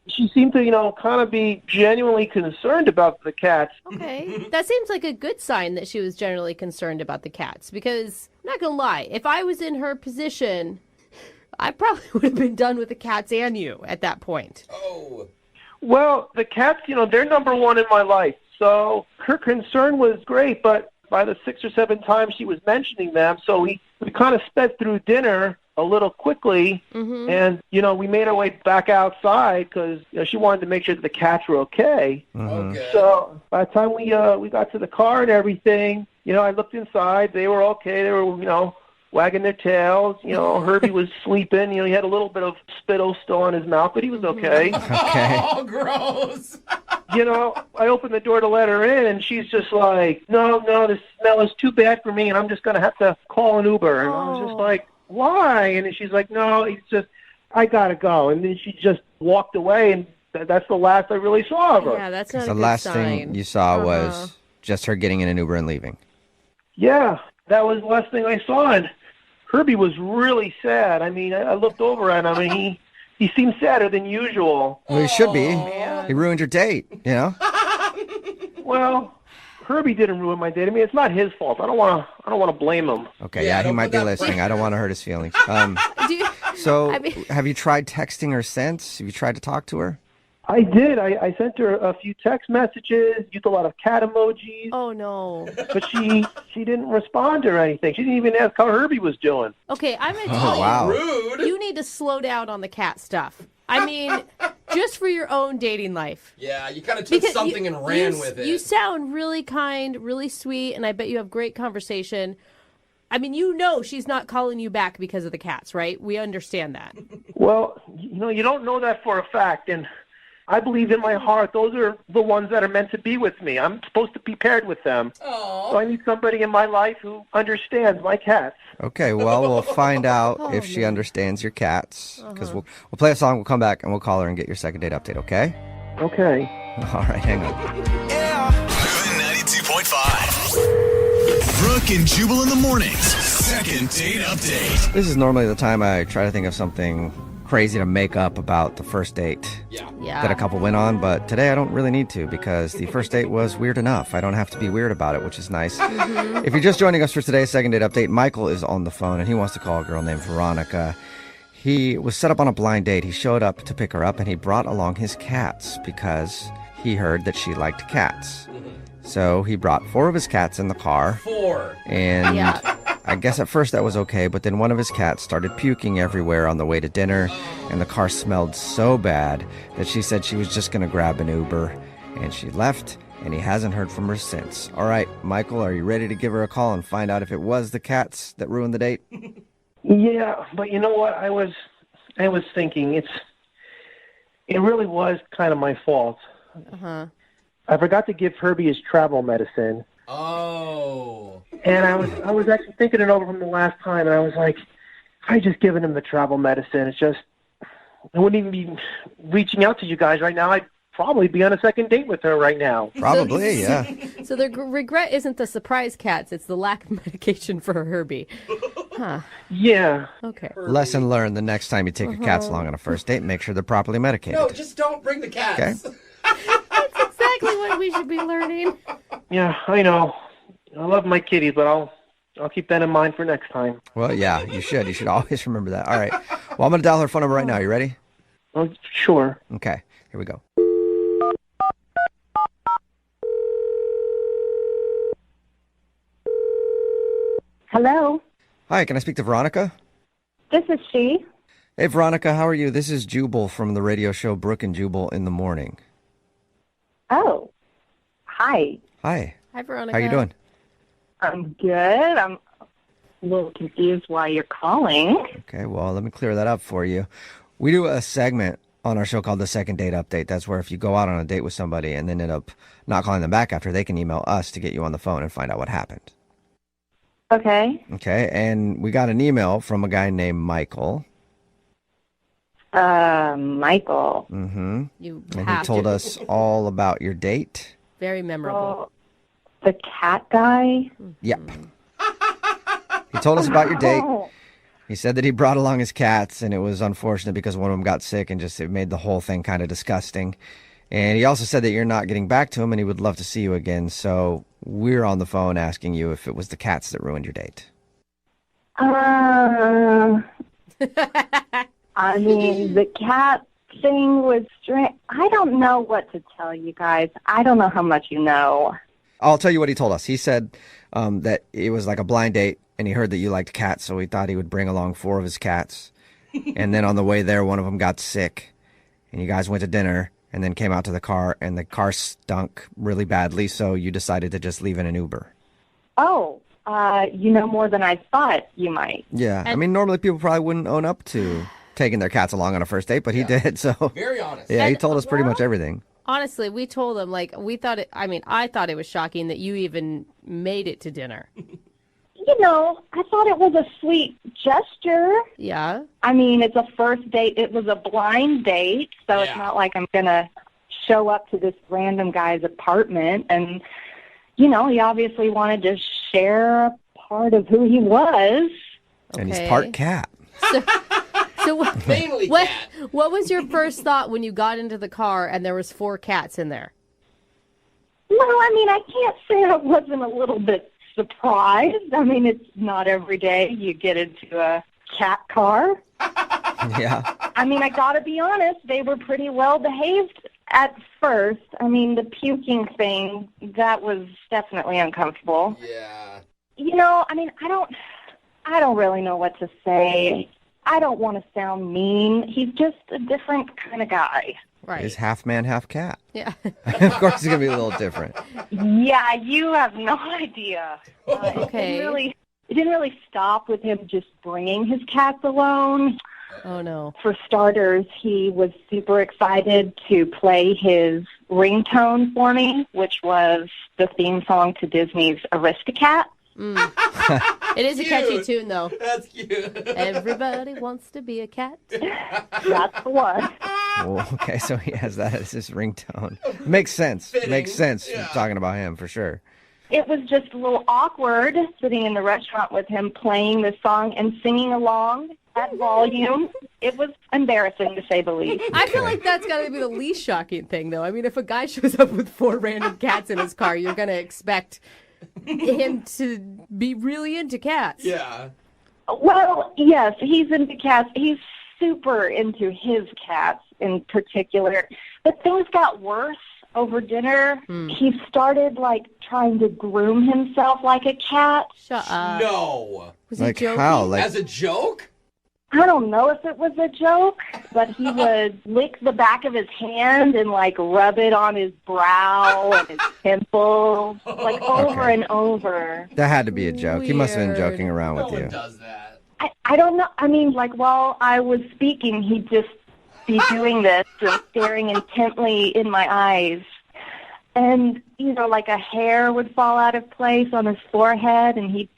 she seemed to, kind of be genuinely concerned about the cats. Okay. That seems like a good sign that she was generally concerned about the cats because, I'm not going to lie, if I was in her position, I probably would have been done with the cats and you at that point. Oh. Well, the cats, they're number one in my life. So her concern was great, but by the 6 or 7 times she was mentioning them, so we kind of sped through dinner, a little quickly, and, we made our way back outside because she wanted to make sure that the cats were okay. Okay. So by the time we got to the car and everything, I looked inside. They were okay. They were, wagging their tails. Herbie was sleeping. He had a little bit of spittle still on his mouth, but he was okay. Okay. Oh, gross. I opened the door to let her in, and she's just like, no, the smell is too bad for me, and I'm just going to have to call an Uber. And I was just like, why? And then she's like, no, it's just, I got to go. And then she just walked away, and that's the last I really saw of her. Yeah, that's not a The good last sign. thing you saw was just her getting in an Uber and leaving. Yeah, that was the last thing I saw, and Herbie was really sad. I mean, I looked over at him, and he seemed sadder than usual. Well, he should be. He ruined your date, Well, Herbie didn't ruin my date. I mean, it's not his fault. I don't want to blame him. Okay, yeah, he might be listening. I don't want to hurt his feelings. Have you tried texting her since? Have you tried to talk to her? I did. I sent her a few text messages, used a lot of cat emojis. Oh, no. But she didn't respond or anything. She didn't even ask how Herbie was doing. Okay, I'm going to tell you. wow. Rude. You need to slow down on the cat stuff. I mean, just for your own dating life. Yeah, you kind of took something and ran with it. You sound really kind, really sweet, and I bet you have great conversation. I mean, she's not calling you back because of the cats, right? We understand that. Well, you don't know that for a fact, and I believe in my heart those are the ones that are meant to be with me. I'm supposed to be paired with them. Aww. So I need somebody in my life who understands my cats. Okay, well, we'll find out if she understands your cats. Because we'll play a song, we'll come back, and we'll call her and get your second date update, okay? Okay. All right, hang on. Moving 92.5. Brooke and Jubal in the mornings. Second date update. This is normally the time I try to think of something crazy to make up about the first date that a couple went on, but today I don't really need to because the first date was weird enough. I don't have to be weird about it, which is nice. If you're just joining us for today's second date update, Michael is on the phone and he wants to call a girl named Veronica. He was set up on a blind date. He showed up to pick her up and he brought along his cats because he heard that she liked cats. So he brought 4 of his cats in the car. 4. And I guess at first that was okay, but then one of his cats started puking everywhere on the way to dinner, and the car smelled so bad that she said she was just going to grab an Uber, and she left, and he hasn't heard from her since. All right, Michael, are you ready to give her a call and find out if it was the cats that ruined the date? Yeah, but you know what? I was thinking it really was kind of my fault. I forgot to give Herbie his travel medicine. Oh. And I was actually thinking it over from the last time, and I was like, if I just given him the travel medicine, it's just, I wouldn't even be reaching out to you guys right now. I'd probably be on a second date with her right now. Probably, yeah. So the regret isn't the surprise cats, it's the lack of medication for Herbie. Huh. Yeah. Okay. Lesson learned: the next time you take your cats along on a first date, make sure they're properly medicated. No, just don't bring the cats. Okay. That's exactly what we should be learning. Yeah, I know. I love my kitties, but I'll keep that in mind for next time. Well, yeah, you should. You should always remember that. All right. Well, I'm going to dial her phone number right now. You ready? Oh, sure. Okay. Here we go. Hello, Hi, can I speak to Veronica? this is she. Hey, Veronica, how are you? This is Jubal from the radio show Brooke and Jubal in the Morning. Oh, hi. Hi. Hi, Veronica. How you doing? I'm good. I'm a little confused why you're calling. Okay, well, let me clear that up for you. We do a segment on our show called the Second Date Update. That's where if you go out on a date with somebody and then end up not calling them back after, they can email us to get you on the phone and find out what happened. Okay. Okay, and we got an email from a guy named Michael. Michael. Mm-hmm. You And have he told to. us all about your date. Very memorable. The cat guy? Yep. He told us about your date. He said that he brought along his cats, and it was unfortunate because one of them got sick and just it made the whole thing kind of disgusting. And he also said that you're not getting back to him and he would love to see you again. So we're on the phone asking you if it was the cats that ruined your date. I mean, the cat thing was strange. I don't know what to tell you guys. I don't know how much you know. I'll tell you what he told us. He said that it was like a blind date and he heard that you liked cats, so he thought he would bring along 4 of his cats. And then on the way there, one of them got sick, and you guys went to dinner and then came out to the car, and the car stunk really badly, so you decided to just leave in an Uber. Oh, you know more than I thought you might. Yeah, I mean, normally people probably wouldn't own up to taking their cats along on a first date, but he did, so. Very honest. Yeah, he told us pretty much everything. Honestly, we told him, like, I thought it was shocking that you even made it to dinner. You know, I thought it was a sweet gesture. Yeah. I mean, it's a first date. It was a blind date, so it's not like I'm going to show up to this random guy's apartment. And, you know, he obviously wanted to share a part of who he was. And he's part cat. So what was your first thought when you got into the car and there was 4 cats in there? Well, I mean, I can't say I wasn't a little bit surprised. I mean, it's not every day you get into a cat car. Yeah. I mean, I got to be honest, they were pretty well behaved at first. I mean, the puking thing, that was definitely uncomfortable. Yeah. You know, I mean, I don't really know what to say. I don't want to sound mean. He's just a different kind of guy. Right. He's half man, half cat. Yeah. Of course, he's going to be a little different. Yeah, you have no idea. Okay. It didn't really stop with him just bringing his cats alone. Oh, no. For starters, he was super excited to play his ringtone for me, which was the theme song to Disney's Aristocat. It is a catchy tune, though. That's cute. Everybody wants to be a cat. That's the one. Oh, okay, so he has that as his ringtone. Makes sense. Fitting. Makes sense. Talking about him, for sure. It was just a little awkward sitting in the restaurant with him playing this song and singing along at volume. It was embarrassing, to say the least. I feel like that's got to be the least shocking thing, though. I mean, if a guy shows up with 4 random cats in his car, you're going to expect him to be really into cats. Yeah. Well, yes, he's into cats. He's super into his cats in particular. But things got worse over dinner. He started, like, trying to groom himself like a cat. Shut up. No. Was Like he joking? how? Like, As a joke? I don't know if it was a joke, but he would lick the back of his hand and, like, rub it on his brow and his temples, like, over and over. that had to be a joke. He must have been joking around No with one you. does that. I don't know. I mean, like, while I was speaking, he'd just be doing this and staring intently in my eyes. And, you know, like a hair would fall out of place on his forehead, and he'd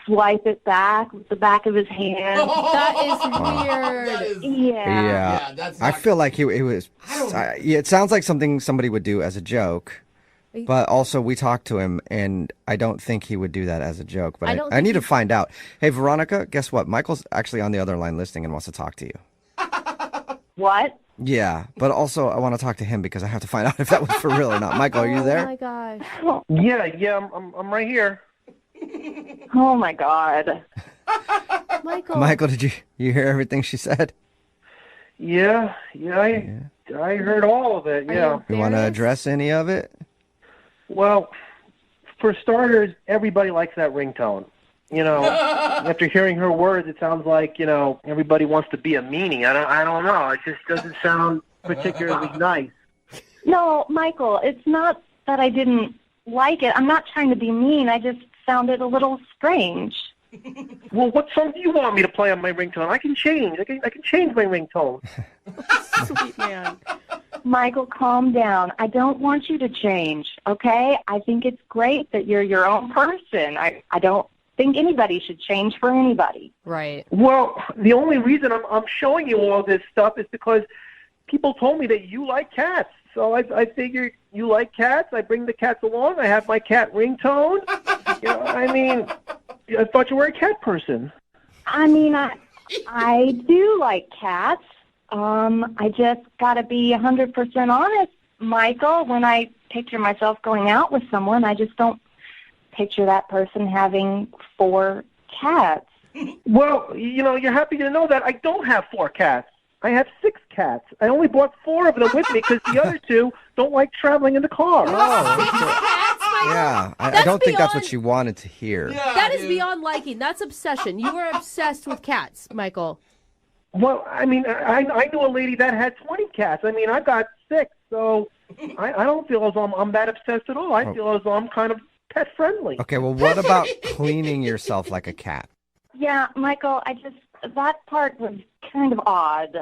swipe it back with the back of his hand. That is weird. Yeah. That's I feel like he was. It sounds like something somebody would do as a joke. But also, we talked to him, and I don't think he would do that as a joke. But I need to find out. Hey, Veronica, guess what? Michael's actually on the other line listening and wants to talk to you. What? Yeah, but also I want to talk to him because I have to find out if that was for real or not. Michael, are you Oh, there? my gosh. Yeah, I'm right here. Oh, my God. Michael. Did you hear everything she said? Yeah, I heard all of it, yeah. You want to address any of it? Well, for starters, everybody likes that ringtone. You know, after hearing her words, it sounds like, you know, everybody wants to be a meanie. I don't know. It just doesn't sound particularly nice. No, Michael, it's not that I didn't like it. I'm not trying to be mean. I just found it a little strange. Well, what song do you want me to play on my ringtone? I can change. I can change my ringtone. Sweet man. Michael, calm down. I don't want you to change, okay? I think it's great that you're your own person. I don't think anybody should change for anybody. Right. Well, the only reason I'm showing you all this stuff is because people told me that you like cats. So I figured you like cats. I bring the cats along. I have my cat ringtone. You know, I mean, I thought you were a cat person. I mean, I do like cats. I just got to be 100% honest, Michael. When I picture myself going out with someone, I just don't picture that person having 4 cats. Well, you know, you're happy to know that I don't have 4 cats. I have 6 cats. I only brought 4 of them with me because the other 2 don't like traveling in the car. Cats, Michael. Yeah, I That's don't think that's what beyond- she wanted to hear. That is beyond liking. That's obsession. You are obsessed with cats, Michael. Well, I mean, I knew a lady that had 20 cats. I mean, I've got 6, so I don't feel as though I'm that obsessed at all. I feel as though I'm kind of pet friendly. Okay, well, what about cleaning yourself like a cat? Yeah, Michael, that part was kind of odd.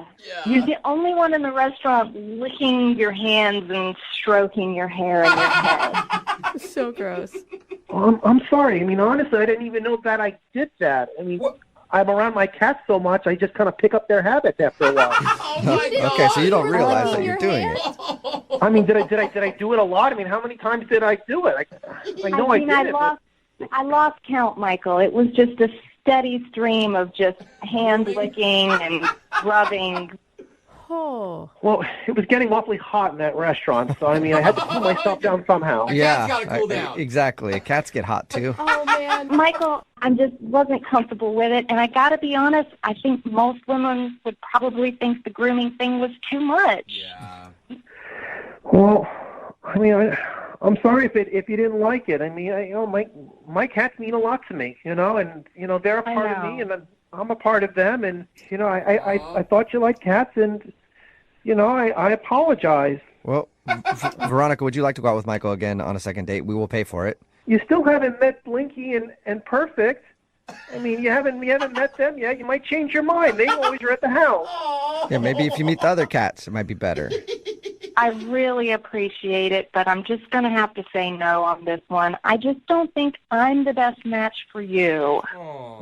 You're the only one in the restaurant licking your hands and stroking your hair and your head. So gross. I'm sorry. I mean, honestly, I didn't even know that I did that. I mean, I'm around my cats so much, I just kind of pick up their habits after a while. Okay, so you don't realize that you're doing it. I mean, did I do it a lot? I mean, how many times did I do it? I know I did it. I lost count, Michael. It was just a steady stream of just hand licking and rubbing. Oh. Well, it was getting awfully hot in that restaurant, so I mean, I had to cool myself down somehow. Exactly. Cats get hot too. Oh, man. Michael, I just wasn't comfortable with it. And I got to be honest, I think most women would probably think the grooming thing was too much. Well, I mean, I'm sorry if you didn't like it. I mean, my cats mean a lot to me, and they're a part of me, and I'm a part of them, and I thought you liked cats, and I apologize. Well, Veronica, would you like to go out with Michael again on a second date? We will pay for it. You still haven't met Blinky and Perfect. I mean, you haven't met them yet. You might change your mind. They always are at the house. Yeah, maybe if you meet the other cats, it might be better. I really appreciate it, but I'm just going to have to say no on this one. I just don't think I'm the best match for you.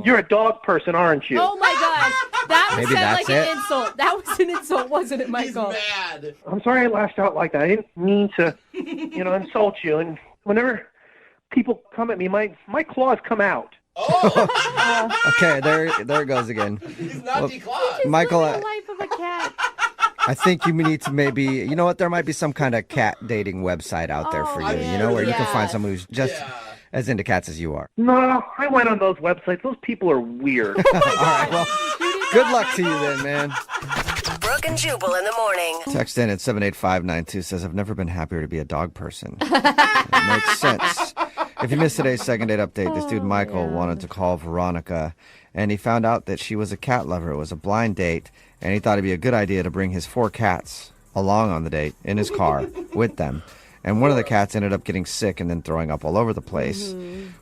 You're a dog person, aren't you? Oh, my gosh. That was Maybe said that's like it. an insult. That was an insult, wasn't it, Michael? He's mad. I'm sorry I lashed out like that. I didn't mean to, insult you. And whenever people come at me, my claws come out. Okay, there it goes again. He's not declawed. Michael, The life of a cat. I think you need to maybe, you know what, there might be some kind of cat dating website out there for you, where you can find someone who's just as into cats as you are. No, I went on those websites. Those people are weird. All right, well, good luck to you then, man. Brooke and Jubal in the morning. Text in at 78592 says, I've never been happier to be a dog person. It makes sense. If you missed today's second date update, this dude Michael wanted to call Veronica, and he found out that she was a cat lover. It was a blind date, and he thought it'd be a good idea to bring his 4 cats along on the date in his car with them. And one of the cats ended up getting sick and then throwing up all over the place.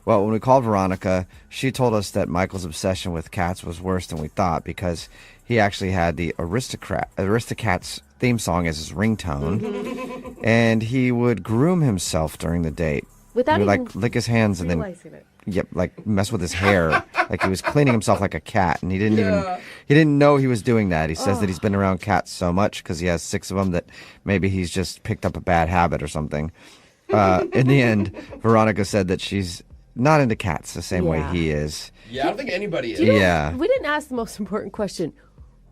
Well, when we called Veronica, she told us that Michael's obsession with cats was worse than we thought because he actually had the Aristocats theme song as his ringtone, and he would groom himself during the date. Without he would even lick his hands and then realizing it. mess with his hair. Like he was cleaning himself like a cat, and he didn't know he was doing that. He says that he's been around cats so much because he has 6 of them that maybe he's just picked up a bad habit or something. In the end, Veronica said that she's not into cats the same way he is. Yeah, I don't think anybody is. Do you know, Yeah. we didn't ask the most important question.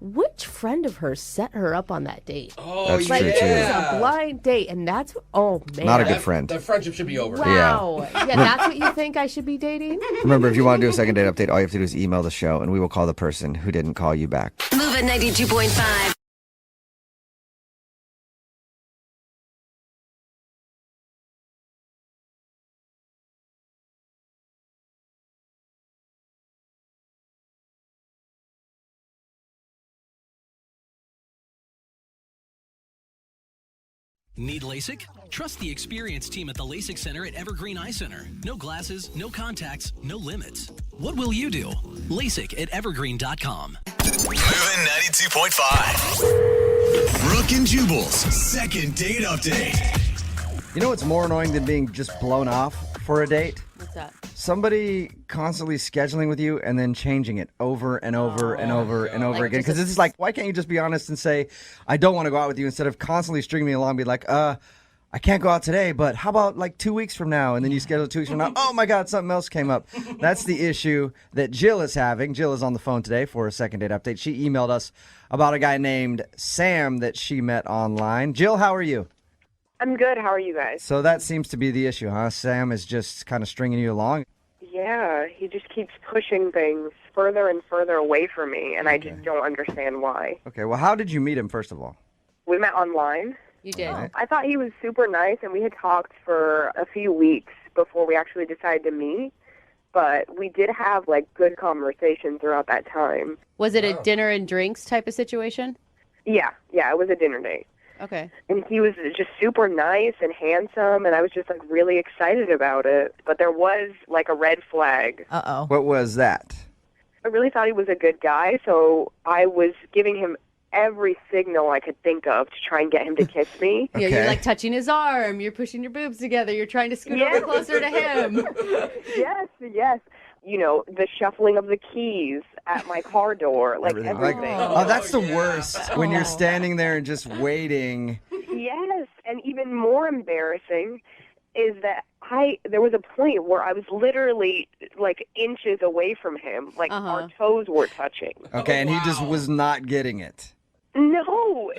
Which friend of hers set her up on that date? Oh, That's like, true, it too. was a blind date, and that's, oh, man. Not a good friend. The friendship should be over. Wow. Yeah, that's what you think I should be dating? Remember, if you want to do a second date update, all you have to do is email the show, and we will call the person who didn't call you back. Move at 92.5. Need LASIK? Trust the experienced team at the LASIK Center at Evergreen Eye Center. No glasses, no contacts, no limits. What will you do? LASIK at evergreen.com. Moving 92.5. Brooke and Jubal's second date update. You know what's more annoying than being just blown off for a date? What's that? Somebody constantly scheduling with you and then changing it over and over and over and over again. Because this is like, why can't you just be honest and say, I don't want to go out with you, instead of constantly stringing me along and be like, I can't go out today, but how about like 2 weeks from now? And then you schedule 2 weeks from now. Oh my God, something else came up. That's the issue that Jill is having. Jill is on the phone today for a second date update. She emailed us about a guy named Sam that she met online. Jill, how are you? I'm good. How are you guys? So that seems to be the issue, huh? Sam is just kind of stringing you along. Yeah, he just keeps pushing things further and further away from me, and I just don't understand why. Okay, well, how did you meet him, first of all? We met online. You did. Right. I thought he was super nice, and we had talked for a few weeks, before we actually decided to meet. But we did have, like, good conversation throughout that time. Was it a dinner and drinks type of situation? Yeah, it was a dinner date. Okay. And he was just super nice and handsome, and I was just, like, really excited about it. But there was, like, a red flag. Uh-oh. What was that? I really thought he was a good guy, so I was giving him every signal I could think of to try and get him to kiss me. Yeah, you're like touching his arm, you're pushing your boobs together, you're trying to scoot over closer to him. Yes. You know, the shuffling of the keys at my car door, like everything. Oh, that's the worst. When you're standing there and just waiting. Yes, and even more embarrassing is that there was a point where I was literally like inches away from him, like our toes were touching. Okay, and he just was not getting it. No.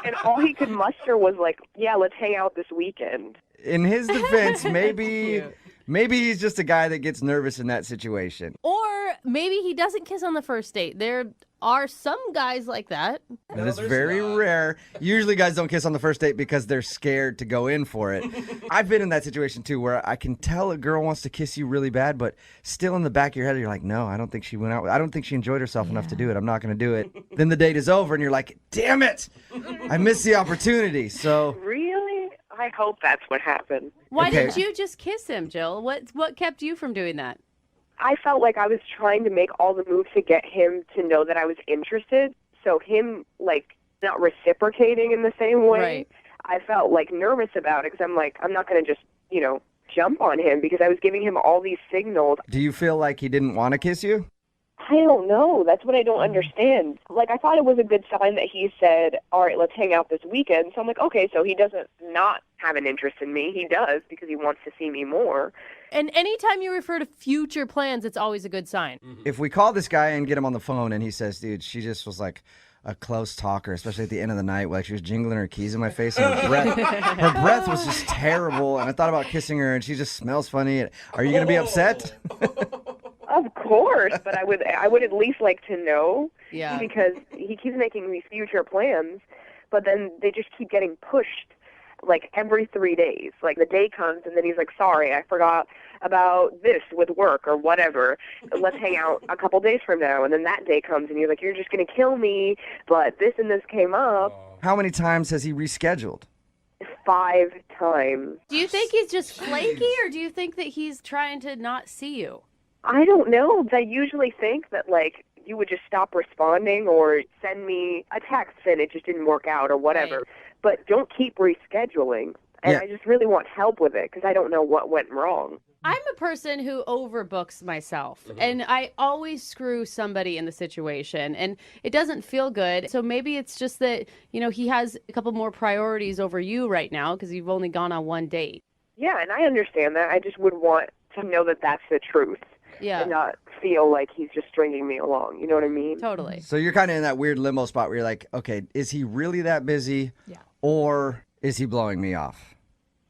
And all he could muster was like, yeah, let's hang out this weekend. In his defense, maybe he's just a guy that gets nervous in that situation. Or maybe he doesn't kiss on the first date. There are some guys like that. That is very rare. Usually guys don't kiss on the first date because they're scared to go in for it. I've been in that situation too where I can tell a girl wants to kiss you really bad, but still in the back of your head you're like, no, I don't think she went out. I don't think she enjoyed herself enough to do it. I'm not going to do it. Then the date is over and you're like, damn it, I missed the opportunity. So Really? I hope that's what happened. Why didn't you just kiss him, Jill? What kept you from doing that? I felt like I was trying to make all the moves to get him to know that I was interested. So him, like, not reciprocating in the same way, Right. I felt, like, nervous about it because I'm like, I'm not going to just, jump on him because I was giving him all these signals. do you feel like he didn't want to kiss you? I don't know. That's what I don't understand. Like, I thought it was a good sign that he said, all right, let's hang out this weekend. So I'm like, okay, so he doesn't not have an interest in me. He does because he wants to see me more. And anytime you refer to future plans, it's always a good sign. If we call this guy and get him on the phone and he says, dude, she just was like a close talker, especially at the end of the night, like she was jingling her keys in my face and her breath was just terrible. And I thought about kissing her and she just smells funny. Are you going to be upset? Of course, but I would at least like to know. Yeah. Because he keeps making these future plans, but then they just keep getting pushed like every 3 days. Like the day comes and then he's like, sorry, I forgot about this with work or whatever. Let's hang out a couple days from now. And then that day comes and you're like, you're just going to kill me, but this and this came up. How many times has he rescheduled? 5 times. Do you think he's just flaky or do you think that he's trying to not see you? I don't know. I usually think that, like, you would just stop responding or send me a text and it just didn't work out or whatever. Right. But don't keep rescheduling. And I just really want help with it because I don't know what went wrong. I'm a person who overbooks myself, and I always screw somebody in the situation, and it doesn't feel good. So maybe it's just that, he has a couple more priorities over you right now because you've only gone on one date. Yeah, and I understand that. I just would want to know that that's the truth. Yeah. And not feel like he's just stringing me along. You know what I mean? Totally. So you're kind of in that weird limbo spot where you're like, okay, is he really that busy? Yeah. Or is he blowing me off?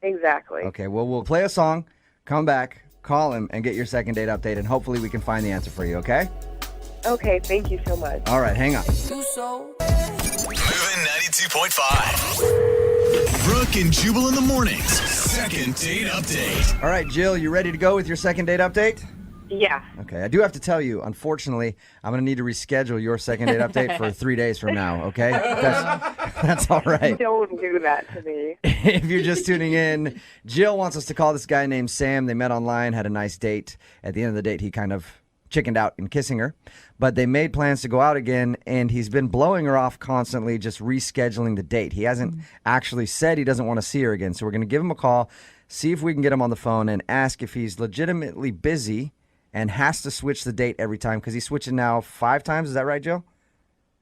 Exactly. Okay, well, we'll play a song, come back, call him, and get your second date update, and hopefully we can find the answer for you, okay? Okay, thank you so much. All right, hang on. Moving 92.5. Brooke and Jubal in the mornings. Second date update. All right, Jill, you ready to go with your second date update? Yeah. Okay, I do have to tell you, unfortunately, I'm going to need to reschedule your second date update for 3 days from now, okay? That's all right. Don't do that to me. If you're just tuning in, Jill wants us to call this guy named Sam. They met online, had a nice date. At the end of the date, he kind of chickened out in kissing her. But they made plans to go out again, and he's been blowing her off constantly, just rescheduling the date. He hasn't actually said he doesn't want to see her again. So we're going to give him a call, see if we can get him on the phone, and ask if he's legitimately busy and has to switch the date every time, because he's switching now 5 times. Is that right, Joe?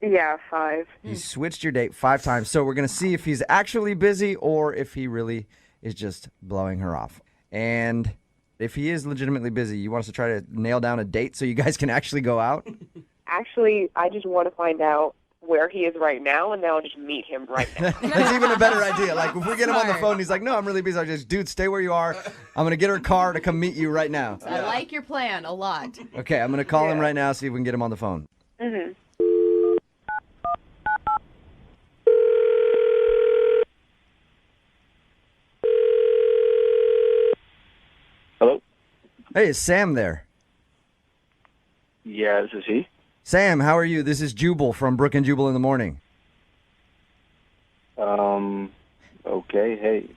Yeah, 5. He switched your date 5 times. So we're going to see if he's actually busy or if he really is just blowing her off. And if he is legitimately busy, you want us to try to nail down a date so you guys can actually go out? Actually, I just want to find out where he is right now, and then I'll just meet him right now. That's even a better idea. Like, if we get him on the phone, he's like, no, I'm really busy. I just, dude, stay where you are. I'm going to get her car to come meet you right now. I like your plan a lot. Okay, I'm going to call him right now, see if we can get him on the phone. Mm-hmm. Hey, is Sam there? Yeah, this is he. Sam, how are you? This is Jubal from Brooke and Jubal in the morning. Okay, hey.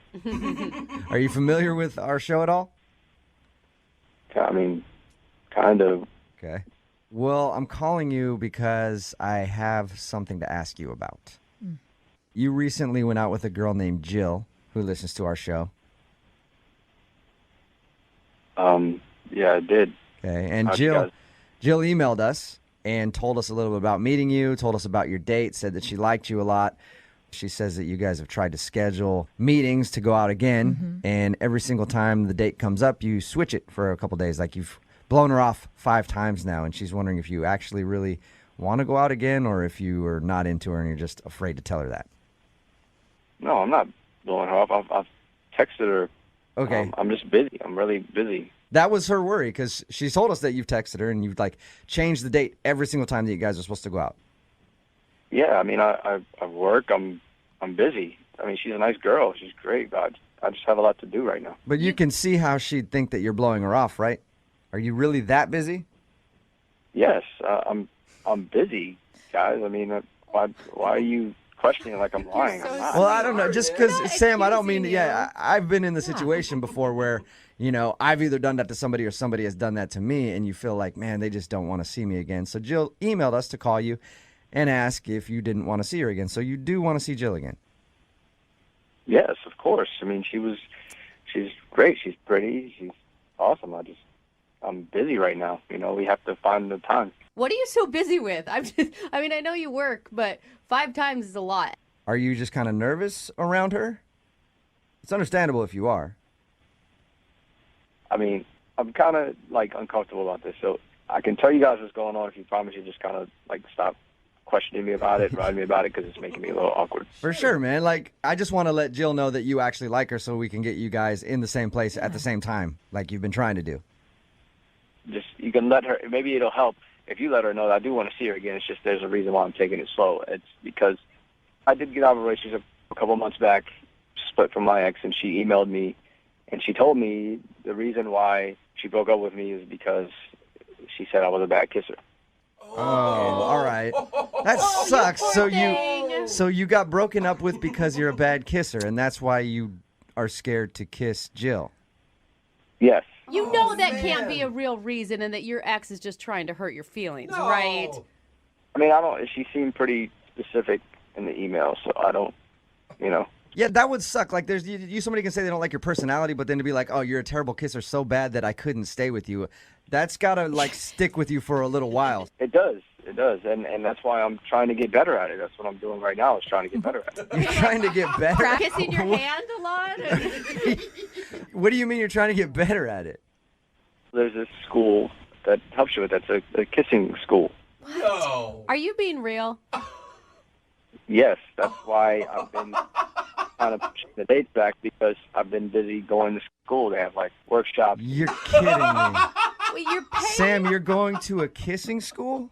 Are you familiar with our show at all? I mean, kind of. Okay. Well, I'm calling you because I have something to ask you about. You recently went out with a girl named Jill who listens to our show. Yeah, I did. Okay, and How'd you Jill guys- emailed us and told us a little bit about meeting you, told us about your date, said that she liked you a lot. She says that you guys have tried to schedule meetings to go out again, and every single time the date comes up, you switch it for a couple days. Like you've blown her off 5 times now, and she's wondering if you actually really want to go out again or if you are not into her and you're just afraid to tell her that. No, I'm not blowing her off. I've texted her. Okay. I'm just busy. I'm really busy. That was her worry because she told us that you've texted her and you've like changed the date every single time that you guys are supposed to go out. Yeah, I mean, I work. I'm busy. I mean, she's a nice girl. She's great, but I just have a lot to do right now. But you can see how she'd think that you're blowing her off, right? Are you really that busy? Yes, I'm busy, guys. I mean, why are you questioning like I'm lying? I'm not. Well, I don't know. Just because, Sam, I don't mean, I've been in the situation before where, I've either done that to somebody or somebody has done that to me, and you feel like, man, they just don't want to see me again. So Jill emailed us to call you and ask if you didn't want to see her again. So you do want to see Jill again? Yes, of course. I mean, she's great. She's pretty. She's awesome. I'm busy right now. We have to find the time. What are you so busy with? I know you work, but 5 times is a lot. Are you just kind of nervous around her? It's understandable if you are. I mean, I'm kind of like uncomfortable about this, so I can tell you guys what's going on if you promise you just kind of like stop questioning me about it, writing me about it, because it's making me a little awkward. For sure, man. Like, I just want to let Jill know that you actually like her so we can get you guys in the same place at the same time, like you've been trying to do. Just, you can let her, maybe it'll help if you let her know that I do want to see her again. It's just there's a reason why I'm taking it slow. It's because I did get out of a relationship a couple months back, split from my ex, and she emailed me, and she told me the reason why she broke up with me is because she said I was a bad kisser. Oh, all right. That sucks. So you got broken up with because you're a bad kisser, and that's why you are scared to kiss Jill. Yes. You know that can't be a real reason and that your ex is just trying to hurt your feelings, right? I mean, she seemed pretty specific in the email, so I don't, Yeah, that would suck. Like, somebody can say they don't like your personality, but then to be like, oh, you're a terrible kisser so bad that I couldn't stay with you. That's got to, like, stick with you for a little while. It does. And that's why I'm trying to get better at it. That's what I'm doing right now, is trying to get better at it. You're trying to get better? Kissing your hand a lot? What do you mean you're trying to get better at it? There's this school that helps you with that. It's a kissing school. No. Are you being real? Yes, that's why I've been kind of pushing the dates back, because I've been busy going to school. They have, like, workshops. You're kidding me. Wait, you're paying? Sam, you're going to a kissing school?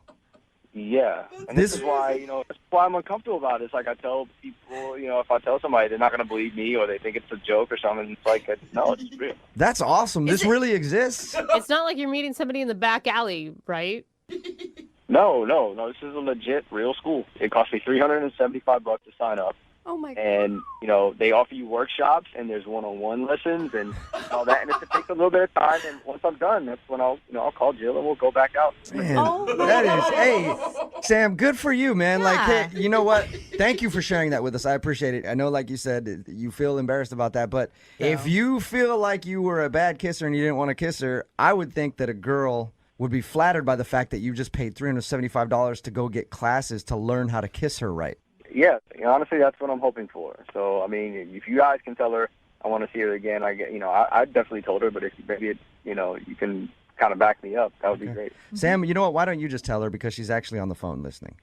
Yeah, and this is why, that's why I'm uncomfortable about it. It's like I tell people, if I tell somebody, they're not going to believe me, or they think it's a joke or something. It's like, no, it's real. That's awesome. This really exists. It's not like you're meeting somebody in the back alley, right? No. This is a legit, real school. It cost me $375 to sign up. Oh my God. And they offer you workshops, and there's one-on-one lessons and all that. And it takes a little bit of time. And once I'm done, that's when I'll call Jill and we'll go back out. Man, that is, hey, Sam, good for you, man. Yeah. Like, hey, you know what? Thank you for sharing that with us. I appreciate it. I know, like you said, you feel embarrassed about that, but if you feel like you were a bad kisser and you didn't want to kiss her, I would think that a girl would be flattered by the fact that you just paid $375 to go get classes to learn how to kiss her right. Yeah, honestly, that's what I'm hoping for. So, I mean, if you guys can tell her I want to see her again, I definitely told her. But if maybe you can kind of back me up, that would be great. Sam, you know what? Why don't you just tell her, because she's actually on the phone listening.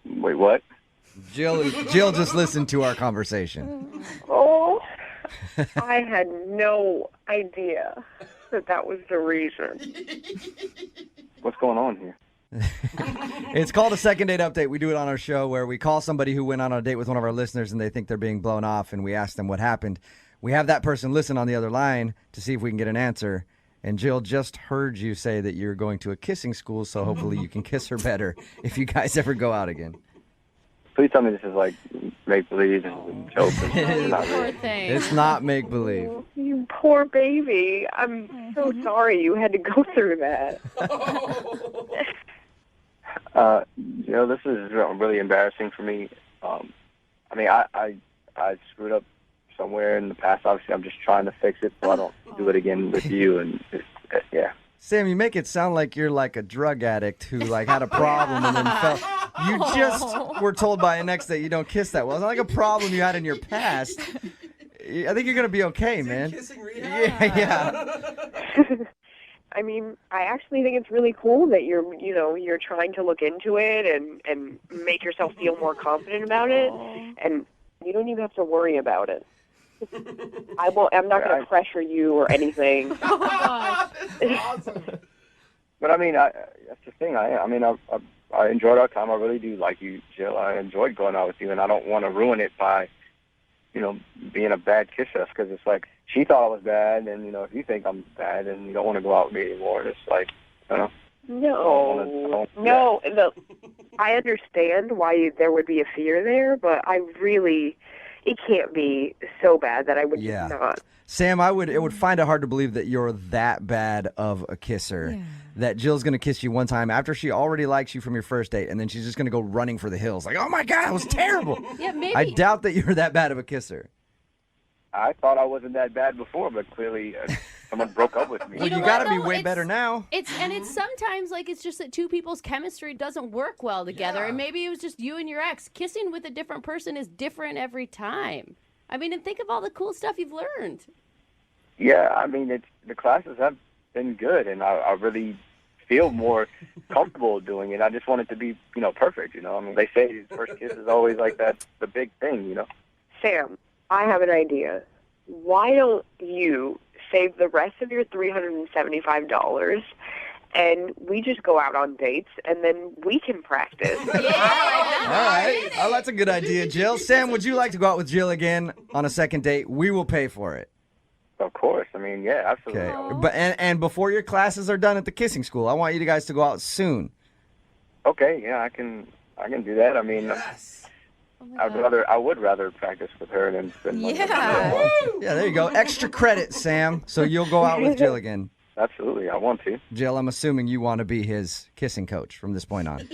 Wait, what? Jill just listened to our conversation. Oh, I had no idea that was the reason. What's going on here? It's called a second date update. We do it on our show where we call somebody who went on a date with one of our listeners and they think they're being blown off, and we ask them what happened. We have that person listen on the other line to see if we can get an answer. And Jill just heard you say that you're going to a kissing school, so hopefully you can kiss her better if you guys ever go out again. Please tell me this is like make-believe and joke. It's not make-believe. Oh, you poor baby. I'm so sorry you had to go through that. This is really embarrassing for me. I screwed up somewhere in the past. Obviously, I'm just trying to fix it so I don't do it again with you. And yeah. Sam, you make it sound like you're like a drug addict who like had a problem and then fell. You just were told by an ex that you don't kiss that well. It's not like a problem you had in your past. I think you're gonna be okay, man. Yeah. I mean, I actually think it's really cool that you're trying to look into it and make yourself feel more confident about it, and you don't even have to worry about it. I'm not going to pressure you or anything. Oh my gosh. Awesome. But I mean, that's the thing. I enjoyed our time. I really do like you, Jill. I enjoyed going out with you, and I don't want to ruin it by, being a bad kisser, because it's like she thought I was bad, and if you think I'm bad, and you don't want to go out with me anymore, it's like, No. I understand why there would be a fear there, but it can't be so bad that I would just not. Sam, it would find it hard to believe that you're that bad of a kisser. Yeah. That Jill's going to kiss you one time after she already likes you from your first date, and then she's just going to go running for the hills. Like, oh my God, it was terrible. Yeah, maybe. I doubt that you're that bad of a kisser. I thought I wasn't that bad before, but clearly someone broke up with me. Well, you got to be way better now. It's sometimes like it's just that two people's chemistry doesn't work well together, and maybe it was just you and your ex. Kissing with a different person is different every time. I mean, and think of all the cool stuff you've learned. Yeah, I mean, the classes have been good, and I really feel more comfortable doing it. I just want it to be, perfect. I mean, they say first kiss is always like that, the big thing. Sam, I have an idea. Why don't you save the rest of your $375 and we just go out on dates and then we can practice? All right. Oh, that's a good idea, Jill. Sam, would you like to go out with Jill again on a second date? We will pay for it. Of course. I mean, yeah, absolutely. Okay. But and before your classes are done at the kissing school, I want you guys to go out soon. Okay, yeah, I can do that. I mean, I would rather practice with her than spend money. Yeah, there you go. Extra credit, Sam. So you'll go out with Jill again. Absolutely, I want to. Jill, I'm assuming you want to be his kissing coach from this point on.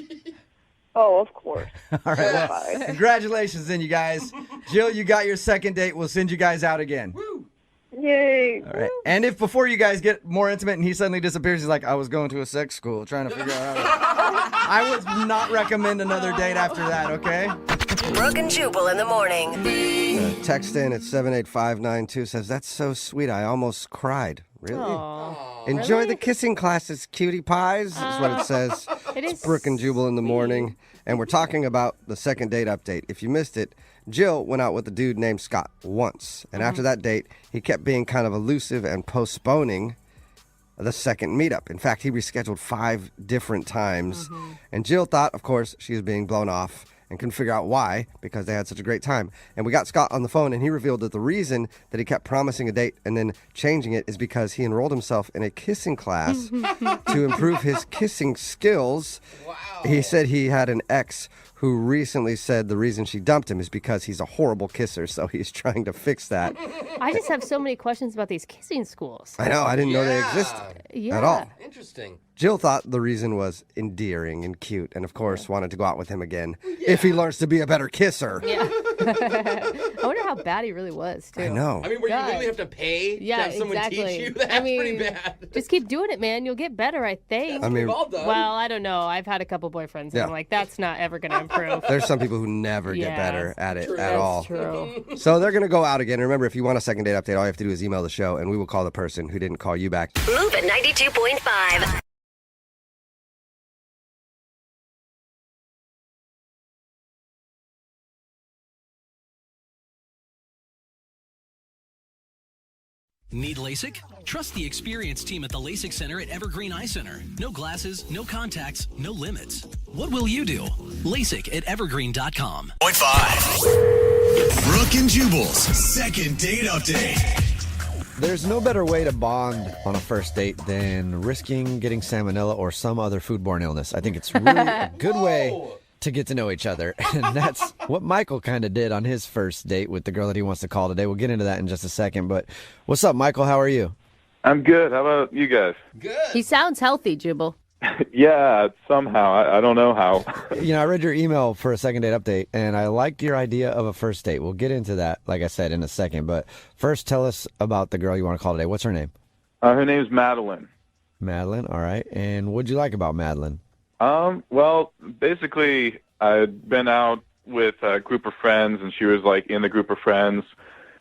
Oh, of course. All right, well, congratulations then, you guys. Jill, you got your second date. We'll send you guys out again. Woo. Yay. All right. And if before you guys get more intimate and he suddenly disappears, he's like, I was going to a sex school trying to figure out how I would not recommend another date after that, okay? Brooke and Jubal in the morning. Text in at 78592 says, that's so sweet. I almost cried. Really? Aww. Enjoy the kissing classes, cutie pies, is what it says. It's Brooke and Jubal in the morning. And we're talking about the second date update. If you missed it, Jill went out with a dude named Scott once. And after that date, he kept being kind of elusive and postponing the second meetup. In fact, he rescheduled 5 different times. And Jill thought, of course, she was being blown off and couldn't figure out why, because they had such a great time. And we got Scott on the phone, and he revealed that the reason that he kept promising a date and then changing it is because he enrolled himself in a kissing class to improve his kissing skills. Wow. He said he had an ex who recently said the reason she dumped him is because he's a horrible kisser, so he's trying to fix that. I just have so many questions about these kissing schools. I know, I didn't know they existed at all. Interesting. Jill thought the reason was endearing and cute, and of course wanted to go out with him again if he learns to be a better kisser. Yeah. I wonder how bad he really was, too. I know. I mean, where you literally have to pay to have someone teach you? That's pretty bad. Just keep doing it, man. You'll get better, I think. I mean, well, I don't know. I've had a couple boyfriends, and I'm like, that's not ever going to improve. There's some people who never get better at it at all. True. So they're going to go out again. Remember, if you want a second date update, all you have to do is email the show, and we will call the person who didn't call you back. Move at 92.5. Need LASIK? Trust the experienced team at the LASIK Center at Evergreen Eye Center. No glasses, no contacts, no limits. What will you do? LASIK at evergreen.com. 0.5. Brooke and Jubal's second date update. There's no better way to bond on a first date than risking getting salmonella or some other foodborne illness. I think it's really a good way to get to know each other. And that's what Michael kind of did on his first date with the girl that he wants to call today. We'll get into that in just a second. But what's up, Michael? How are you? I'm good. How about you guys? He sounds healthy, Jubal. Yeah, somehow. I don't know how. You know, I read your email for a second date update, and I liked your idea of a first date. We'll get into that, like I said, in a second. But first, tell us about the girl you want to call today. What's her name? Her name's Madeline. Madeline, all right. And what'd you like about Madeline? Well, basically, I'd been out with a group of friends, and she was, like, in the group of friends.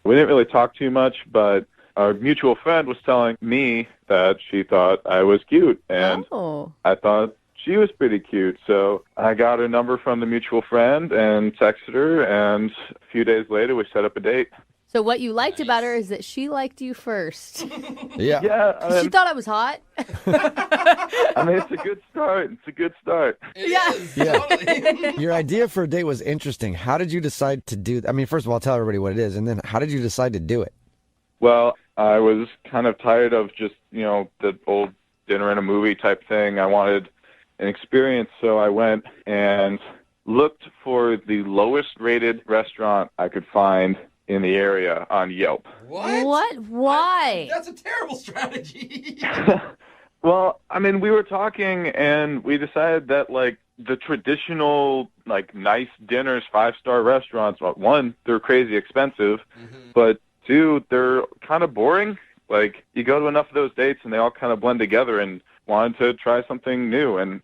We didn't really talk too much, but our mutual friend was telling me that she thought I was cute, and I thought she was pretty cute. So I got her number from the mutual friend and texted her, and a few days later we set up a date. So what you liked about her is that she liked you first. Yeah. Yeah. She thought I was hot. I mean, it's a good start. It's a good start. Yeah. Your idea for a date was interesting. How did you decide to do that? I mean, first of all, tell everybody what it is, and then how did you decide to do it? Well, I was kind of tired of just, the old dinner and a movie type thing. I wanted an experience, so I went and looked for the lowest rated restaurant I could find in the area on Yelp. What? Why? That's a terrible strategy. Well, I mean, we were talking and we decided that, like, the traditional, like, nice dinners, 5-star restaurants, well, one, they're crazy expensive, but two, they're kind of boring. Like, you go to enough of those dates and they all kind of blend together, and wanted to try something new. And,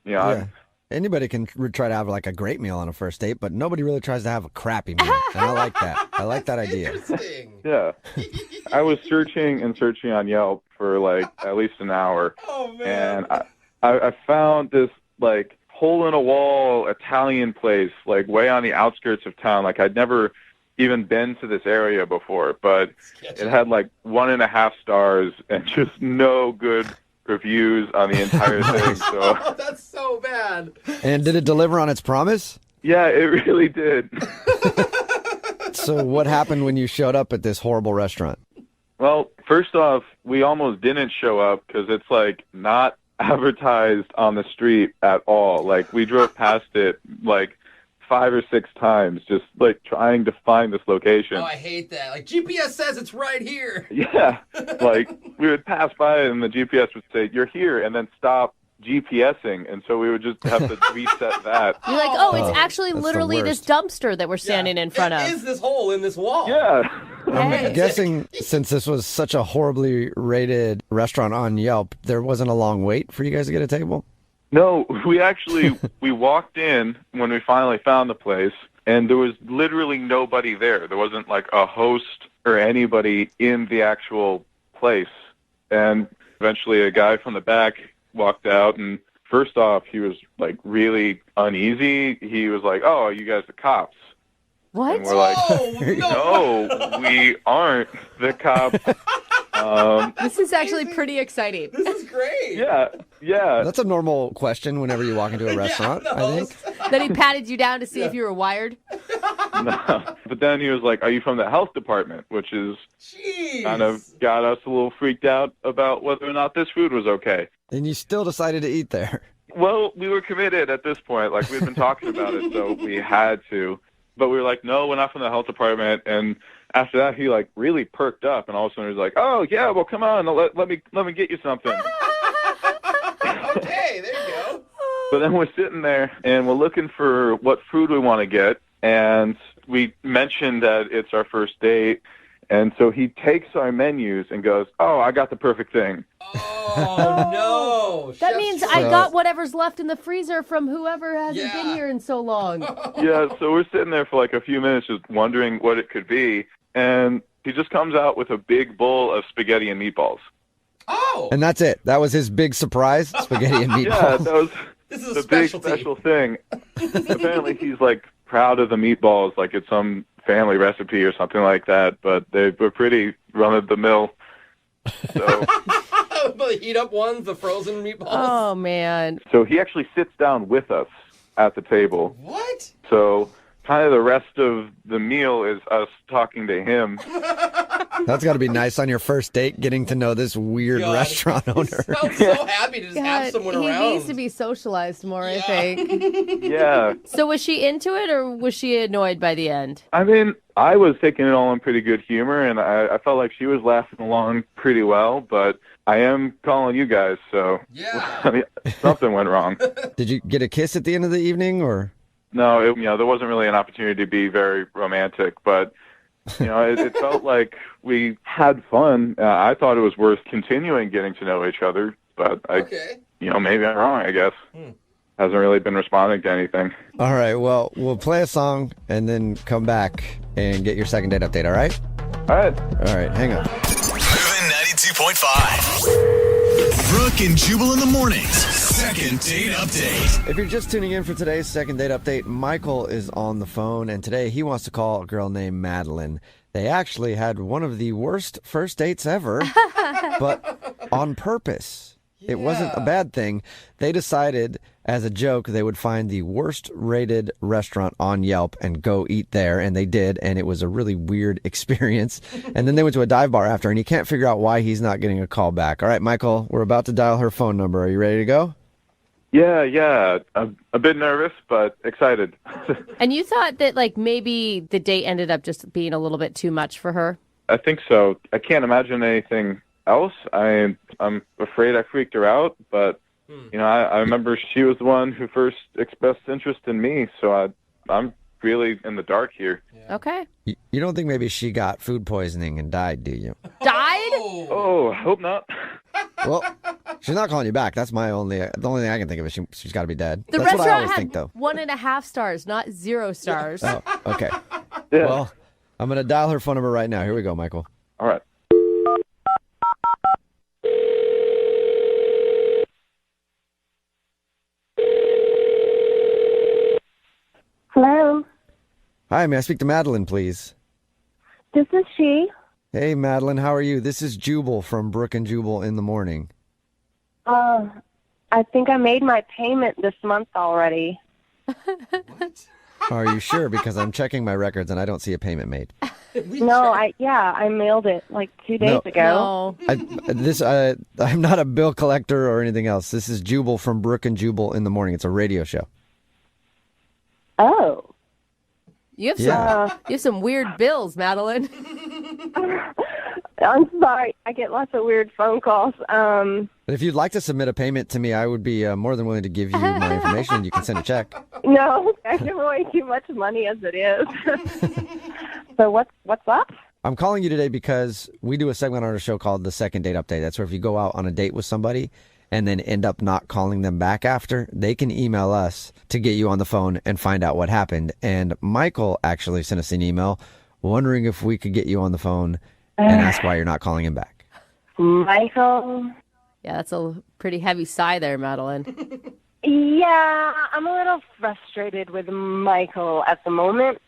Anybody can try to have like a great meal on a first date, but nobody really tries to have a crappy meal. And I like that. I like that idea. Yeah. I was searching and searching on Yelp for like at least an hour. Oh, man. And I found this like hole-in-a-wall Italian place like way on the outskirts of town. Like I'd never even been to this area before, but it had like 1.5 stars and just no good reviews on the entire thing. So that's so bad. And did it deliver on its promise? Yeah, it really did. So what happened when you showed up at this horrible restaurant? Well, first off, we almost didn't show up because it's like not advertised on the street at all. Like we drove past it like 5 or 6 times, just like trying to find this location. Oh, I hate that. Like GPS says it's right here. Yeah, like we would pass by it and the GPS would say, "You're here," and then stop GPSing, and so we would just have to reset that. You're like, it's actually literally this dumpster that we're standing in front of. It is this hole in this wall. Yeah. I'm guessing since this was such a horribly rated restaurant on Yelp, there wasn't a long wait for you guys to get a table? No, we walked in when we finally found the place, and there was literally nobody there. There wasn't like a host or anybody in the actual place. And eventually a guy from the back walked out, and first off, he was like really uneasy. He was like, "Oh, are you guys the cops?" What? And we're like, "No, we aren't the cops." This is actually pretty exciting. This is great. Yeah. That's a normal question whenever you walk into a restaurant, I think. Then he patted you down to see if you were wired. No. But then he was like, "Are you from the health department?" Which is kind of got us a little freaked out about whether or not this food was okay. And you still decided to eat there. Well, we were committed at this point. Like, we'd been talking about it, so we had to. But we were like, "No, we're not from the health department." And after that, he like really perked up, and all of a sudden he was like, "Oh yeah, well come on, let me get you something." Okay, there you go. But then we're sitting there and we're looking for what food we want to get, and we mentioned that it's our first date, and so he takes our menus and goes, "Oh, I got the perfect thing." Oh no! That means I got whatever's left in the freezer from whoever hasn't been here in so long. Yeah, so we're sitting there for like a few minutes just wondering what it could be, and he just comes out with a big bowl of spaghetti and meatballs. Oh! And that's it. That was his big surprise, spaghetti and meatballs. Yeah, that was this is the a big specialty. special thing. Apparently he's like proud of the meatballs, like it's some family recipe or something like that, but they were pretty run-of-the-mill. So The heat up ones, the frozen meatballs. Oh, man. So he actually sits down with us at the table. What? So kind of the rest of the meal is us talking to him. That's got to be nice on your first date, getting to know this weird restaurant owner. I'm so happy to just have someone he around. needs to be socialized more, I think. Yeah. So was she into it, or was she annoyed by the end? I mean, I was taking it all in pretty good humor, and I felt like she was laughing along pretty well, but I am calling you guys, so I mean, something went wrong. Did you get a kiss at the end of the evening, or? No, there wasn't really an opportunity to be very romantic, but it felt like we had fun. I thought it was worth continuing getting to know each other, but maybe I'm wrong, I guess. Hasn't really been responding to anything. All right, well, we'll play a song and then come back and get your second date update, all right? All right. All right, hang on. Moving 92.5. Brooke and Jubal in the mornings. Second date update. If you're just tuning in for today's second date update, Michael is on the phone, and today he wants to call a girl named Madeline. They actually had one of the worst first dates ever, but on purpose. It wasn't a bad thing. They decided, as a joke, they would find the worst rated restaurant on Yelp and go eat there, and they did, and it was a really weird experience. And then they went to a dive bar after, and he can't figure out why he's not getting a call back. All right, Michael, we're about to dial her phone number. Are you ready to go? Yeah. I'm a bit nervous, but excited. And you thought that, maybe the date ended up just being a little bit too much for her? I think so. I can't imagine anything else. I'm afraid I freaked her out, but I remember she was the one who first expressed interest in me, so I'm really in the dark here. Okay. You don't think maybe she got food poisoning and died, do you? Died? Oh, I hope not. Well, she's not calling you back. That's the only thing I can think of is she's got to be dead. The That's what I restaurant always had think, though. 1.5 stars, not 0 stars. Oh, okay. Well, I'm going to dial her phone number right now. Here we go, Michael. All right. Hello, Hi, may I speak to Madeline, please? this is she. Hey, Madeline, how are you? This is Jubal from Brooke and Jubal in the morning. I think I made my payment this month already. Are you sure? Because I'm checking my records and I don't see a payment made. No, I mailed it like 2 days ago. I'm not a bill collector or anything else. This is Jubal from Brooke and Jubal in the morning. It's a radio show. Oh. You have some weird bills, Madeline. I'm sorry. I get lots of weird phone calls. But if you'd like to submit a payment to me, I would be more than willing to give you my information and you can send a check. No, I give away too much money as it is. So what's up? I'm calling you today because we do a segment on our show called The Second Date Update. That's where if you go out on a date with somebody and then end up not calling them back after, they can email us to get you on the phone and find out what happened. And Michael actually sent us an email wondering if we could get you on the phone and ask why you're not calling him back. Michael? Yeah, that's a pretty heavy sigh there, Madeline. Yeah, I'm a little frustrated with Michael at the moment.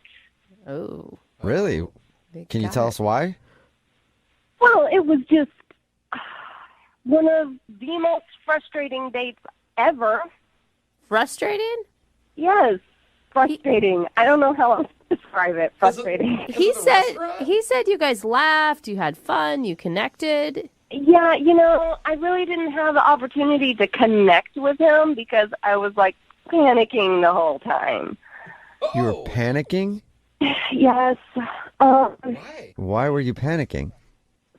Oh. Really? Can you tell us why? Well, it was just one of the most frustrating dates ever. Frustrated? Yes, frustrating. I don't know how else to describe it. Frustrating. He said you guys laughed, you had fun, you connected. Yeah, I really didn't have the opportunity to connect with him because I was panicking the whole time. You were panicking? Yes. Why were you panicking?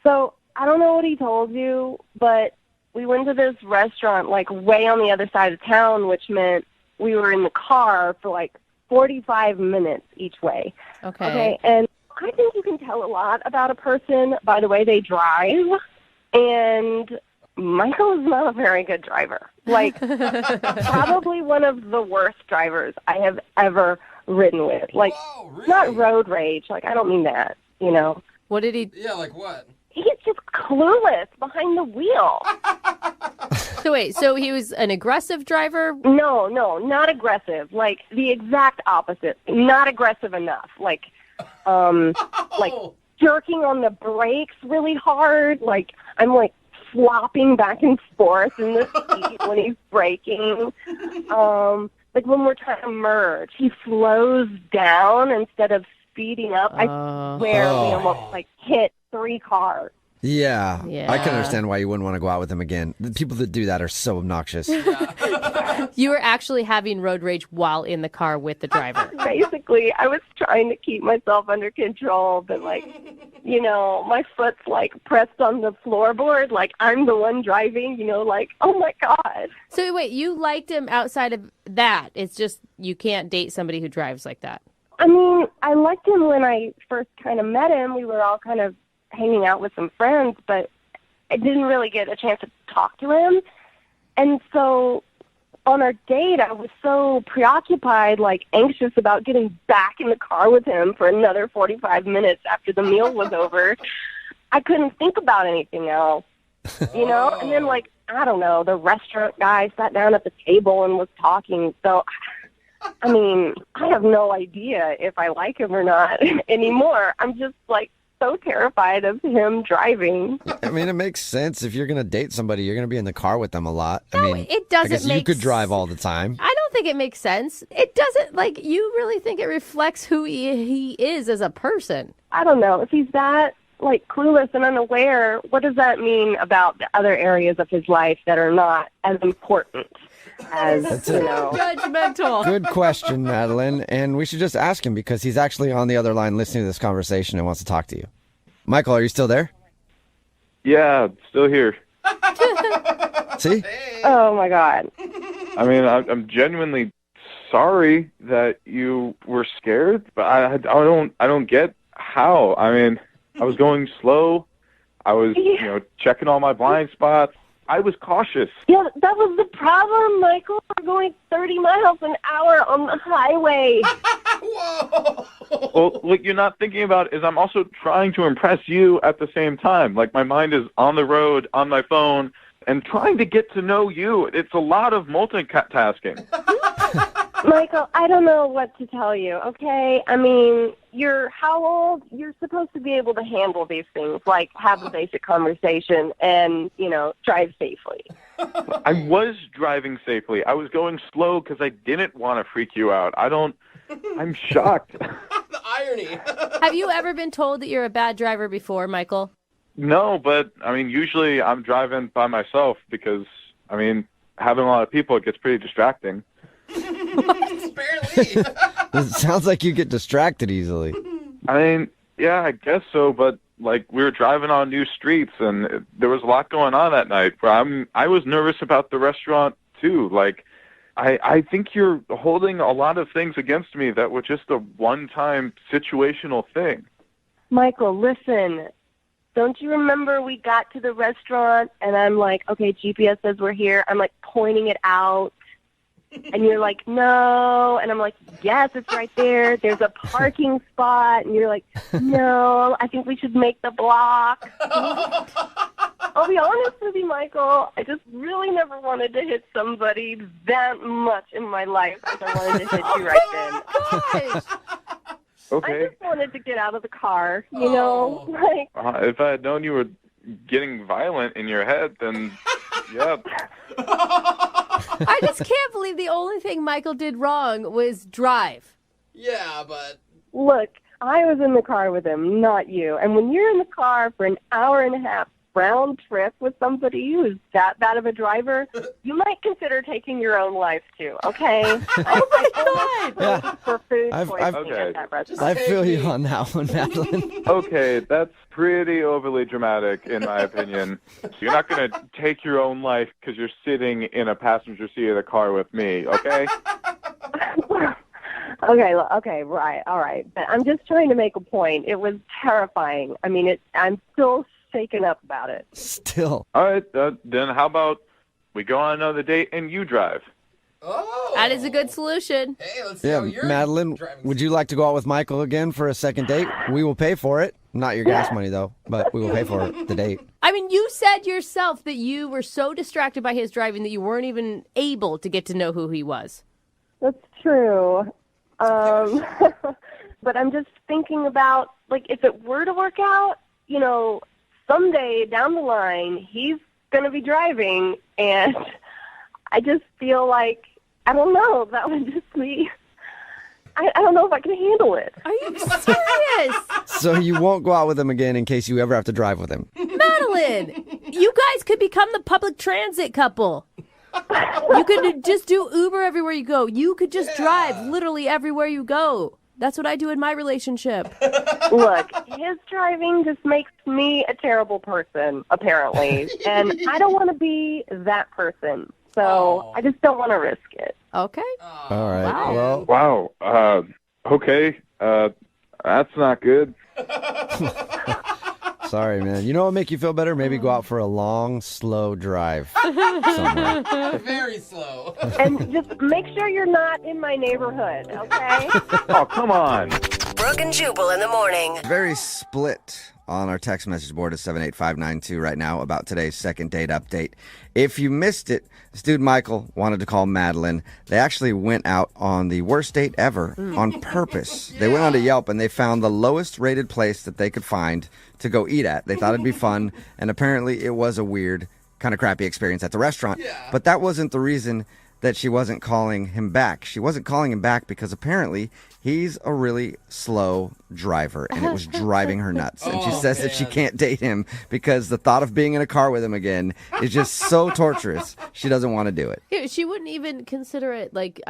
So I don't know what he told you, but we went to this restaurant way on the other side of town, which meant we were in the car for 45 minutes each way. Okay. And I think you can tell a lot about a person by the way they drive. And Michael is not a very good driver. Probably one of the worst drivers I have ever ridden with. Whoa, really? Not road rage. I don't mean that, What did he... Yeah, what? He's just clueless behind the wheel. So wait, so he was an aggressive driver? No, not aggressive. The exact opposite. Not aggressive enough. Jerking on the brakes really hard. I'm flopping back and forth in the seat when he's braking. like when we're trying to merge, he slows down instead of speeding up. I swear we almost like hit 3 cars. Yeah, Yeah. I can understand why you wouldn't want to go out with him again. The people that do that are so obnoxious. You were actually having road rage while in the car with the driver. Basically, I was trying to keep myself under control, but like, you know, my foot's like pressed on the floorboard, like I'm the one driving, you know, like, oh my God. So wait, you liked him outside of that. It's just you can't date somebody who drives like that. I mean, I liked him when I first kind of met him. We were all kind of hanging out with some friends, but I didn't really get a chance to talk to him. And so on our date, I was so preoccupied, like anxious about getting back in the car with him for another 45 minutes after the meal was over. I couldn't think about anything else, you know? And then, like, I don't know, the restaurant guy sat down at the table and was talking. So, I mean, I have no idea if I like him or not anymore. I'm just, like, so terrified of him driving. I mean, it makes sense. If you're going to date somebody, you're going to be in the car with them a lot. I mean, it doesn't I guess make you could drive all the time. I don't think it makes sense. It doesn't, like, you really think it reflects who he is as a person. I don't know. If he's that, like, clueless and unaware, what does that mean about the other areas of his life that are not as important as, you know? Judgmental. Good question, Madeline. And we should just ask him because he's actually on the other line listening to this conversation and wants to talk to you. Michael, are you still there? Yeah, still here. See? Oh, my God. I mean, I'm genuinely sorry that you were scared, but I don't get how. I mean, I was going slow. I was, you know, checking all my blind spots. I was cautious. Yeah, that was the problem, Michael. We're going 30 miles an hour on the highway. Well, what you're not thinking about is I'm also trying to impress you at the same time. Like, my mind is on the road, on my phone, and trying to get to know you. It's a lot of multitasking. Michael, I don't know what to tell you, okay? I mean, you're how old? You're supposed to be able to handle these things, like have a basic conversation and, you know, drive safely. I was driving safely. I was going slow because I didn't want to freak you out. I'm shocked. The irony. Have you ever been told that you're a bad driver before, Michael? No, but, I mean, usually I'm driving by myself because, I mean, having a lot of people, it gets pretty distracting. Barely. It sounds like you get distracted easily. I mean, yeah, I guess so, but like we were driving on new streets and there was a lot going on that night. I was nervous about the restaurant too. Like, I think you're holding a lot of things against me that were just a one-time situational thing. Michael, listen. Don't you remember we got to the restaurant and I'm like, okay, GPS says we're here. I'm like pointing it out. And you're like, no. And I'm like, yes, it's right there. There's a parking spot. And you're like, no, I think we should make the block. I'll be honest with you, Michael. I just really never wanted to hit somebody that much in my life as I wanted to hit you right then. Gosh. Okay. I just wanted to get out of the car, you know? Like, If I had known you were getting violent in your head, then yeah. I just can't believe the only thing Michael did wrong was drive. Yeah, but... Look, I was in the car with him, not you. And when you're in the car for an hour and a half round trip with somebody who's that bad of a driver, you might consider taking your own life too, okay? Oh, my God! Yeah. For food I've- poisoning at that restaurant. I feel you on that one, Madeline. Okay, that's pretty overly dramatic, in my opinion. You're not going to take your own life because you're sitting in a passenger seat of the car with me, okay? Okay, right, all right. But I'm just trying to make a point. It was terrifying. I mean, I'm still shaken up about it. Still. All right, then how about we go on another date and you drive? Oh. That is a good solution. Hey, let's see Yeah, how you're Madeline, driving. would you like to go out with Michael again for a second date? We will pay for it. Not your gas money, though, but we will pay for it, the date. I mean, you said yourself that you were so distracted by his driving that you weren't even able to get to know who he was. That's true. But I'm just thinking about, like, if it were to work out, you know, someday down the line, he's going to be driving, and I just feel like I don't know. That would just be. I don't know if I can handle it. Are you serious? So you won't go out with him again in case you ever have to drive with him. Madeline, you guys could become the public transit couple. You could just do Uber everywhere you go. You could just drive literally everywhere you go. That's what I do in my relationship. Look, his driving just makes me a terrible person, apparently. And I don't want to be that person. So I just don't want to risk it. Okay. All right. Wow. Well, Wow. Okay. That's not good. sorry, man. You know what would make you feel better? Maybe go out for a long, slow drive somewhere. Very slow. And just make sure you're not in my neighborhood, okay? Oh, come on. Brooke and Jubal in the morning. Very split on our text message board at 78592 right now about today's second date update. If you missed it, this dude Michael wanted to call Madeline. They actually went out on the worst date ever on purpose. They went on to Yelp and they found the lowest rated place that they could find to go eat at. They thought it'd be fun, and apparently it was a weird, kind of crappy experience at the restaurant. But that wasn't the reason that she wasn't calling him back. She wasn't calling him back because apparently he's a really slow driver, and it was driving her nuts. And she says that she can't date him because the thought of being in a car with him again is just so torturous. She doesn't want to do it. Yeah, she wouldn't even consider it. Like,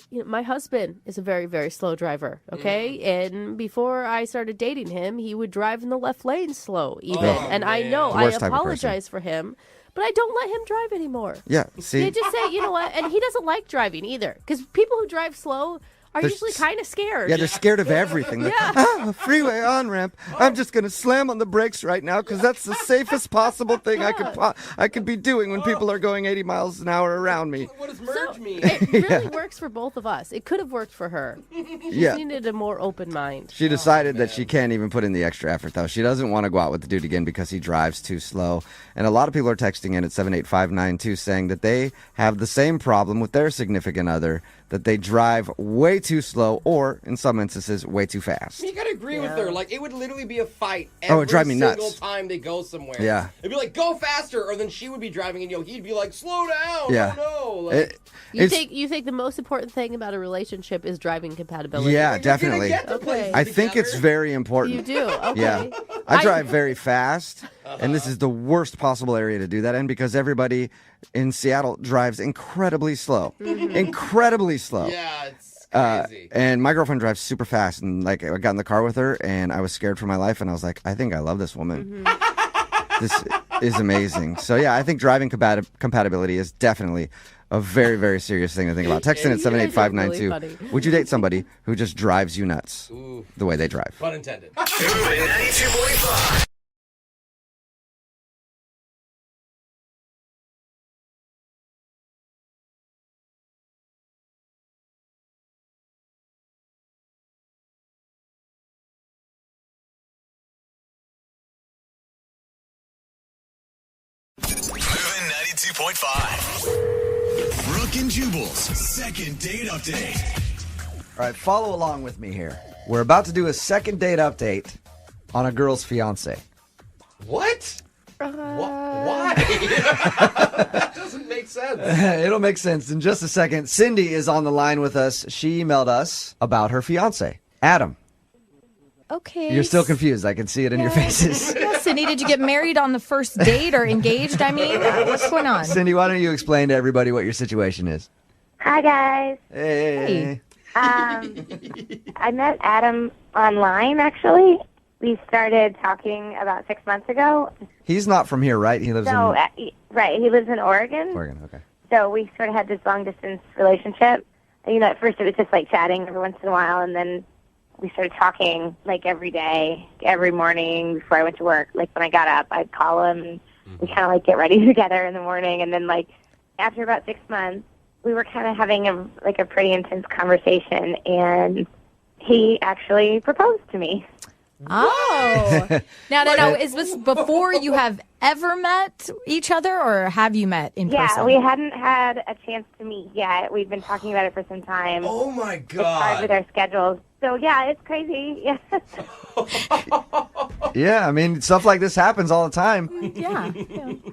my husband is a very, very slow driver, okay? And before I started dating him, he would drive in the left lane slow, even. And I know, I apologize for him. But I don't let him drive anymore. Yeah, see? They just say, you know what? And he doesn't like driving either. Because people who drive slow are usually kind of scared. Yeah, they're scared of everything. Like, a freeway on-ramp. I'm just going to slam on the brakes right now because that's the safest possible thing I could be doing when people are going 80 miles an hour around me. What does merge mean? It really works for both of us. It could have worked for her. She just needed a more open mind. She decided that she can't even put in the extra effort, though. She doesn't want to go out with the dude again because he drives too slow. And a lot of people are texting in at 78592 saying that they have the same problem with their significant other, that they drive way too slow or, in some instances, way too fast. You gotta agree with her. Like, it would literally be a fight it'd drive me single nuts. time they go somewhere. Yeah. It'd be like, go faster, or then she would be driving and he'd be like, slow down. Yeah. Oh, no. Like, You think the most important thing about a relationship is driving compatibility? Yeah, definitely. Okay. I think it's very important. You do? Okay. Yeah. I drive very fast, and this is the worst possible area to do that in because everybody in Seattle drives incredibly slow. Incredibly slow. Yeah, it's crazy. And my girlfriend drives super fast, and like I got in the car with her, and I was scared for my life, and I was like, I think I love this woman. This is amazing. So yeah, I think driving compatibility is definitely a very, very serious thing to think about. Text in at 78592. Would you date somebody who just drives you nuts the way they drive? Pun intended. 92.5. Moving 92.5. Brooke and Jubal's second date update. All right, follow along with me here. We're about to do a second date update on a girl's fiance. What? Why? That doesn't make sense. It'll make sense in just a second. Cindy is on the line with us. She emailed us about her fiance, Adam. Okay. You're still confused. I can see it in your faces. Yeah, Cindy, did you get married on the first date or engaged? I mean, what's going on? Cindy, why don't you explain to everybody what your situation is? Hi, guys. Hey. I met Adam online, actually. We started talking about 6 months ago. He's not from here, right? He lives Right, he lives in Oregon. Oregon, okay. So we sort of had this long-distance relationship. And, at first it was just, chatting every once in a while, and then we started talking, every day, every morning before I went to work. When I got up, I'd call him, and we kind of, get ready together in the morning. And then, after about 6 months, we were kind of having a pretty intense conversation, and he actually proposed to me. Oh. Now, is this before you have ever met each other, or have you met in person? Yeah, we hadn't had a chance to meet yet. We've been talking about it for some time. Oh, my God. It's hard with our schedules. So, yeah, it's crazy. Yeah. Yeah, I mean, stuff like this happens all the time. Yeah.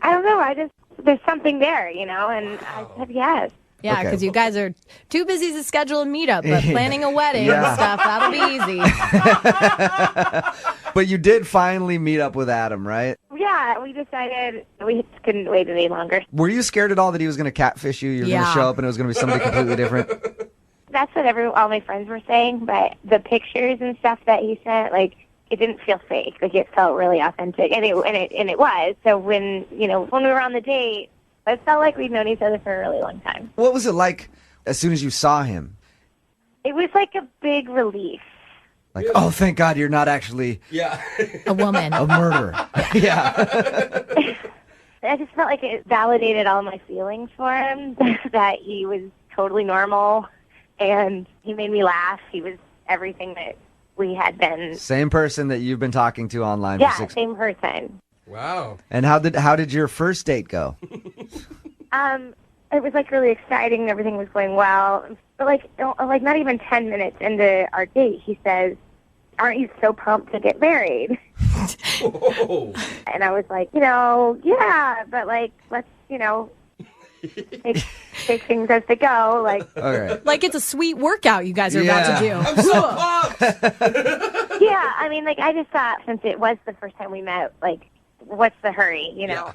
I don't know. There's something there, and I said yes. Yeah, Okay. because you guys are too busy to schedule a meetup, but planning a wedding Yeah. and stuff, that'll be easy. But you did finally meet up with Adam, right? Yeah, we decided we just couldn't wait any longer. Were you scared at all that he was going to catfish you? You were going Yeah. to show up and it was going to be somebody completely different? That's what all my friends were saying, but the pictures and stuff that he sent, like, it didn't feel fake. Like, it felt really authentic, and it was. So when we were on the date, it felt like we'd known each other for a really long time. What was it like as soon as you saw him? It was like a big relief. Like, oh, thank God you're not actually a woman. A murderer. Yeah. I just felt like it validated all my feelings for him, that he was totally normal, and he made me laugh. He was everything that we had been. Same person that you've been talking to online Yeah, for 6 same person. Wow. And how did your first date go? It was like really exciting. Everything was going well. But like not even 10 minutes into our date, he says, "Aren't you so pumped to get married?" And I was like, yeah, but like, let's, take things as they go. Like, okay. Like it's a sweet workout you guys are about to do. I'm so pumped. yeah, I mean, like, I just thought since it was the first time we met, like, what's the hurry,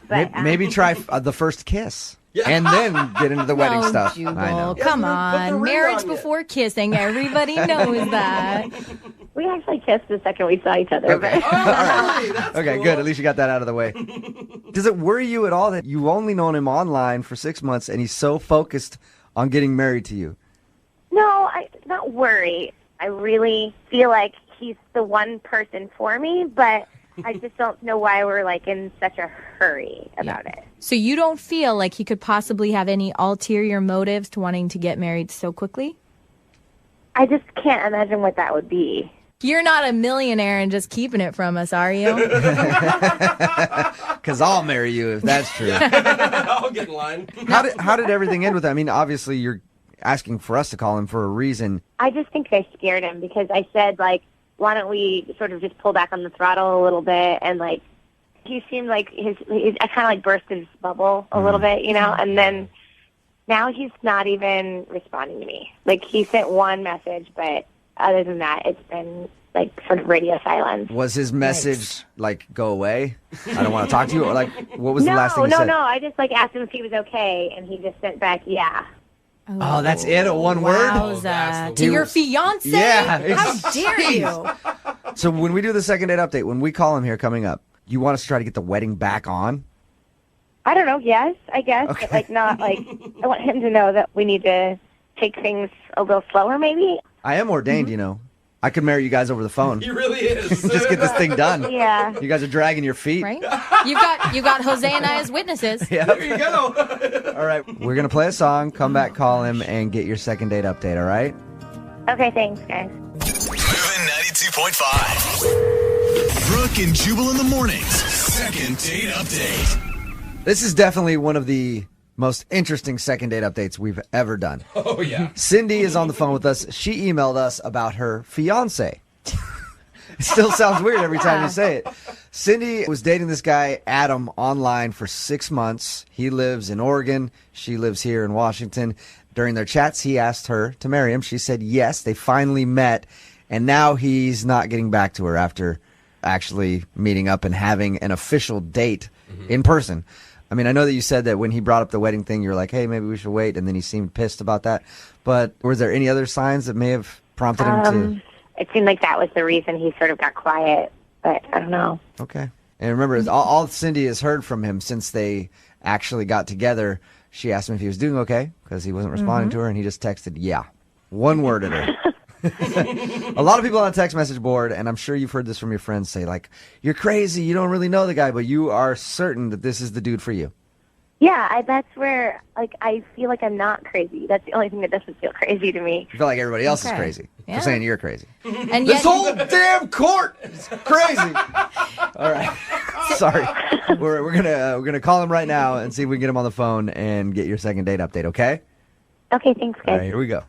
But Maybe try the first kiss. And then get into the wedding No, stuff. Jubal, I know. come put the on. ring Marriage on you. before kissing. Everybody knows that. we actually kissed the second we saw each other. Okay. But Okay, good. At least you got that out of the way. Does it worry you at all that you've only known him online for 6 months and he's so focused on getting married to you? no, not worry. I really feel like he's the one person for me, but I just don't know why we're like in such a hurry about it. So you don't feel like he could possibly have any ulterior motives to wanting to get married so quickly? I just can't imagine what that would be. You're not a millionaire and just keeping it from us, are you? Because I'll marry you if that's true. I'll get in line. How did everything end with that? I mean, obviously you're asking for us to call him for a reason. I just think I scared him because I said, like, why don't we sort of just pull back on the throttle a little bit? And, like, he seemed like I kind of, like, burst his bubble a little bit, and then now he's not even responding to me. Like, he sent one message, but other than that, it's been, like, sort of radio silence. Was his message like, go away? I don't want to talk to you? Or, like, what was the last thing he said? No. I just, like, asked him if he was okay, and he just sent back, yeah. Oh, that's it? A one word? Wowza. To your fiance? Yeah. How dare you? So when we do the second date update, when we call him here coming up, you want us to try to get the wedding back on? I don't know, yes, I guess. Okay. But, like, not, like, I want him to know that we need to take things a little slower, maybe. I am ordained, I could marry you guys over the phone. He really is. Just get this thing done. Yeah. You guys are dragging your feet. Right? You got Jose and I as witnesses. Yeah. There you go. All right. We're going to play a song, come back, call him, and get your second date update, all right? Okay, thanks, guys. Moving 92.5. Brooke and Jubal in the mornings. Second date update. This is definitely one of the most interesting second date updates we've ever done. Oh, yeah. Cindy is on the phone with us. She emailed us about her fiance. It still sounds weird every time you say it. Cindy was dating this guy, Adam, online for 6 months. He lives in Oregon. She lives here in Washington. During their chats, he asked her to marry him. She said yes. They finally met. And now he's not getting back to her after actually meeting up and having an official date in person. I mean, I know that you said that when he brought up the wedding thing, you were like, hey, maybe we should wait. And then he seemed pissed about that. But were there any other signs that may have prompted him to... It seemed like that was the reason he sort of got quiet, but I don't know. Okay. And remember, all Cindy has heard from him since they actually got together, she asked him if he was doing okay because he wasn't responding to her, and he just texted, yeah. One word at her. A lot of people on the text message board, and I'm sure you've heard this from your friends, say, like, you're crazy, you don't really know the guy, but you are certain that this is the dude for you. Yeah, that's where, like, I feel like I'm not crazy. That's the only thing that doesn't feel crazy to me. You feel like everybody else is Okay. crazy Yeah. for saying you're crazy. And This yet- whole damn court is crazy. All right. Sorry. We're gonna call him right now and see if we can get him on the phone and get your second date update, okay? Okay, thanks, All guys. right, here we go.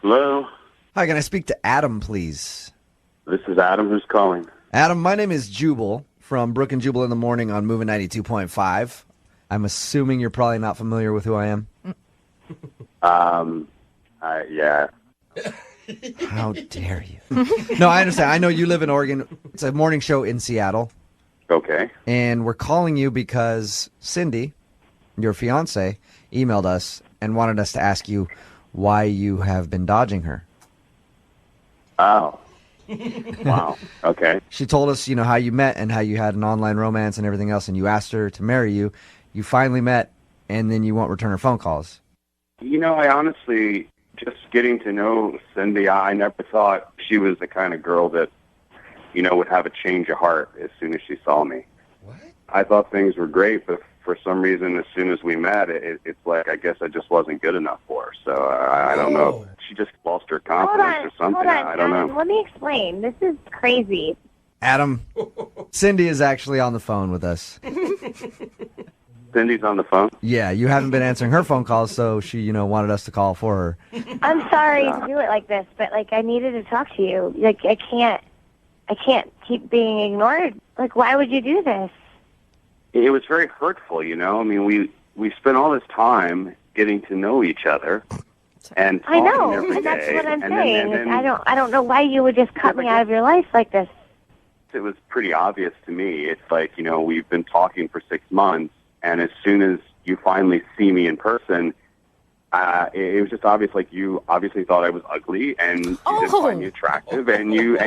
Hello? Hi, can I speak to Adam, please? This is Adam who's calling. Adam, my name is Jubal from Brooke and Jubal in the Morning on Moving 92.5. I'm assuming you're probably not familiar with who I am. Yeah. How dare you? No, I understand. I know you live in Oregon. It's a morning show in Seattle. Okay. And we're calling you because Cindy, your fiance, emailed us and wanted us to ask you why you have been dodging her. Oh. Wow. Okay. She told us, how you met and how you had an online romance and everything else, and you asked her to marry you. You finally met, and then you won't return her phone calls. I honestly, just getting to know Cindy, I never thought she was the kind of girl that, would have a change of heart as soon as she saw me. What? I thought things were great, but for some reason, as soon as we met, it's like I guess I just wasn't good enough for her. So I don't know. She just lost her confidence or something. I don't know. Let me explain. This is crazy. Adam, Cindy is actually on the phone with us. Cindy's on the phone? Yeah, you haven't been answering her phone calls, so she, wanted us to call for her. I'm sorry to do it like this, but I needed to talk to you. I can't keep being ignored. Why would you do this? It was very hurtful, I mean, we spent all this time getting to know each other, and I know, every and that's day, what I'm and saying. Then, I don't know why you would just cut me out of your life like this. It was pretty obvious to me. It's like, we've been talking for 6 months, and as soon as you finally see me in person, it was just obvious. You obviously thought I was ugly, and you didn't find me attractive, and you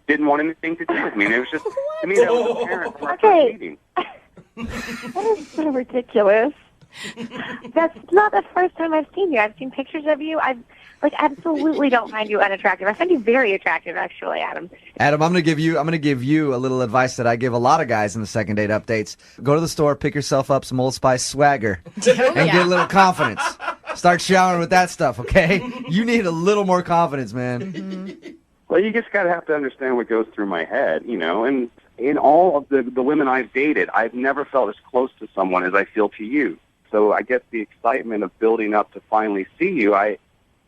didn't want anything to do with me. And it was just to me that was apparent from our first meeting. That is so ridiculous. That's not the first time I've seen you. I've seen pictures of you. I absolutely don't find you unattractive. I find you very attractive, actually, Adam. Adam, I'm gonna give you a little advice that I give a lot of guys in the second date updates. Go to the store, pick yourself up some Old Spice swagger, and get a little confidence. Start showering with that stuff, okay? You need a little more confidence, man. Mm-hmm. Well, you just have to understand what goes through my head, and in all of the women I've dated, I've never felt as close to someone as I feel to you. So I guess the excitement of building up to finally see you, I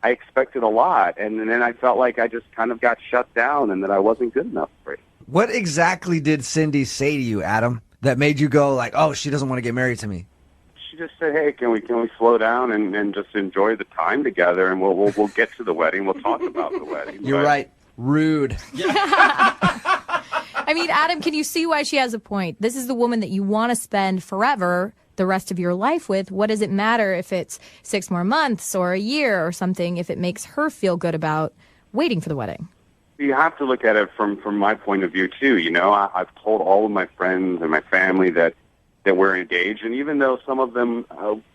expected a lot, and then I felt like I just kind of got shut down and that I wasn't good enough for you. What exactly did Cindy say to you, Adam, that made you go oh, she doesn't want to get married to me? She just said, "Hey, can we slow down and just enjoy the time together, and we'll get to the wedding. We'll talk about the wedding." You're right. Rude. I mean, Adam, can you see why she has a point? This is the woman that you want to spend forever, the rest of your life with. What does it matter if it's 6 more months or a year or something, if it makes her feel good about waiting for the wedding? You have to look at it from my point of view, too. I've told all of my friends and my family that we're engaged, and even though some of them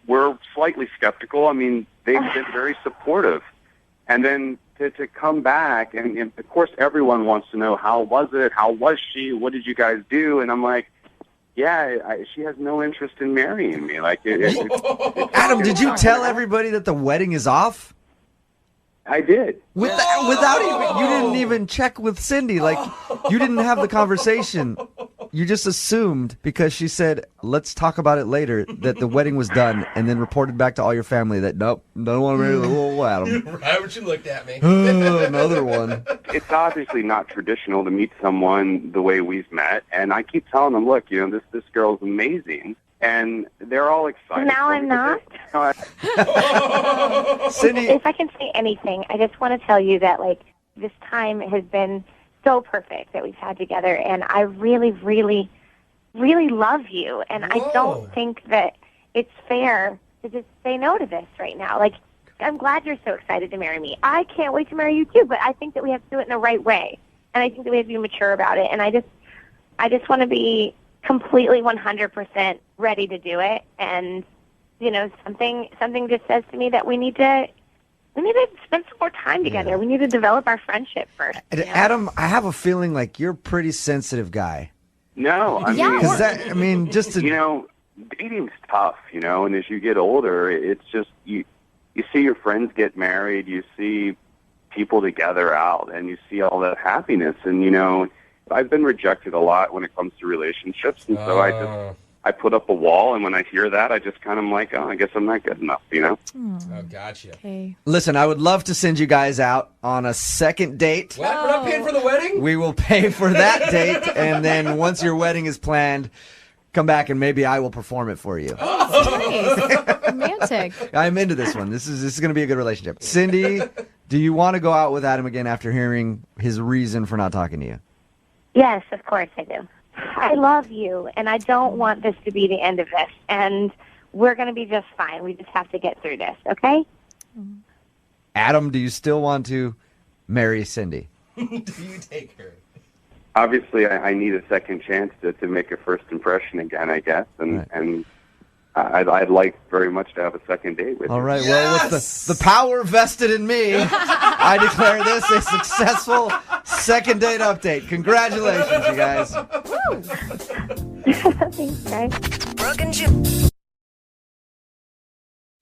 were slightly skeptical, I mean, they've been very supportive. And then to come back, and of course everyone wants to know, how was it? How was she? What did you guys do? And I'm like, she has no interest in marrying me. Adam, did you tell everybody that the wedding is off? I did. Without even, you didn't even check with Cindy. You didn't have the conversation. You just assumed because she said, "Let's talk about it later," that the wedding was done, and then reported back to all your family that, "Nope, don't want to marry the little Adam." Right when you looked at me. Another one. It's obviously not traditional to meet someone the way we've met, and I keep telling them, "Look, this girl's amazing." And they're all excited. Now I'm not. Cindy, if I can say anything, I just want to tell you that this time has been so perfect that we've had together, and I really, really, really love you. And I don't think that it's fair to just say no to this right now. I'm glad you're so excited to marry me. I can't wait to marry you too, but I think that we have to do it in the right way, and I think that we have to be mature about it. And I just want to be completely 100% ready to do it, and something just says to me that we need to spend some more time together. We need to develop our friendship first. Adam, I have a feeling like you're a pretty sensitive guy. No, I mean, just to dating's tough, and as you get older, it's just you see your friends get married, you see people together out, and you see all that happiness, and I've been rejected a lot when it comes to relationships, and so I put up a wall, and when I hear that, I just kind of am like, oh, I guess I'm not good enough, you know? Oh, gotcha. Okay. Listen, I would love to send you guys out on a second date. What? We're not paying for the wedding? We will pay for that date, and then once your wedding is planned, come back and maybe I will perform it for you. Nice. Romantic. I'm into this one. This is going to be a good relationship. Cindy, do you want to go out with Adam again after hearing his reason for not talking to you? Yes, of course I do. I love you, and I don't want this to be the end of this. And we're going to be just fine. We just have to get through this, okay? Adam, do you still want to marry Cindy? Do you take her? Obviously, I need a second chance to make a first impression again, I guess, and I'd like very much to have a second date with you. All right, well, with the power vested in me, I declare this a successful second date update. Congratulations, you guys. Thanks, guys. Brooke and Jubal.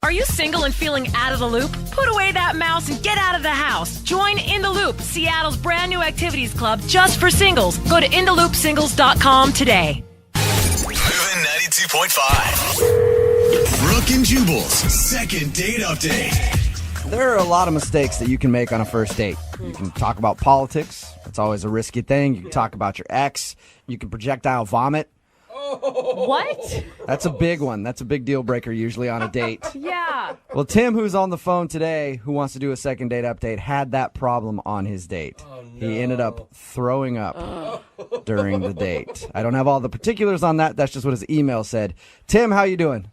Are you single and feeling out of the loop? Put away that mouse and get out of the house. Join In the Loop, Seattle's brand new activities club just for singles. Go to intheloopsingles.com today. Moving 92.5. Brooke and Jubal's second date update. There are a lot of mistakes that you can make on a first date. You can talk about politics. It's always a risky thing. You can talk about your ex. You can projectile vomit. What? That's a big one. That's a big deal breaker usually on a date. Yeah. Well, Tim, who's on the phone today, who wants to do a second date update, had that problem on his date. He ended up throwing up during the date. I don't have all the particulars on that. That's just what his email said. Tim, how you doing?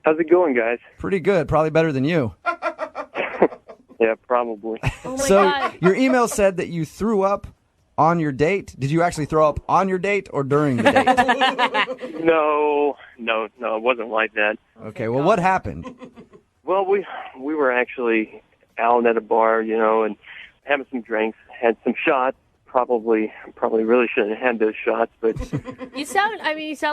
How's it going, guys? Pretty good. Probably better than you. Yeah, probably. Oh my So God. your email said that you threw up on your date. Did you actually throw up on your date or during the date? No, it wasn't like that. Okay, well, what happened? Well, we were actually out at a bar, you know, and having some drinks, had some shots. Probably really shouldn't have had those shots, but You sound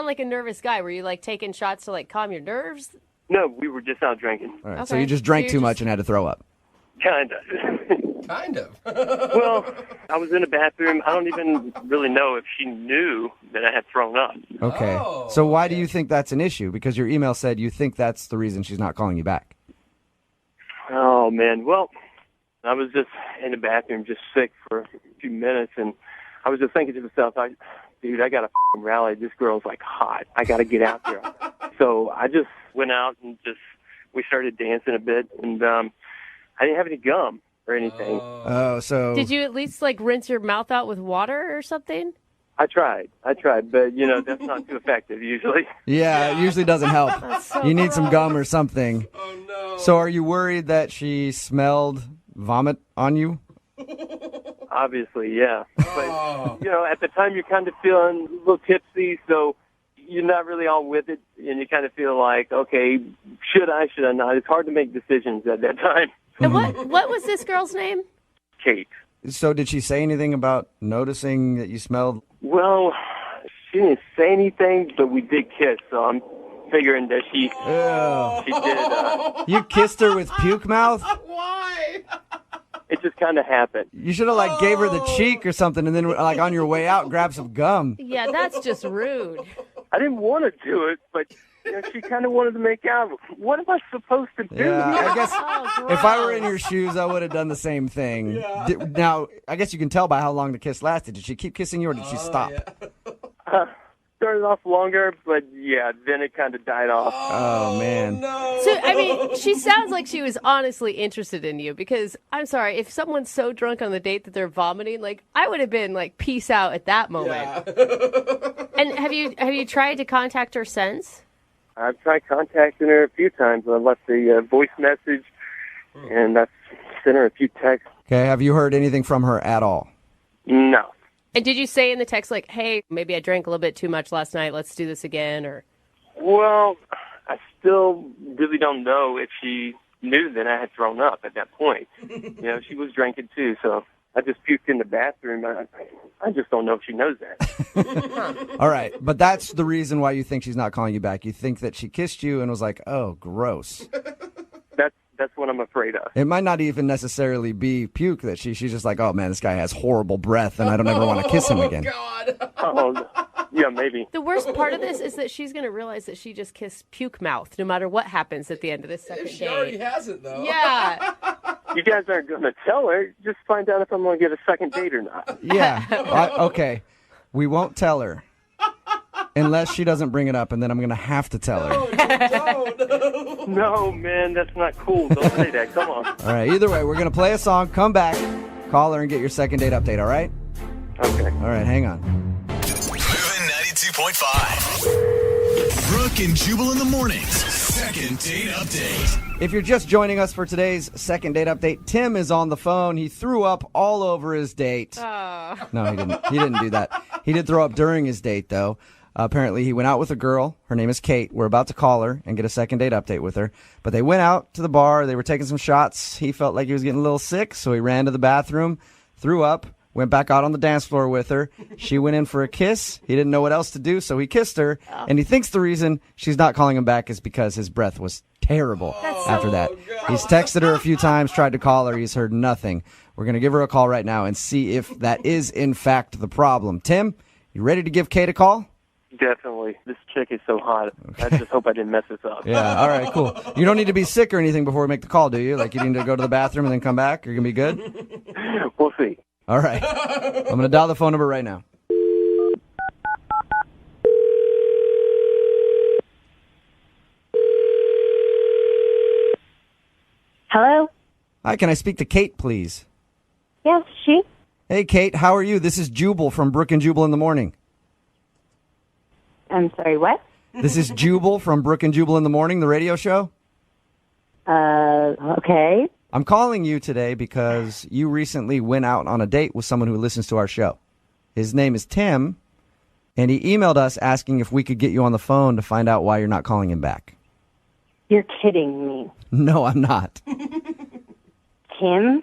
like a nervous guy. Were you like taking shots to like calm your nerves? no, we were just out drinking. All right, so Okay. you just drank So too you're much and had to throw up. Kind of. Kind of. Well, I was in the bathroom. I don't even really know if she knew that I had thrown up. Okay. So why do you think that's an issue? Because your email said you think that's the reason she's not calling you back. Oh, man. Well, I was just in the bathroom, just sick for a few minutes, and I was just thinking to myself, dude, I got to rally. This girl's like hot. I got to get out there. So I just went out and we started dancing a bit, and I didn't have any gum or anything. Oh, so Did you at least like rinse your mouth out with water or something? I tried, but you know that's not too effective usually. Yeah, it usually doesn't help. so You need some gum or something. Oh no. So are you worried that she smelled vomit on you? Obviously, yeah. But you know, at the time you're kind of feeling a little tipsy, so you're not really all with it, and you kind of feel like, okay, should I not? It's hard to make decisions at that time. And what was this girl's name? Kate. So did she say anything about noticing that you smelled? Well, she didn't say anything, but we did kiss, so I'm figuring that she did. You kissed her with puke mouth? Why? It just kind of happened. You should have like gave her the cheek or something, and then like on your way out, grab some gum. Yeah, that's just rude. I didn't want to do it, but you know, she kind of wanted to make out. What am I supposed to do? Yeah, I guess Oh, if I were in your shoes, I would have done the same thing. Now, I guess you can tell by how long the kiss lasted. Did she keep kissing you, or did she stop? Started off longer, but yeah, then it kind of died off. Oh man. So, I mean, she sounds like she was honestly interested in you because, I'm sorry, if someone's so drunk on the date that they're vomiting, like, I would have been like, peace out at that moment. And have you tried to contact her since? I've tried contacting her a few times. I left a voice message, and I've sent her a few texts. Okay, have you heard anything from her at all? No. And did you say in the text, like, hey, maybe I drank a little bit too much last night, let's do this again, or? Well, I still really don't know if she knew that I had thrown up at that point. You know, she was drinking too, so I just puked in the bathroom. I just don't know if she knows that. All right, but that's the reason why you think she's not calling you back. You think that she kissed you and was like, oh, gross. That's what I'm afraid of. It might not even necessarily be puke that she's just like, oh man, this guy has horrible breath and I don't ever want to kiss him again. Oh, Yeah, maybe. The worst part of this is that she's going to realize that she just kissed puke mouth no matter what happens at the end of this second She date. already has it, though. Yeah. You guys aren't going to tell her. Just find out if I'm going to get a second date or not. Yeah. Okay. We won't tell her. Unless she doesn't bring it up, and then I'm going to have to tell her. No, man, that's not cool. Don't say that. Come on. All right. Either way, we're going to play a song, come back, call her, and get your second date update, all right? Okay. All right. Hang on. Moving 92.5. Brooke and Jubal in the mornings. Second date update. If you're just joining us for today's second date update, Tim is on the phone. He threw up all over his date. No, he didn't. He didn't do that. He did throw up during his date, though. Apparently, he went out with a girl. Her name is Kate. We're about to call her and get a second date update with her. But they went out to the bar. They were taking some shots. He felt like he was getting a little sick, so he ran to the bathroom, threw up, went back out on the dance floor with her. She went in for a kiss. He didn't know what else to do, so he kissed her. And he thinks the reason she's not calling him back is because his breath was terrible after that. He's texted her a few times, tried to call her. He's heard nothing. We're going to give her a call right now and see if that is, in fact, the problem. Tim, you ready to give Kate a call? Definitely. This chick is so hot. I just hope I didn't mess this up. Yeah, all right, cool. You don't need to be sick or anything before we make the call, do you? Like you need to go to the bathroom and then come back? You're going to be good? We'll see. All right. I'm going to dial the phone number right now. Hello? Hi, can I speak to Kate, please? Yes, she? Hey, Kate, how are you? This is Jubal from Brooke and Jubal in the morning. I'm sorry, what? This is Jubal from Brooke and Jubal in the morning, the radio show. Okay. I'm calling you today because you recently went out on a date with someone who listens to our show. His name is Tim, and he emailed us asking if we could get you on the phone to find out why you're not calling him back. You're kidding me. No, I'm not. Tim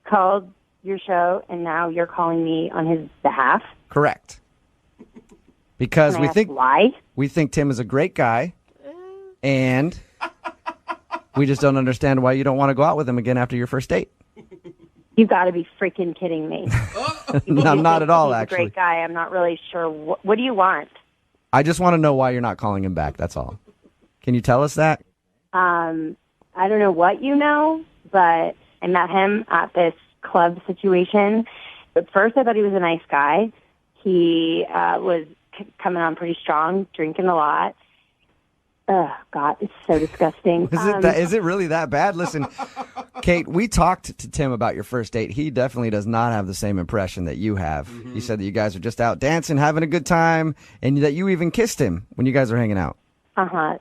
called your show, and now you're calling me on his behalf? Correct. Because Can I ask why? We think Tim is a great guy, and we just don't understand why you don't want to go out with him again after your first date. You got to be freaking kidding me. No, I'm not at all, He's actually. a great guy. I'm not really sure. What do you want? I just want to know why you're not calling him back, that's all. Can you tell us that? I don't know what you know, but I met him at this club situation. At first, I thought he was a nice guy. He was coming on pretty strong, drinking a lot. Oh, God, it's so disgusting. Is it really that bad? Listen, Kate, we talked to Tim about your first date. He definitely does not have the same impression that you have. Mm-hmm. He said that you guys are just out dancing, having a good time, and that you even kissed him when you guys were hanging out.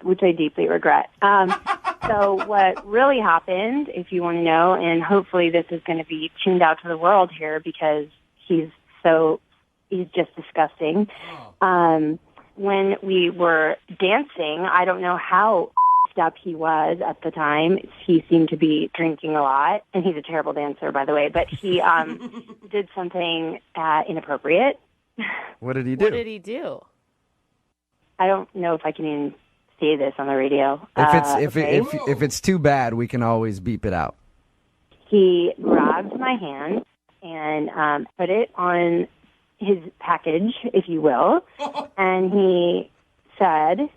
Which I deeply regret. So what really happened, if you want to know, and hopefully this is going to be tuned out to the world here because he's just disgusting. When we were dancing, I don't know how up he was at the time. He seemed to be drinking a lot, and he's a terrible dancer, by the way, but he did something inappropriate. What did he do? What did he do? I don't know if I can even say this on the radio. If it's too bad, we can always beep it out. He grabbed my hand and put it on his package, if you will, and he said,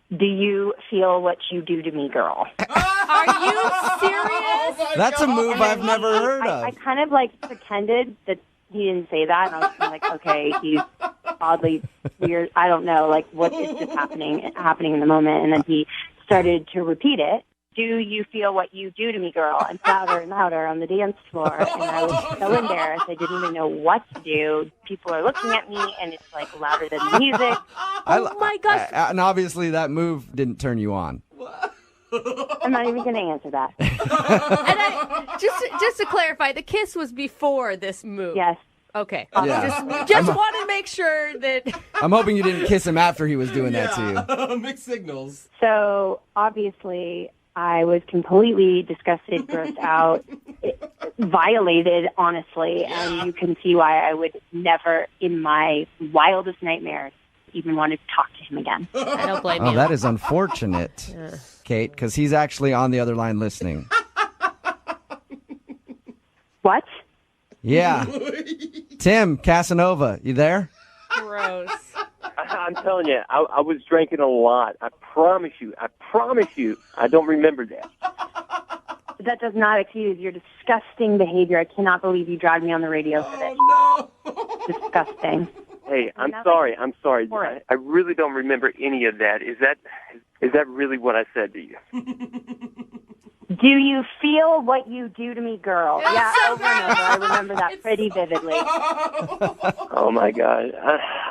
"Do you feel what you do to me, girl?" Are you serious? That's a move I've never heard of. I kind of pretended that he didn't say that, and I was kind of like, okay, he's oddly weird. I don't know, what is just happening in the moment. And then he started to repeat it. "Do you feel what you do to me, girl?" And louder on the dance floor. And I was so embarrassed. I didn't even know what to do. People are looking at me, and it's louder than the music. Oh my gosh. And obviously that move didn't turn you on. I'm not even going to answer that. And just to clarify, the kiss was before this move. Yes. Okay. Yeah. Just want to make sure that... I'm hoping you didn't kiss him after he was doing that to you. Mixed signals. So, obviously, I was completely disgusted, grossed out, violated, honestly, and you can see why I would never, in my wildest nightmares, even want to talk to him again. I don't blame you. Oh, that is unfortunate, Kate, because he's actually on the other line listening. What? Yeah. Tim Casanova, you there? Gross. I'm telling you, I was drinking a lot. I promise you. I don't remember that. That does not excuse your disgusting behavior. I cannot believe you dragged me on the radio for this. No. Disgusting. Hey, I'm sorry. I really don't remember any of that. Is that really what I said to you? Do you feel what you do to me, girl? Yeah, over and over. I remember that pretty vividly. Oh, my God.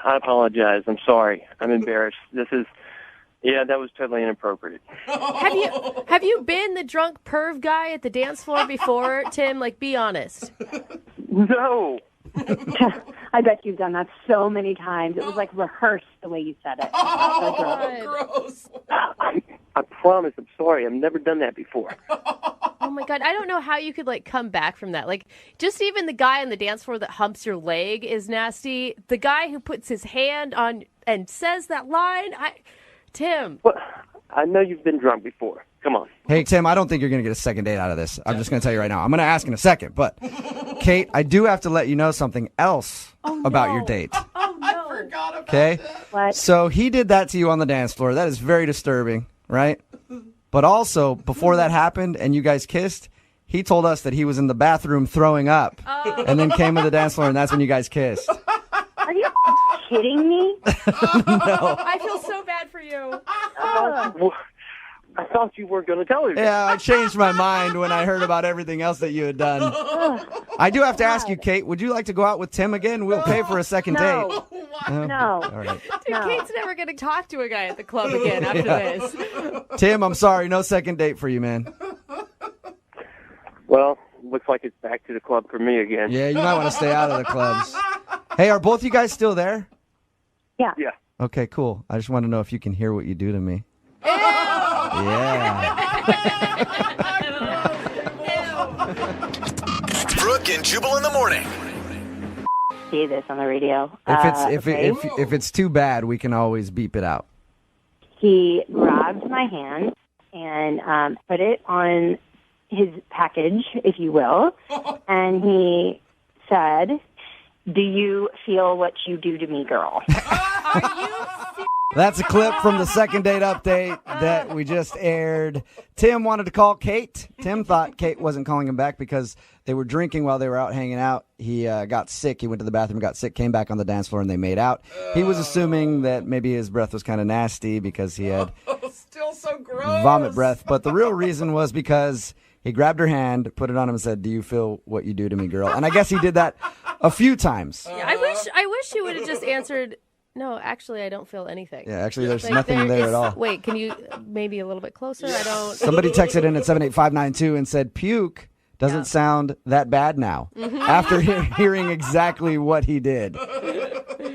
I apologize. I'm sorry. I'm embarrassed. That was totally inappropriate. Have you been the drunk perv guy at the dance floor before, Tim? Like, be honest. No. I bet you've done that so many times. It was like rehearsed the way you said it. Gross. I promise. I'm sorry. I've never done that before. Oh my God. I don't know how you could come back from that. Like, just even the guy on the dance floor that humps your leg is nasty. The guy who puts his hand on and says that line, Tim. Well, I know you've been drunk before. Come on. Hey, Tim, I don't think you're going to get a second date out of this. I'm just going to tell you right now. I'm going to ask in a second. But, Kate, I do have to let you know something else about your date. Oh, no. I forgot about Okay? that. What? So he did that to you on the dance floor. That is very disturbing, right? But also, before that happened and you guys kissed, he told us that he was in the bathroom throwing up and then came to the dance floor, and that's when you guys kissed. Are you kidding me? No. I feel so bad for you. I thought you weren't going to tell me. Yeah, I changed my mind when I heard about everything else that you had done. I do have to ask you, Kate, would you like to go out with Tim again? We'll pay for a second date. No. All right. Dude, Kate's never going to talk to a guy at the club again after this. Tim, I'm sorry. No second date for you, man. Well, looks like it's back to the club for me again. Yeah, you might want to stay out of the clubs. Hey, are both you guys still there? Yeah. Yeah. Okay, cool. I just want to know if you can hear what you do to me. Yeah. Brooke and Jubal in the morning. See this on the radio. If it's too bad, we can always beep it out. He grabbed my hand and put it on his package, if you will, and he said, "Do you feel what you do to me, girl?" Are you serious? That's a clip from the second date update that we just aired. Tim wanted to call Kate. Tim thought Kate wasn't calling him back because they were drinking while they were out hanging out. He got sick. He went to the bathroom, got sick, came back on the dance floor, and they made out. He was assuming that maybe his breath was kind of nasty because he had Still so gross. vomit breath. But the real reason was because he grabbed her hand, put it on him, and said, "Do you feel what you do to me, girl?" And I guess he did that a few times. Yeah, I wish he would have just answered, "No, actually, I don't feel anything." Yeah, actually, there's nothing there at all. Wait, can you maybe a little bit closer? I don't. Somebody texted in at 78592 and said, "Puke doesn't sound that bad now." After hearing exactly what he did.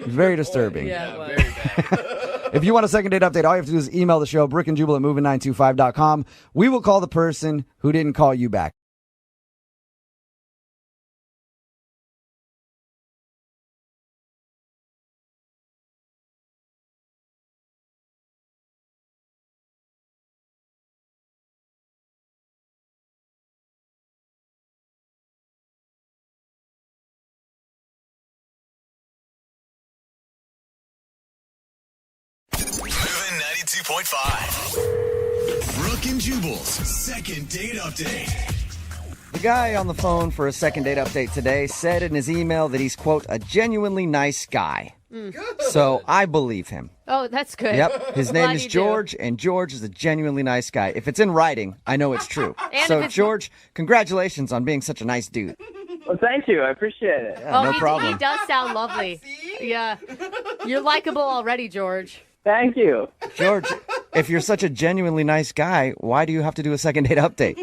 Very disturbing. Yeah, it was. Very bad. If you want a second date update, all you have to do is email the show, Brooke and Jubal at moving925.com. We will call the person who didn't call you back. Moving 92.5. Brooke and Jubal's second date update. The guy on the phone for a second date update today said in his email that he's, quote, a genuinely nice guy. So I believe him. Oh, that's good. Yep. His name Glad is you do. George, and George is a genuinely nice guy. If it's in writing, I know it's true. And So, if it's- George, congratulations on being such a nice dude. Well, thank you. I appreciate it. Yeah, no he problem. does sound lovely. Yeah. You're likable already, George. Thank you. George, if you're such a genuinely nice guy, why do you have to do a second date update?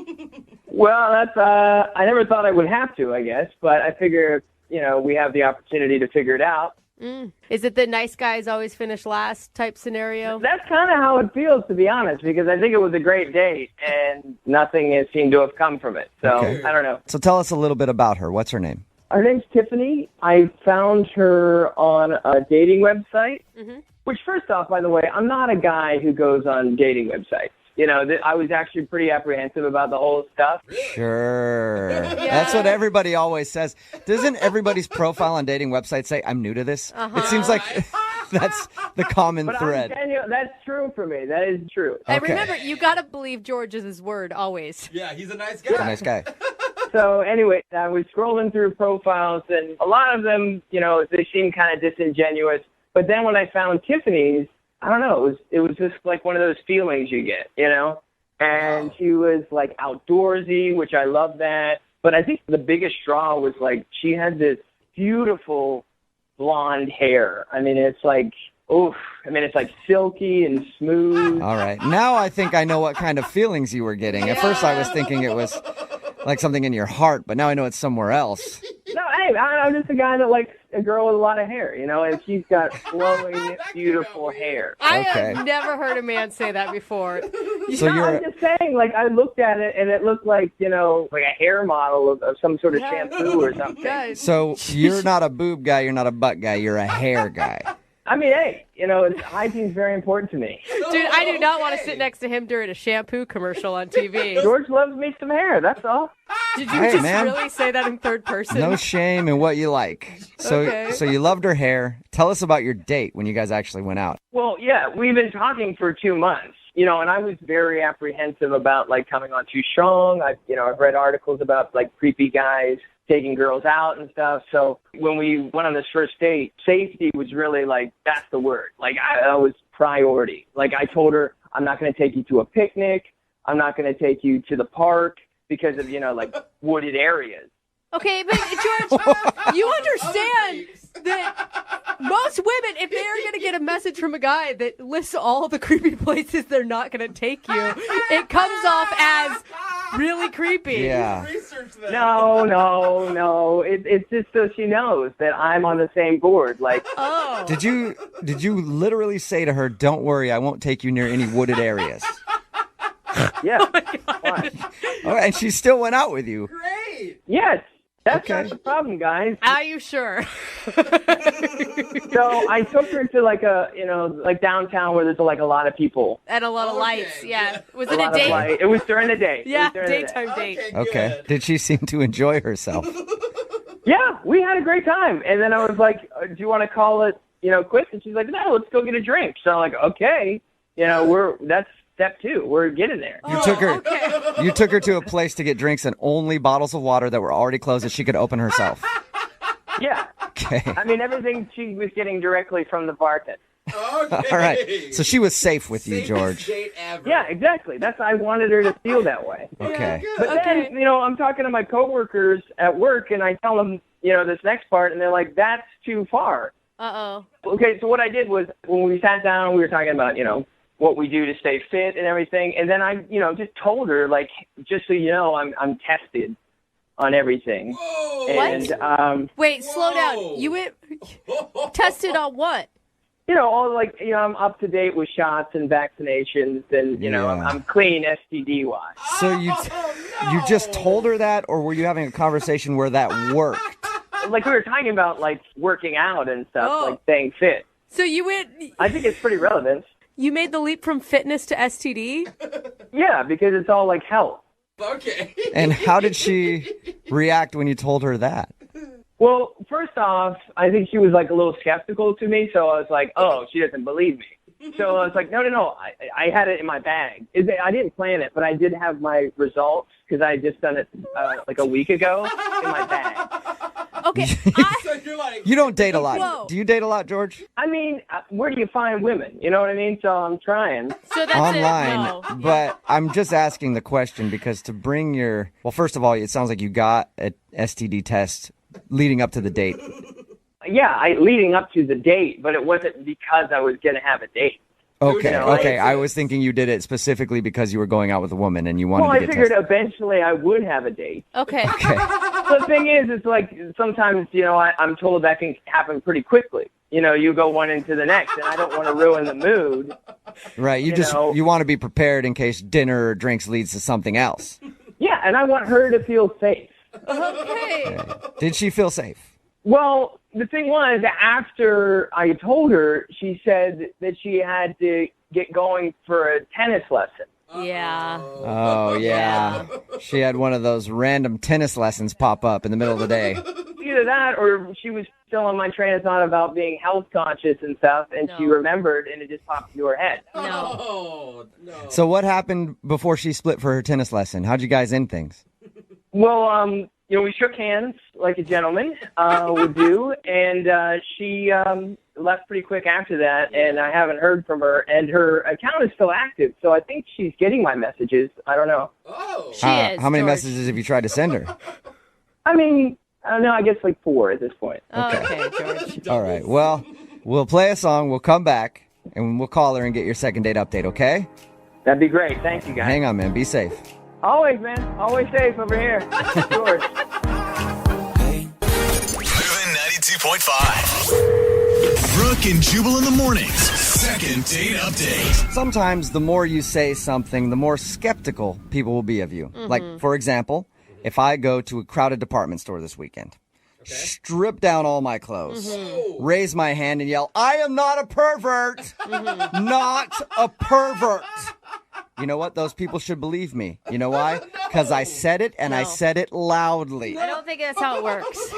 Well, that's I never thought I would have to, I guess, but I figure, we have the opportunity to figure it out. Is it the nice guys always finish last type scenario? That's kind of how it feels, to be honest, because I think it was a great date, and nothing has seemed to have come from it. So, Okay. I don't know. So tell us a little bit about her. What's her name? Her name's Tiffany. I found her on a dating website, which, first off, by the way, I'm not a guy who goes on dating websites. I was actually pretty apprehensive about the whole stuff. Sure. That's what everybody always says. Doesn't everybody's profile on dating websites say, "I'm new to this"? It seems like That's the common But thread. I'm telling you, that's true for me. That is true. And remember, you got to believe George is his word always. Yeah, he's a nice He's a nice guy. So anyway, I was scrolling through profiles, and a lot of them, they seem kind of disingenuous. But then when I found Tiffany's, I don't know, it was just like one of those feelings you get, And she was like outdoorsy, which I love that. But I think the biggest draw was like she had this beautiful blonde hair. I mean, it's like, oof. I mean, it's like silky and smooth. All right. Now I think I know what kind of feelings you were getting. At first I was thinking it was like something in your heart, but now I know it's somewhere else. No, hey, I'm just a guy that likes a girl with a lot of hair, and she's got flowing, beautiful hair. I have never heard a man say that before. So I'm just saying, like, I looked at it, and it looked like, like a hair model of some sort of shampoo or something. So you're not a boob guy, you're not a butt guy, you're a hair guy. I mean, hey, hygiene's very important to me. Dude, I do not want to sit next to him during a shampoo commercial on TV. George loves me some hair, that's all. Did you Hey, just man. really say that in third person? No shame in what you like. So you loved her hair. Tell us about your date when you guys actually went out. Well, yeah, we've been talking for 2 months, and I was very apprehensive about, like, coming on too strong. I've read articles about, like, creepy guys taking girls out and stuff. So when we went on this first date, safety was really, like, that's the word. Like, I was priority. Like, I told her, I'm not going to take you to a picnic. I'm not going to take you to the park because of, like, wooded areas. Okay, but George, you understand that most women, if they're going to get a message from a guy that lists all the creepy places they're not going to take you, it comes off as really creepy. Yeah. No. It's just so she knows that I'm on the same board. Like, Did you literally say to her, "Don't worry, I won't take you near any wooded areas"? Yeah. All right, and she still went out with you. Yes. That's not the problem, guys. Are you sure? So I took her to like like downtown where there's like a lot of people. And a lot of lights, yeah. Was A it a lot of date? light. It was during the day. Yeah, daytime date. Okay. Did she seem to enjoy herself? Yeah, we had a great time. And then I was like, do you want to call it, quits? And she's like, no, let's go get a drink. So I'm like, okay. That's step 2. We're getting there. You took her to a place to get drinks and only bottles of water that were already closed that she could open herself. Yeah. Okay. I mean, everything she was getting directly from the bartender. All right. So she was safe with you, George. Yeah, exactly. I wanted her to feel that way. Okay. But then, I'm talking to my coworkers at work, and I tell them, this next part, and they're like, that's too far. Uh-oh. Okay, so what I did was, when we sat down, we were talking about, what we do to stay fit and everything, and then I, just told her, like, just so you know, I'm tested on everything. And, Wait, slow down. You went tested on what? All like, I'm up to date with shots and vaccinations, and I'm clean STD-wise. So you just told her that, or were you having a conversation where that worked? Like, we were talking about, like, working out and stuff, like staying fit. So you went... I think it's pretty relevant. You made the leap from fitness to STD? Yeah, because it's all like health. Okay. And how did she react when you told her that? Well, first off, I think she was like a little skeptical to me, so I was like, oh, she doesn't believe me. So I was like, no, I had it in my bag. I didn't plan it, but I did have my results because I had just done it like a week ago in my bag. Okay. So you're like... You don't date a lot. Whoa. Do you date a lot, George? I mean, where do you find women? You know what I mean? So I'm trying. So that's Online. it. No. But I'm just asking the question because to bring your... Well, first of all, it sounds like you got an STD test leading up to the date. Yeah, leading up to the date, but it wasn't because I was going to have a date. Okay, okay. I was thinking you did it specifically because you were going out with a woman and you wanted to get I figured tested. eventually I would have a date. Okay. So the thing is, it's like sometimes, I'm told that can happen pretty quickly. You go one into the next, and I don't want to ruin the mood. Right, you want to be prepared in case dinner or drinks leads to something else. Yeah, and I want her to feel safe. Okay. Did she feel safe? Well, the thing was, after I told her, she said that she had to get going for a tennis lesson. Yeah. Oh, yeah. She had one of those random tennis lessons pop up in the middle of the day. either that or she was still on my train of thought about being health conscious and stuff, and she remembered, and it just popped into her head. No. So what happened before she split for her tennis lesson? How'd you guys end things? Well, we shook hands like a gentleman would do, and she left pretty quick after that, and I haven't heard from her, and her account is still active, so I think she's getting my messages. I don't know. Oh. How many messages have you tried to send her? I mean, I don't know, I guess like 4 at this point. Okay, George. All right. Well, we'll play a song. We'll come back, and we'll call her and get your second date update, okay? That'd be great. Thank you, guys. Hang on, man. Be safe. Always, man. Always safe over here. George. Moving 92.5. Brooke and Jubal in the mornings. Second date update. Sometimes the more you say something, the more skeptical people will be of you. Like, for example, if I go to a crowded department store this weekend, strip down all my clothes, raise my hand and yell, "I am not a pervert! Not a pervert!" You know what? Those people should believe me. You know why? Because I said it, and I said it loudly. I don't think that's how it works.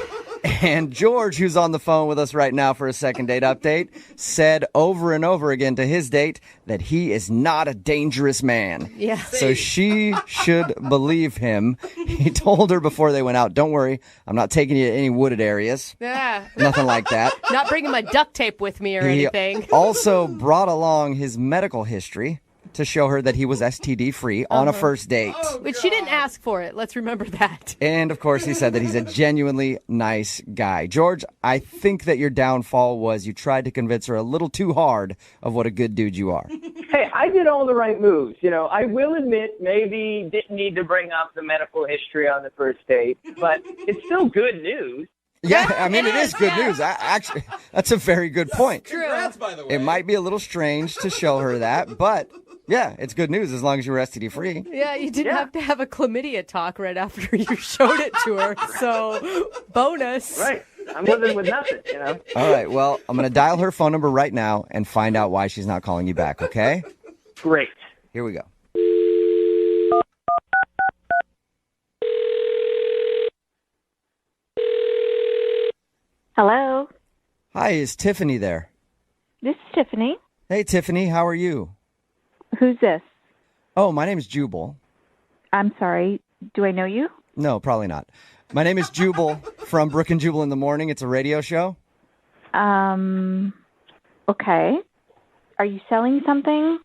And George, who's on the phone with us right now for a second date update, said over and over again to his date that he is not a dangerous man. Yeah. So she should believe him. He told her before they went out, "Don't worry, I'm not taking you to any wooded areas." Yeah. Nothing like that. Not bringing my duct tape with me or anything. He also brought along his medical history to show her that he was STD free on a first date. But she didn't ask for it. Let's remember that. And of course, he said that he's a genuinely nice guy. George, I think that your downfall was you tried to convince her a little too hard of what a good dude you are. Hey, I did all the right moves. You know, I will admit maybe didn't need to bring up the medical history on the first date, but it's still good news. Yeah, I mean, it is good news. Actually, that's a very good point. Congrats, by the way. It might be a little strange to show her that, but yeah, it's good news as long as you were STD free. Yeah, you didn't have to have a chlamydia talk right after you showed it to her. So, bonus. Right. I'm living with nothing, you know. All right, well, I'm going to dial her phone number right now and find out why she's not calling you back, okay? Great. Here we go. Hello. Hi, is Tiffany there? This is Tiffany. Hey, Tiffany, how are you? Who's this? Oh, my name is Jubal. I'm sorry. Do I know you? No, probably not. My name is Jubal from Brooke and Jubal in the Morning. It's a radio show. Okay. Are you selling something?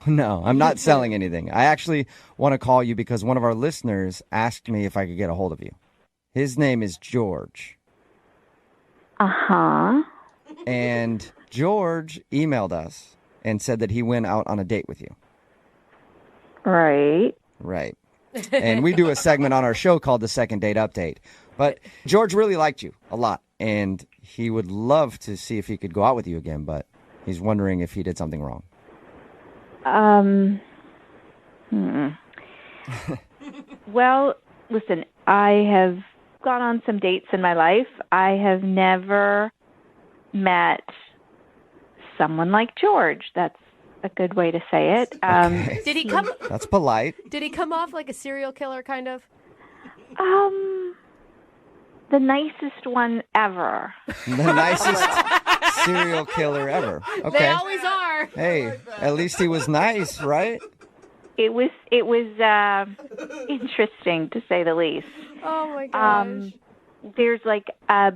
No, I'm not selling anything. I actually want to call you because one of our listeners asked me if I could get a hold of you. His name is George. Uh-huh. And George emailed us and said that he went out on a date with you. Right. Right. And we do a segment on our show called the Second Date Update. But George really liked you a lot, and he would love to see if he could go out with you again, but he's wondering if he did something wrong. Well, listen, I have gone on some dates in my life. I have never met someone like George. That's a good way to say it. Okay. Did he come? That's polite. Did he come off like a serial killer, kind of? The nicest one ever. The nicest serial killer ever. Okay. They always are. Hey, at least he was nice, right? It was interesting, to say the least. Oh, my gosh. There's like a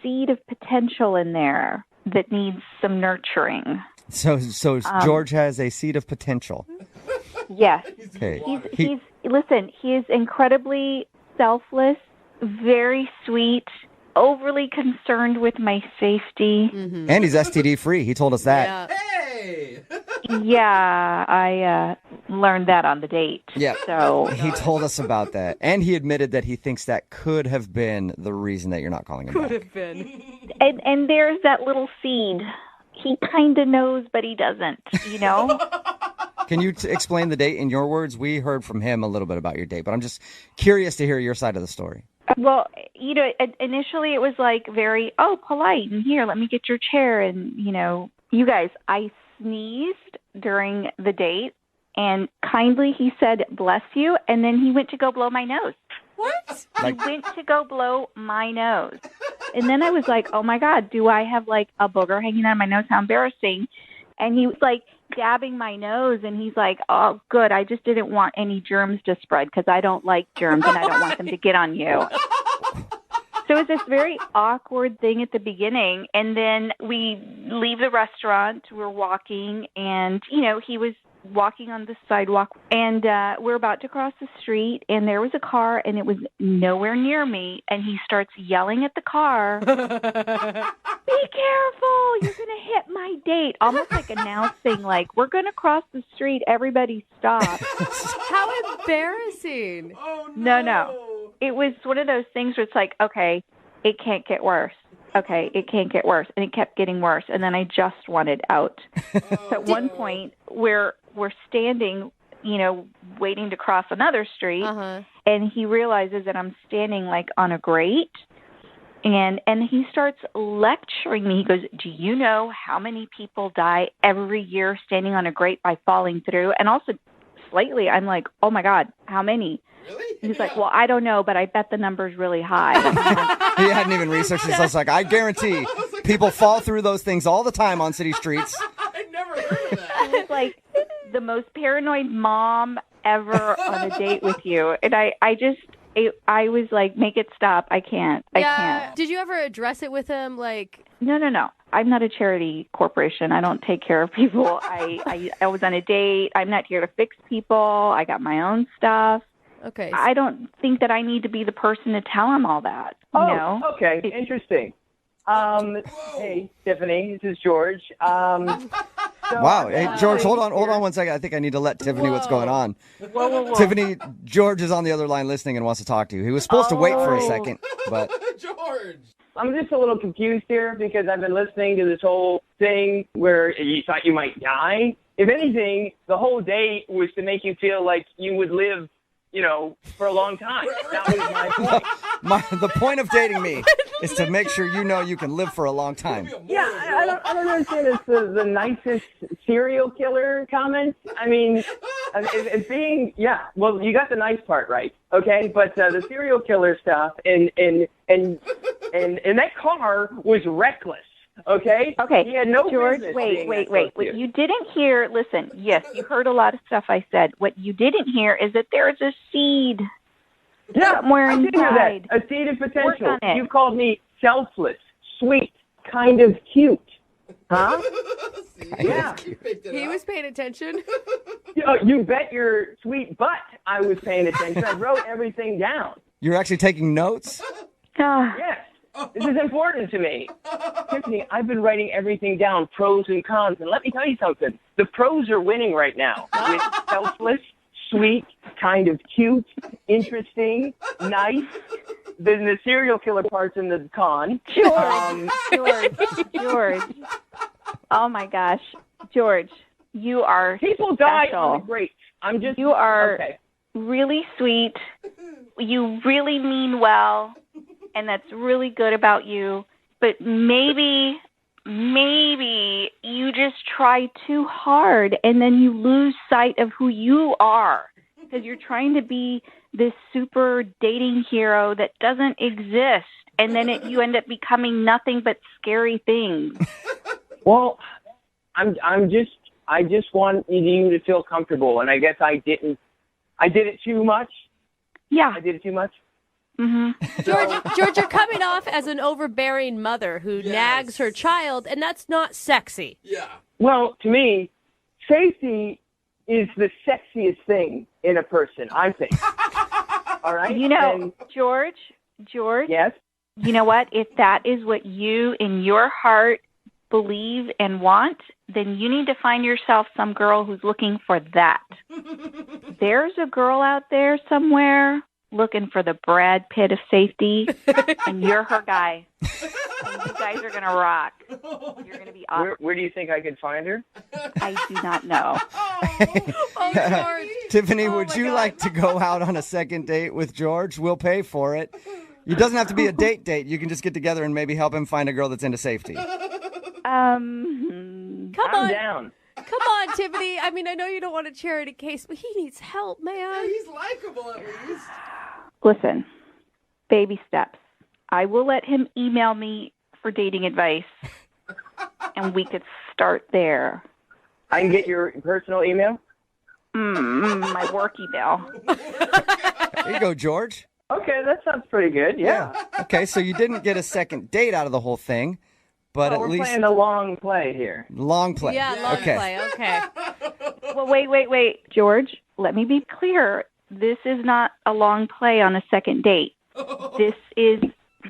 seed of potential in there that needs some nurturing. So George has a seed of potential. Yes. Okay. Listen, he is incredibly selfless, very sweet, overly concerned with my safety. Mm-hmm. And he's STD free. He told us that. Yeah. Hey! Yeah, I learned that on the date. Yeah. So he told us about that. And he admitted that he thinks that could have been the reason that you're not calling him back. Could have been. And there's that little seed. He kind of knows, but he doesn't, you know? Can you explain the date in your words? We heard from him a little bit about your date, but I'm just curious to hear your side of the story. Well, you know, initially it was like very, polite. And here, let me get your chair. And, you know, you guys, I sneezed during the date. And kindly he said, bless you. And then he went to go blow my nose. What? He went to go blow my nose. And then I was like, oh, my God, do I have, like, a booger hanging out of my nose? How embarrassing. And he was, like, dabbing my nose, and he's like, oh, good, I just didn't want any germs to spread because I don't like germs and I don't want them to get on you. So it was this very awkward thing at the beginning. And then we leave the restaurant, we're walking, and, you know, he was walking on the sidewalk, and we're about to cross the street, and there was a car, and it was nowhere near me, and he starts yelling at the car, be careful, you're going to hit my date, almost like announcing, like, we're going to cross the street, everybody stop. How embarrassing. No. It was one of those things where it's like, okay, it can't get worse. Okay, it can't get worse. And it kept getting worse. And then I just wanted out. So at one point, we're standing, you know, waiting to cross another street. And he realizes that I'm standing, like, on a grate. And he starts lecturing me. He goes, do you know how many people die every year standing on a grate by falling through? And also, slightly, I'm like, oh, my God, how many? Really? He's like, well, I don't know, but I bet the number's really high. He hadn't even researched this. I was like, I guarantee people fall through those things all the time on city streets. I'd never heard of that. It was like the most paranoid mom ever on a date with you. And I was like, make it stop. I can't. I can't. Did you ever address it with him? Like, No. I'm not a charity corporation. I don't take care of people. I was on a date. I'm not here to fix people. I got my own stuff. Okay. I don't think that I need to be the person to tell him all that. You know? Okay. Interesting. Hey, Tiffany, this is George. Wow. Hey, George, hold on 1 second. I think I need to let Tiffany what's going on. Whoa. Tiffany, George is on the other line listening and wants to talk to you. He was supposed to wait for a second, but... George. I'm just a little confused here because I've been listening to this whole thing where you thought you might die. If anything, the whole date was to make you feel like you would live, you know, for a long time. That was my point. The point of dating me is to make sure you know you can live for a long time. Yeah, I don't understand. It's the nicest serial killer comment. I mean, it's being, yeah, well, you got the nice part right, okay? But the serial killer stuff and that car was reckless. Okay. He had no George, business wait. being What you didn't hear, listen, yes, you heard a lot of stuff I said. What you didn't hear is that there is a seed somewhere I did hear inside. that. A seed of potential. Work on it. You called me selfless, sweet, kind of cute. Huh? Yeah. He was paying attention. You bet your sweet butt I was paying attention. I wrote everything down. You're actually taking notes? Yes. This is important to me. Tiffany, I've been writing everything down, pros and cons. And let me tell you something. The pros are winning right now. With selfless, sweet, kind of cute, interesting, nice. Then the serial killer part's in the con. George. Oh, my gosh. George, you are People special. die on the great. You are okay. really sweet. You really mean well. And that's really good about you. But maybe you just try too hard and then you lose sight of who you are because you're trying to be this super dating hero that doesn't exist. And then you end up becoming nothing but scary things. Well, I just want you to feel comfortable. And I guess I did it too much. Yeah. I did it too much. Mm-hmm. George, you're coming off as an overbearing mother who nags her child, and that's not sexy. Yeah. Well, to me, safety is the sexiest thing in a person, I think. All right? You know, George. Yes? You know what? If that is what you in your heart believe and want, then you need to find yourself some girl who's looking for that. There's a girl out there somewhere looking for the Brad Pitt of safety, and you're her guy. And you guys are going to rock. You're going to be awesome. Where do you think I could find her? I do not know. George. Tiffany, would you like to go out on a second date with George? We'll pay for it. It doesn't have to be a date. You can just get together and maybe help him find a girl that's into safety. Come I'm on. down. Come on, Tiffany. I mean, I know you don't want a charity case, but he needs help, man. Yeah, he's likable at least. Listen, baby steps. I will let him email me for dating advice, and we could start there. I can get your personal email? My work email. There you go, George. Okay, that sounds pretty good. Yeah. Okay, so you didn't get a second date out of the whole thing, but at we're least playing the long play here. long play. Yeah, long okay. play. Okay. Well, wait. George, let me be clear. This is not a long play on a second date. This is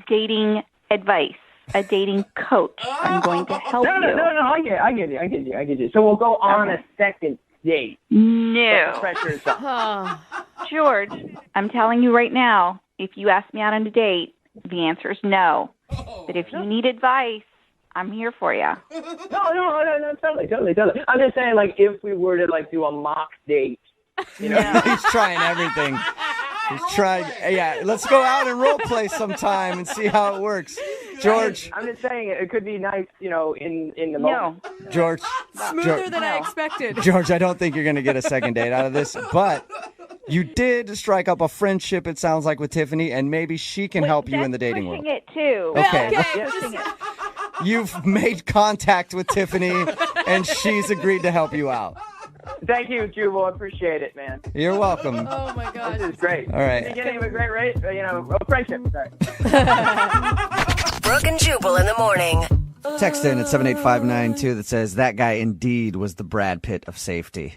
dating advice, a dating coach. I'm going to help you. No, I get you. So we'll go on a second date. No. The pressure is off. George, I'm telling you right now, if you ask me out on a date, the answer is no. But if you need advice, I'm here for you. No, totally. I'm just saying, like, if we were to, like, do a mock date, you know? He's trying everything. He's trying. Yeah, let's go out and role play sometime and see how it works. George. I'm just saying it could be nice, you know, in the moment. George. Smoother than I expected. George, I don't think you're going to get a second date out of this, but you did strike up a friendship, it sounds like, with Tiffany, and maybe she can help you in the dating world. It too. Okay. Pushing it. You've made contact with Tiffany, and she's agreed to help you out. Thank you, Jubal. I appreciate it, man. You're welcome. Oh, my God. This is great. All right. Beginning of a great rate, friendship. Sorry. Brooke and Jubal in the morning. Text in at 78592 that says, that guy indeed was the Brad Pitt of safety.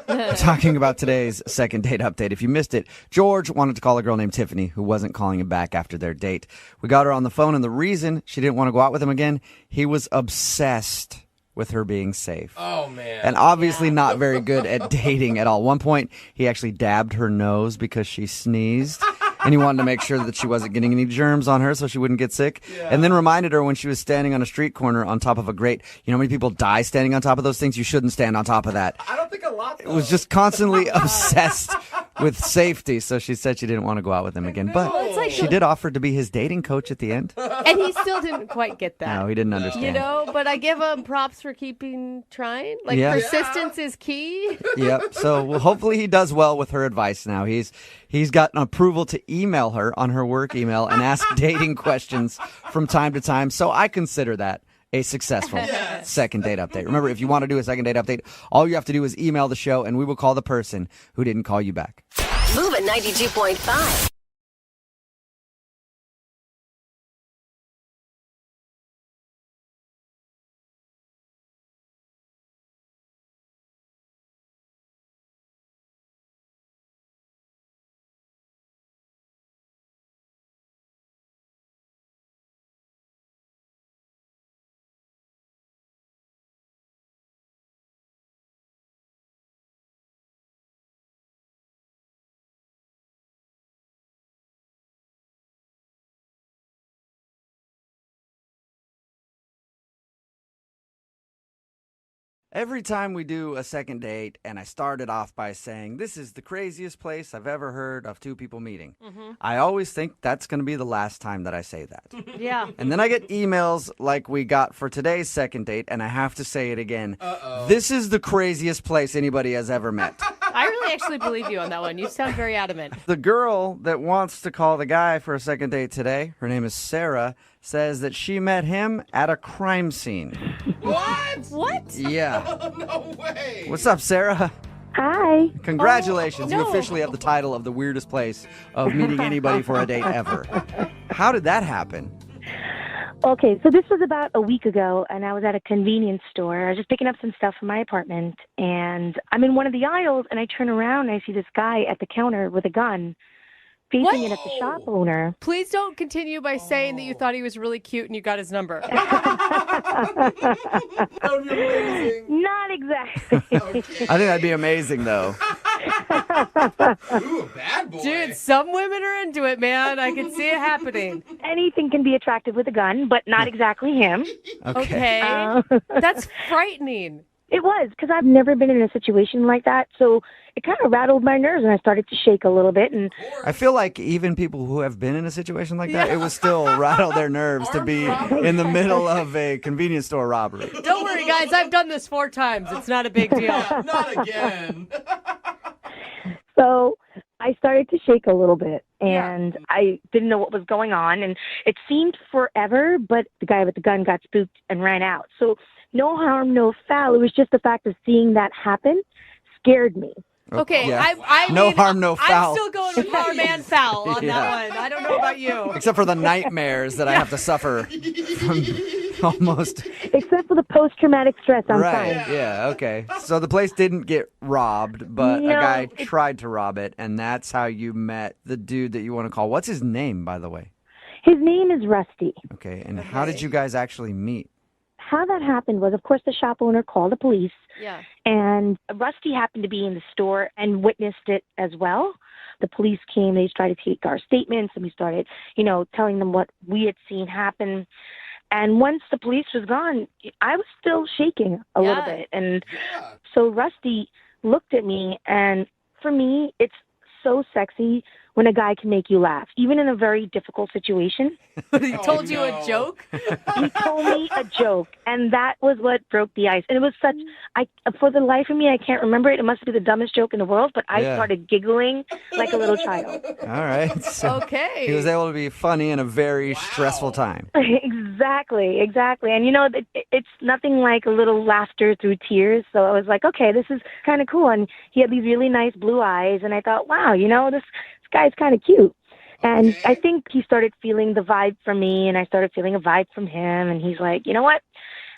We're talking about today's second date update. If you missed it, George wanted to call a girl named Tiffany who wasn't calling him back after their date. We got her on the phone, and the reason she didn't want to go out with him again, he was obsessed with her being safe. Oh, man. And obviously not very good at dating at all. One point, he actually dabbed her nose because she sneezed. And he wanted to make sure that she wasn't getting any germs on her so she wouldn't get sick. Yeah. And then reminded her when she was standing on a street corner on top of a grate. You know how many people die standing on top of those things? You shouldn't stand on top of that. I don't think a lot, though. It was just constantly obsessed with safety. So she said she didn't want to go out with him again. But like she did offer to be his dating coach at the end. And he still didn't quite get that. No, he didn't understand. You know, but I give him props for keeping trying. Like, persistence is key. Yep. So hopefully he does well with her advice now. He's gotten approval to email her on her work email and ask dating questions from time to time. So I consider that a successful second date update. Remember, if you want to do a second date update, all you have to do is email the show and we will call the person who didn't call you back. Move at 92.5. Every time we do a second date, and I started off by saying, this is the craziest place I've ever heard of two people meeting, I always think that's going to be the last time that I say that. Yeah. And then I get emails like we got for today's second date, and I have to say it again. This is the craziest place anybody has ever met. I really actually believe you on that one. You sound very adamant. The girl that wants to call the guy for a second date today, her name is Sarah, says that she met him at a crime scene. What? Yeah. No way. What's up, Sarah? Hi. Congratulations. Oh, no. You officially have the title of the weirdest place of meeting anybody for a date ever. How did that happen? Okay, so this was about a week ago, and I was at a convenience store. I was just picking up some stuff for my apartment, and I'm in one of the aisles, and I turn around, and I see this guy at the counter with a gun, facing it at the shop owner. Please don't continue by saying that you thought he was really cute and you got his number. That would be amazing. Not exactly. I think that'd be amazing, though. Ooh, bad boy. Dude, some women are into it, man. I can see it happening. Anything can be attractive with a gun, but not exactly him. Okay. That's frightening. It was, because I've never been in a situation like that, so it kind of rattled my nerves, and I started to shake a little bit. And I feel like even people who have been in a situation like that, it would still rattle their nerves to be in the middle of a convenience store robbery. Don't worry, guys. I've done this 4 times. It's not a big deal. Not again. So I I started to shake a little bit, and I didn't know what was going on, and it seemed forever, but the guy with the gun got spooked and ran out. So no harm, no foul. It was just the fact of seeing that happen scared me. Okay, Yeah. I No mean, harm, no foul. I'm still going with harm and foul on that one. I don't know about you. Except for the nightmares that I have to suffer from almost. Except for the post-traumatic stress, I'm Right. fine. Yeah. Okay. So the place didn't get robbed, but a No, guy tried to rob it, and that's how you met the dude that you want to call. What's his name, by the way? His name is Rusty. Okay. And how did you guys actually meet? How that happened was, of course, the shop owner called the police, Yeah. and Rusty happened to be in the store and witnessed it as well. The police came, they tried to take our statements, and we started, telling them what we had seen happen. And once the police was gone, I was still shaking a little bit. And so Rusty looked at me, and for me, it's so sexy when a guy can make you laugh, even in a very difficult situation. He told you a joke? He told me a joke, and that was what broke the ice. And it was for the life of me, I can't remember it. It must be the dumbest joke in the world, but I started giggling like a little child. All right. So Okay. He was able to be funny in a very stressful time. Exactly. And it's nothing like a little laughter through tears. So I was like, okay, this is kind of cool. And he had these really nice blue eyes, and I thought, wow, this guy's kind of cute. And I think he started feeling the vibe from me, and I started feeling a vibe from him. And he's like, you know what?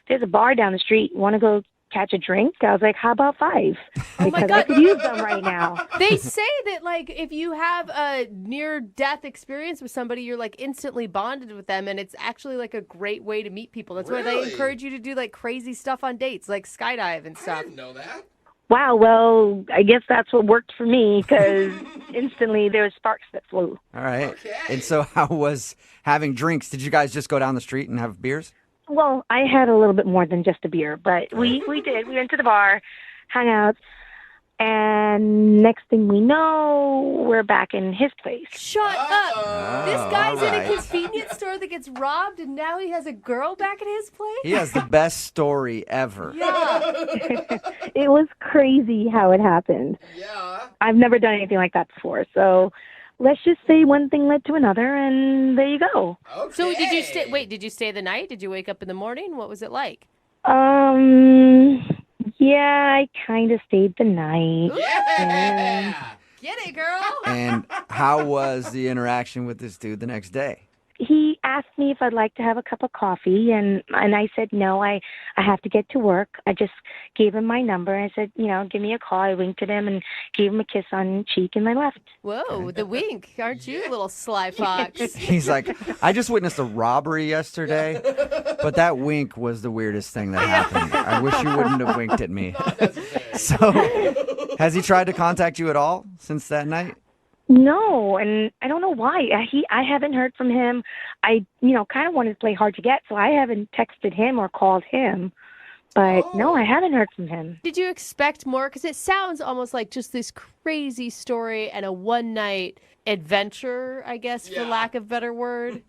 There's a bar down the street. Want to go catch a drink? I was like, how about 5? Because I could use them right now. They say that, like, if you have a near-death experience with somebody, you're, like, instantly bonded with them, and it's actually, like, a great way to meet people. That's why they encourage you to do, like, crazy stuff on dates, like skydive and stuff. I didn't know that. Wow, well, I guess that's what worked for me, because instantly there was sparks that flew. All right. And so how was having drinks? Did you guys just go down the street and have beers? Well, I had a little bit more than just a beer, but we did. We went to the bar, hung out, and next thing we know, we're back in his place. Shut up. This guy's in a right. convenience store that gets robbed, and now he has a girl back at his place? He has the best story ever. Yeah. It was crazy how it happened. Yeah. I've never done anything like that before, so let's just say one thing led to another, and there you go. Okay. So did you stay the night? Did you wake up in the morning? What was it like? Yeah, I kind of stayed the night. Yeah. Get it, girl. And how was the interaction with this dude the next day? He asked me if I'd like to have a cup of coffee, and I said no, I have to get to work. I just gave him my number. I said, give me a call. I winked at him and gave him a kiss on the cheek, and I left. Whoa, the wink. Aren't you, little sly fox? He's like, I just witnessed a robbery yesterday, but that wink was the weirdest thing that happened. I wish you wouldn't have winked at me. So, has he tried to contact you at all since that night? No, and I don't know why. I haven't heard from him. I, kind of wanted to play hard to get, so I haven't texted him or called him. But no, I haven't heard from him. Did you expect more? Because it sounds almost like just this crazy story and a one-night adventure, I guess, for lack of a better word.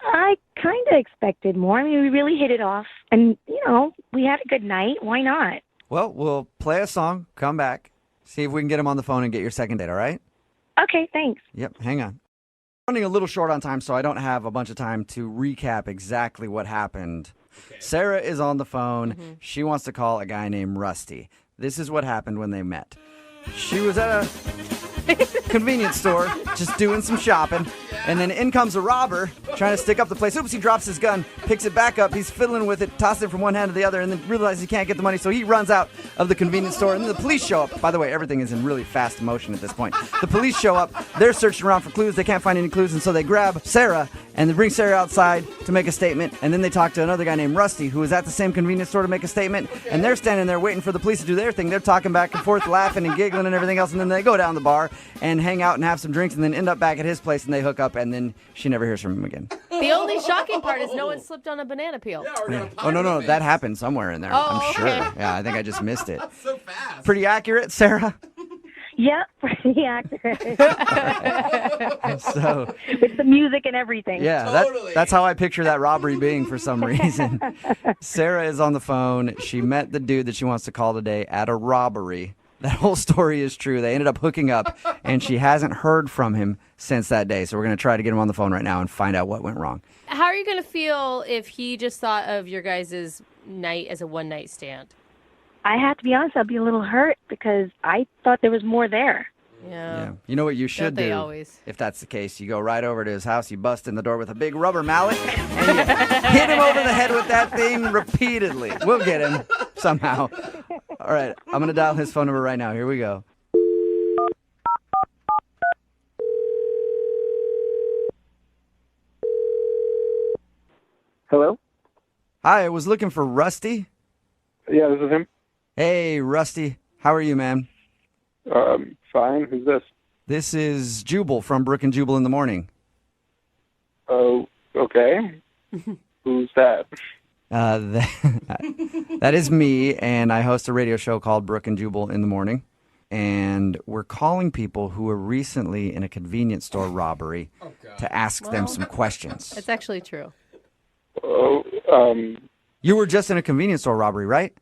I kind of expected more. I mean, we really hit it off. And, we had a good night. Why not? Well, we'll play a song, come back, see if we can get him on the phone and get your second date, all right? Okay, thanks. Yep, hang on. Running a little short on time, so I don't have a bunch of time to recap exactly what happened. Okay. Sarah is on the phone. Mm-hmm. She wants to call a guy named Rusty. This is what happened when they met. She was at a convenience store just doing some shopping, and then in comes a robber trying to stick up the place. Oops, he drops his gun, picks it back up. He's fiddling with it, tosses it from one hand to the other, and then realizes he can't get the money, so he runs out of the convenience store, and then the police show up. By the way, everything is in really fast motion at this point. The police show up. They're searching around for clues. They can't find any clues, and so they grab Sarah, and they bring Sarah outside to make a statement, and then they talk to another guy named Rusty, who was at the same convenience store to make a statement, and they're standing there waiting for the police to do their thing. They're talking back and forth, laughing and giggling and everything else, and then they go down the bar and hang out and have some drinks, and then end up back at his place, and they hook up, and then she never hears from him again. The only shocking part is no one slipped on a banana peel. Yeah. Oh, no, that happened somewhere in there. Oh, I'm sure. okay. Yeah, I think I just missed it. So fast. Pretty accurate, Sarah? Yeah, pretty accurate. So, with the music and everything. yeah, that's how I picture that robbery being for some reason. Sarah is on the phone. She met the dude that she wants to call today at a robbery. That whole story is true. They ended up hooking up, and she hasn't heard from him since that day. So we're going to try to get him on the phone right now and find out what went wrong. How are you going to feel if he just thought of your guys' night as a one-night stand? I have to be honest, I'll be a little hurt because I thought there was more there. Yeah. You know what you should Don't they do? always? If that's the case, you go right over to his house, you bust in the door with a big rubber mallet, and you hit him over the head with that thing repeatedly. We'll get him somehow. All right, I'm going to dial his phone number right now. Here we go. Hello? Hi, I was looking for Rusty. Yeah, this is him. Hey, Rusty. How are you, man? Fine. Who's this? This is Jubal from Brooke and Jubal in the morning. Oh, okay. Who's that? That is me, and I host a radio show called Brooke and Jubal in the morning. And we're calling people who were recently in a convenience store robbery to ask them some questions. That's actually true. Oh, You were just in a convenience store robbery, right?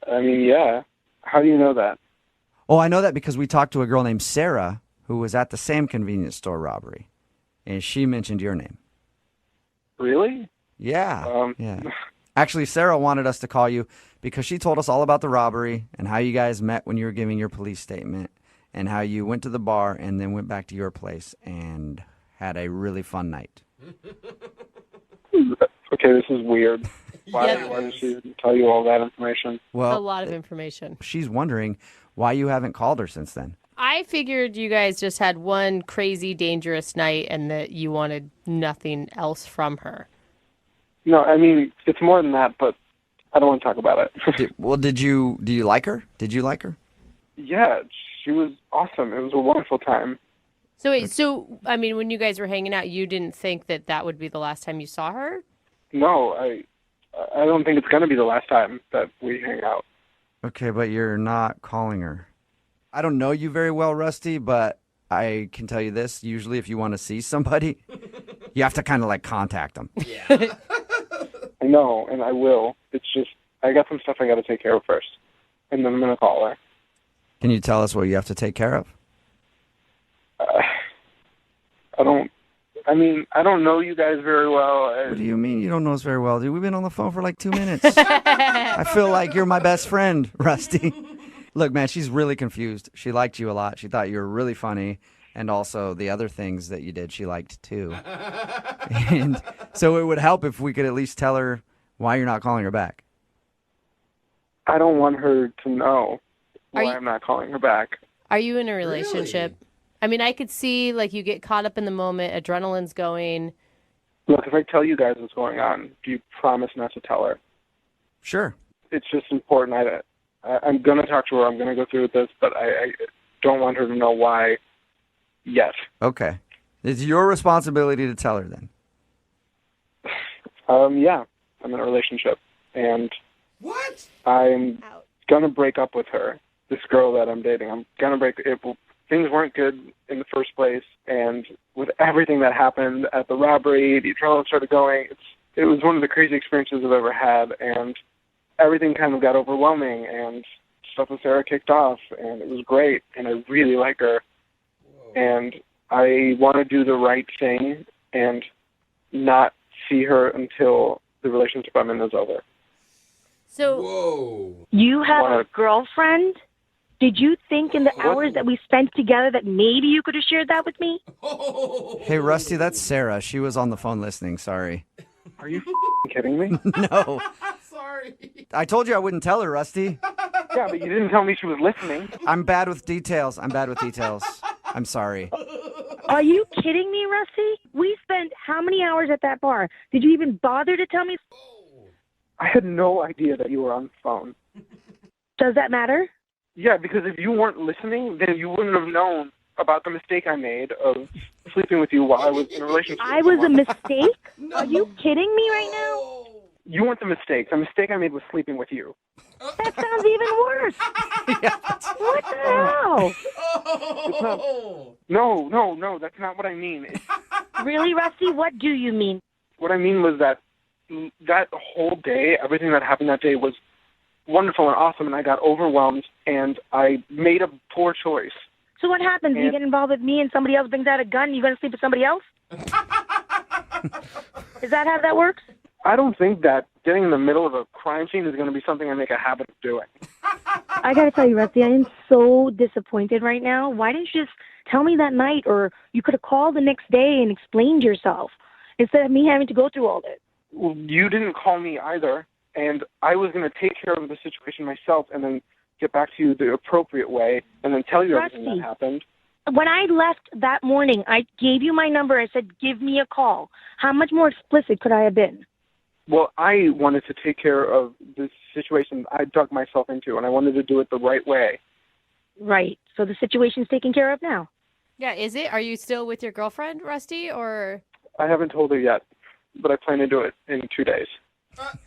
I mean, yeah. How do you know that? Oh, I know that because we talked to a girl named Sarah who was at the same convenience store robbery, and she mentioned your name. Really? Yeah. Yeah. Actually, Sarah wanted us to call you because she told us all about the robbery and how you guys met when you were giving your police statement and how you went to the bar and then went back to your place and had a really fun night. Okay, this is weird. Why did she tell you all that information? Well, a lot of information. She's wondering why you haven't called her since then. I figured you guys just had one crazy, dangerous night and that you wanted nothing else from her. No, I mean, it's more than that, but I don't want to talk about it. Do you like her? Did you like her? Yeah, she was awesome. It was a wonderful time. So wait, I mean, when you guys were hanging out, you didn't think that would be the last time you saw her? No, I don't think it's going to be the last time that we hang out. Okay, but you're not calling her. I don't know you very well, Rusty, but I can tell you this. Usually if you want to see somebody, you have to kind of like contact them. Yeah. I know, and I will. It's just, I got some stuff I got to take care of first, and then I'm going to call her. Can you tell us what you have to take care of? I don't know you guys very well. What do you mean you don't know us very well, dude? We've been on the phone for like 2 minutes. I feel like you're my best friend, Rusty. Look, man, she's really confused. She liked you a lot. She thought you were really funny. And also the other things that you did, she liked too. And so it would help if we could at least tell her why you're not calling her back. I don't want her to know why I'm not calling her back. Are you in a relationship? Really? I mean, I could see like you get caught up in the moment, adrenaline's going. Look, if I tell you guys what's going on, do you promise not to tell her? Sure. It's just important. I'm going to talk to her. I'm going to go through with this, but I don't want her to know why yet. Okay. It's your responsibility to tell her then. Yeah. I'm in a relationship. And what? I'm going to break up with her, this girl that I'm dating. I'm going to break it. Things weren't good in the first place, and with everything that happened at the robbery, the adrenaline started going. It was one of the crazy experiences I've ever had, and everything kind of got overwhelming, and stuff with Sarah kicked off, and it was great, and I really like her. Whoa. And I want to do the right thing and not see her until the relationship I'm in is over. So, you have a girlfriend? Did you think in the hours that we spent together that maybe you could have shared that with me? Hey, Rusty, that's Sarah. She was on the phone listening. Sorry. Are you kidding me? No. Sorry. I told you I wouldn't tell her, Rusty. Yeah, but you didn't tell me she was listening. I'm bad with details. I'm sorry. Are you kidding me, Rusty? We spent how many hours at that bar? Did you even bother to tell me? I had no idea that you were on the phone. Does that matter? Yeah, because if you weren't listening, then you wouldn't have known about the mistake I made of sleeping with you while I was in a relationship. I was a mistake? No. Are you kidding me right now? You weren't the mistake. The mistake I made was sleeping with you. That sounds even worse. What the hell? No, that's not what I mean. Really, Rusty? What do you mean? What I mean was that whole day, everything that happened that day was wonderful and awesome, and I got overwhelmed, and I made a poor choice. So what happens? You get involved with me and somebody else brings out a gun, you're going to sleep with somebody else? Is that how that works? I don't think that getting in the middle of a crime scene is going to be something I make a habit of doing. I got to tell you, Rusty, I am so disappointed right now. Why didn't you just tell me that night, or you could have called the next day and explained yourself instead of me having to go through all this? Well, you didn't call me either, and I was going to take care of the situation myself and then get back to you the appropriate way and then tell you everything that happened. When I left that morning, I gave you my number. I said, give me a call. How much more explicit could I have been? Well, I wanted to take care of this situation I dug myself into, and I wanted to do it the right way. Right. So the situation's taken care of now. Yeah, is it? Are you still with your girlfriend, Rusty, or? I haven't told her yet, but I plan to do it in 2 days.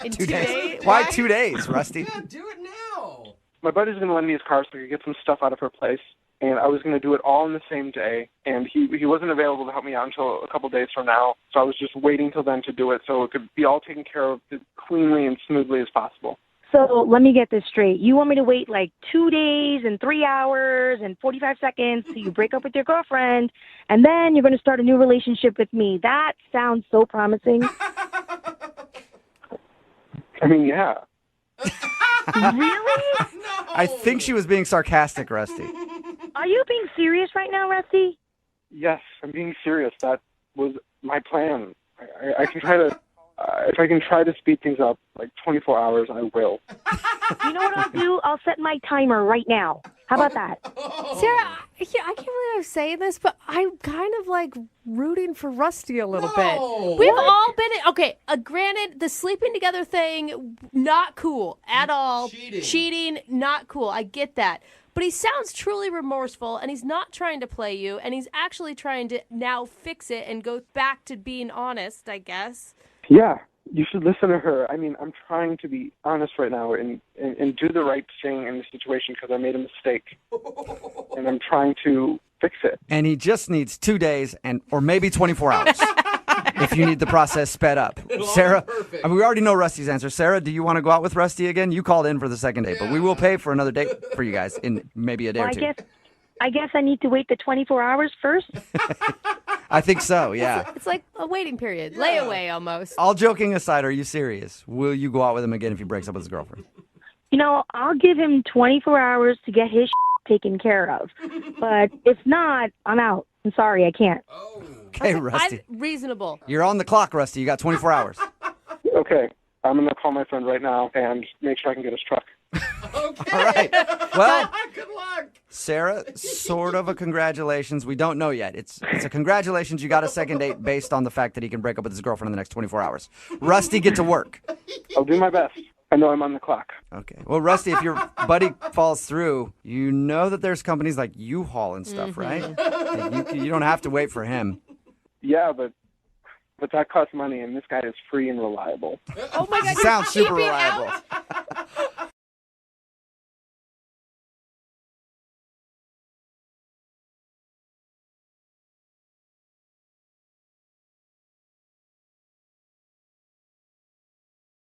In 2 days? Why 2 days, Rusty? Yeah, do it now. My buddy's going to lend me his car so I could get some stuff out of her place, and I was going to do it all in the same day, and he wasn't available to help me out until a couple days from now, so I was just waiting till then to do it so it could be all taken care of as cleanly and smoothly as possible. So let me get this straight. You want me to wait like 2 days and 3 hours and 45 seconds till you break up with your girlfriend, and then you're going to start a new relationship with me. That sounds so promising. I mean, yeah. Really? I think she was being sarcastic, Rusty. Are you being serious right now, Rusty? Yes, I'm being serious. That was my plan. I can try to, if I can try to speed things up, like 24 hours, I will. You know what I'll do? I'll set my timer right now. How about that? Sarah, I can't believe I'm saying this, but I'm kind of like rooting for Rusty a little bit. We've all been okay. Granted, the sleeping together thing, not cool at all. Cheating, not cool. I get that. But he sounds truly remorseful, and he's not trying to play you, and he's actually trying to now fix it and go back to being honest, I guess. Yeah, you should listen to her. I mean, I'm trying to be honest right now and do the right thing in the situation because I made a mistake. And I'm trying to fix it. And he just needs 2 days or maybe 24 hours if you need the process sped up. Sarah, I mean, we already know Rusty's answer. Sarah, do you want to go out with Rusty again? You called in for the second date, but we will pay for another date for you guys in maybe a day or two. I guess I need to wait the 24 hours first. I think so, yeah. It's like a waiting period, layaway almost. All joking aside, are you serious? Will you go out with him again if he breaks up with his girlfriend? You know, I'll give him 24 hours to get his taken care of. But if not, I'm out. I'm sorry, I can't. Okay, Rusty. Reasonable. You're on the clock, Rusty. You got 24 hours. Okay, I'm going to call my friend right now and make sure I can get his truck. All right. Well, good luck. Sarah, sort of a congratulations. We don't know yet. It's a congratulations. You got a second date based on the fact that he can break up with his girlfriend in the next 24 hours. Rusty, get to work. I'll do my best. I know I'm on the clock. Okay. Well, Rusty, if your buddy falls through, you know that there's companies like U-Haul and stuff, right? You don't have to wait for him. Yeah, but that costs money, and this guy is free and reliable. Oh, my God. Sounds super reliable.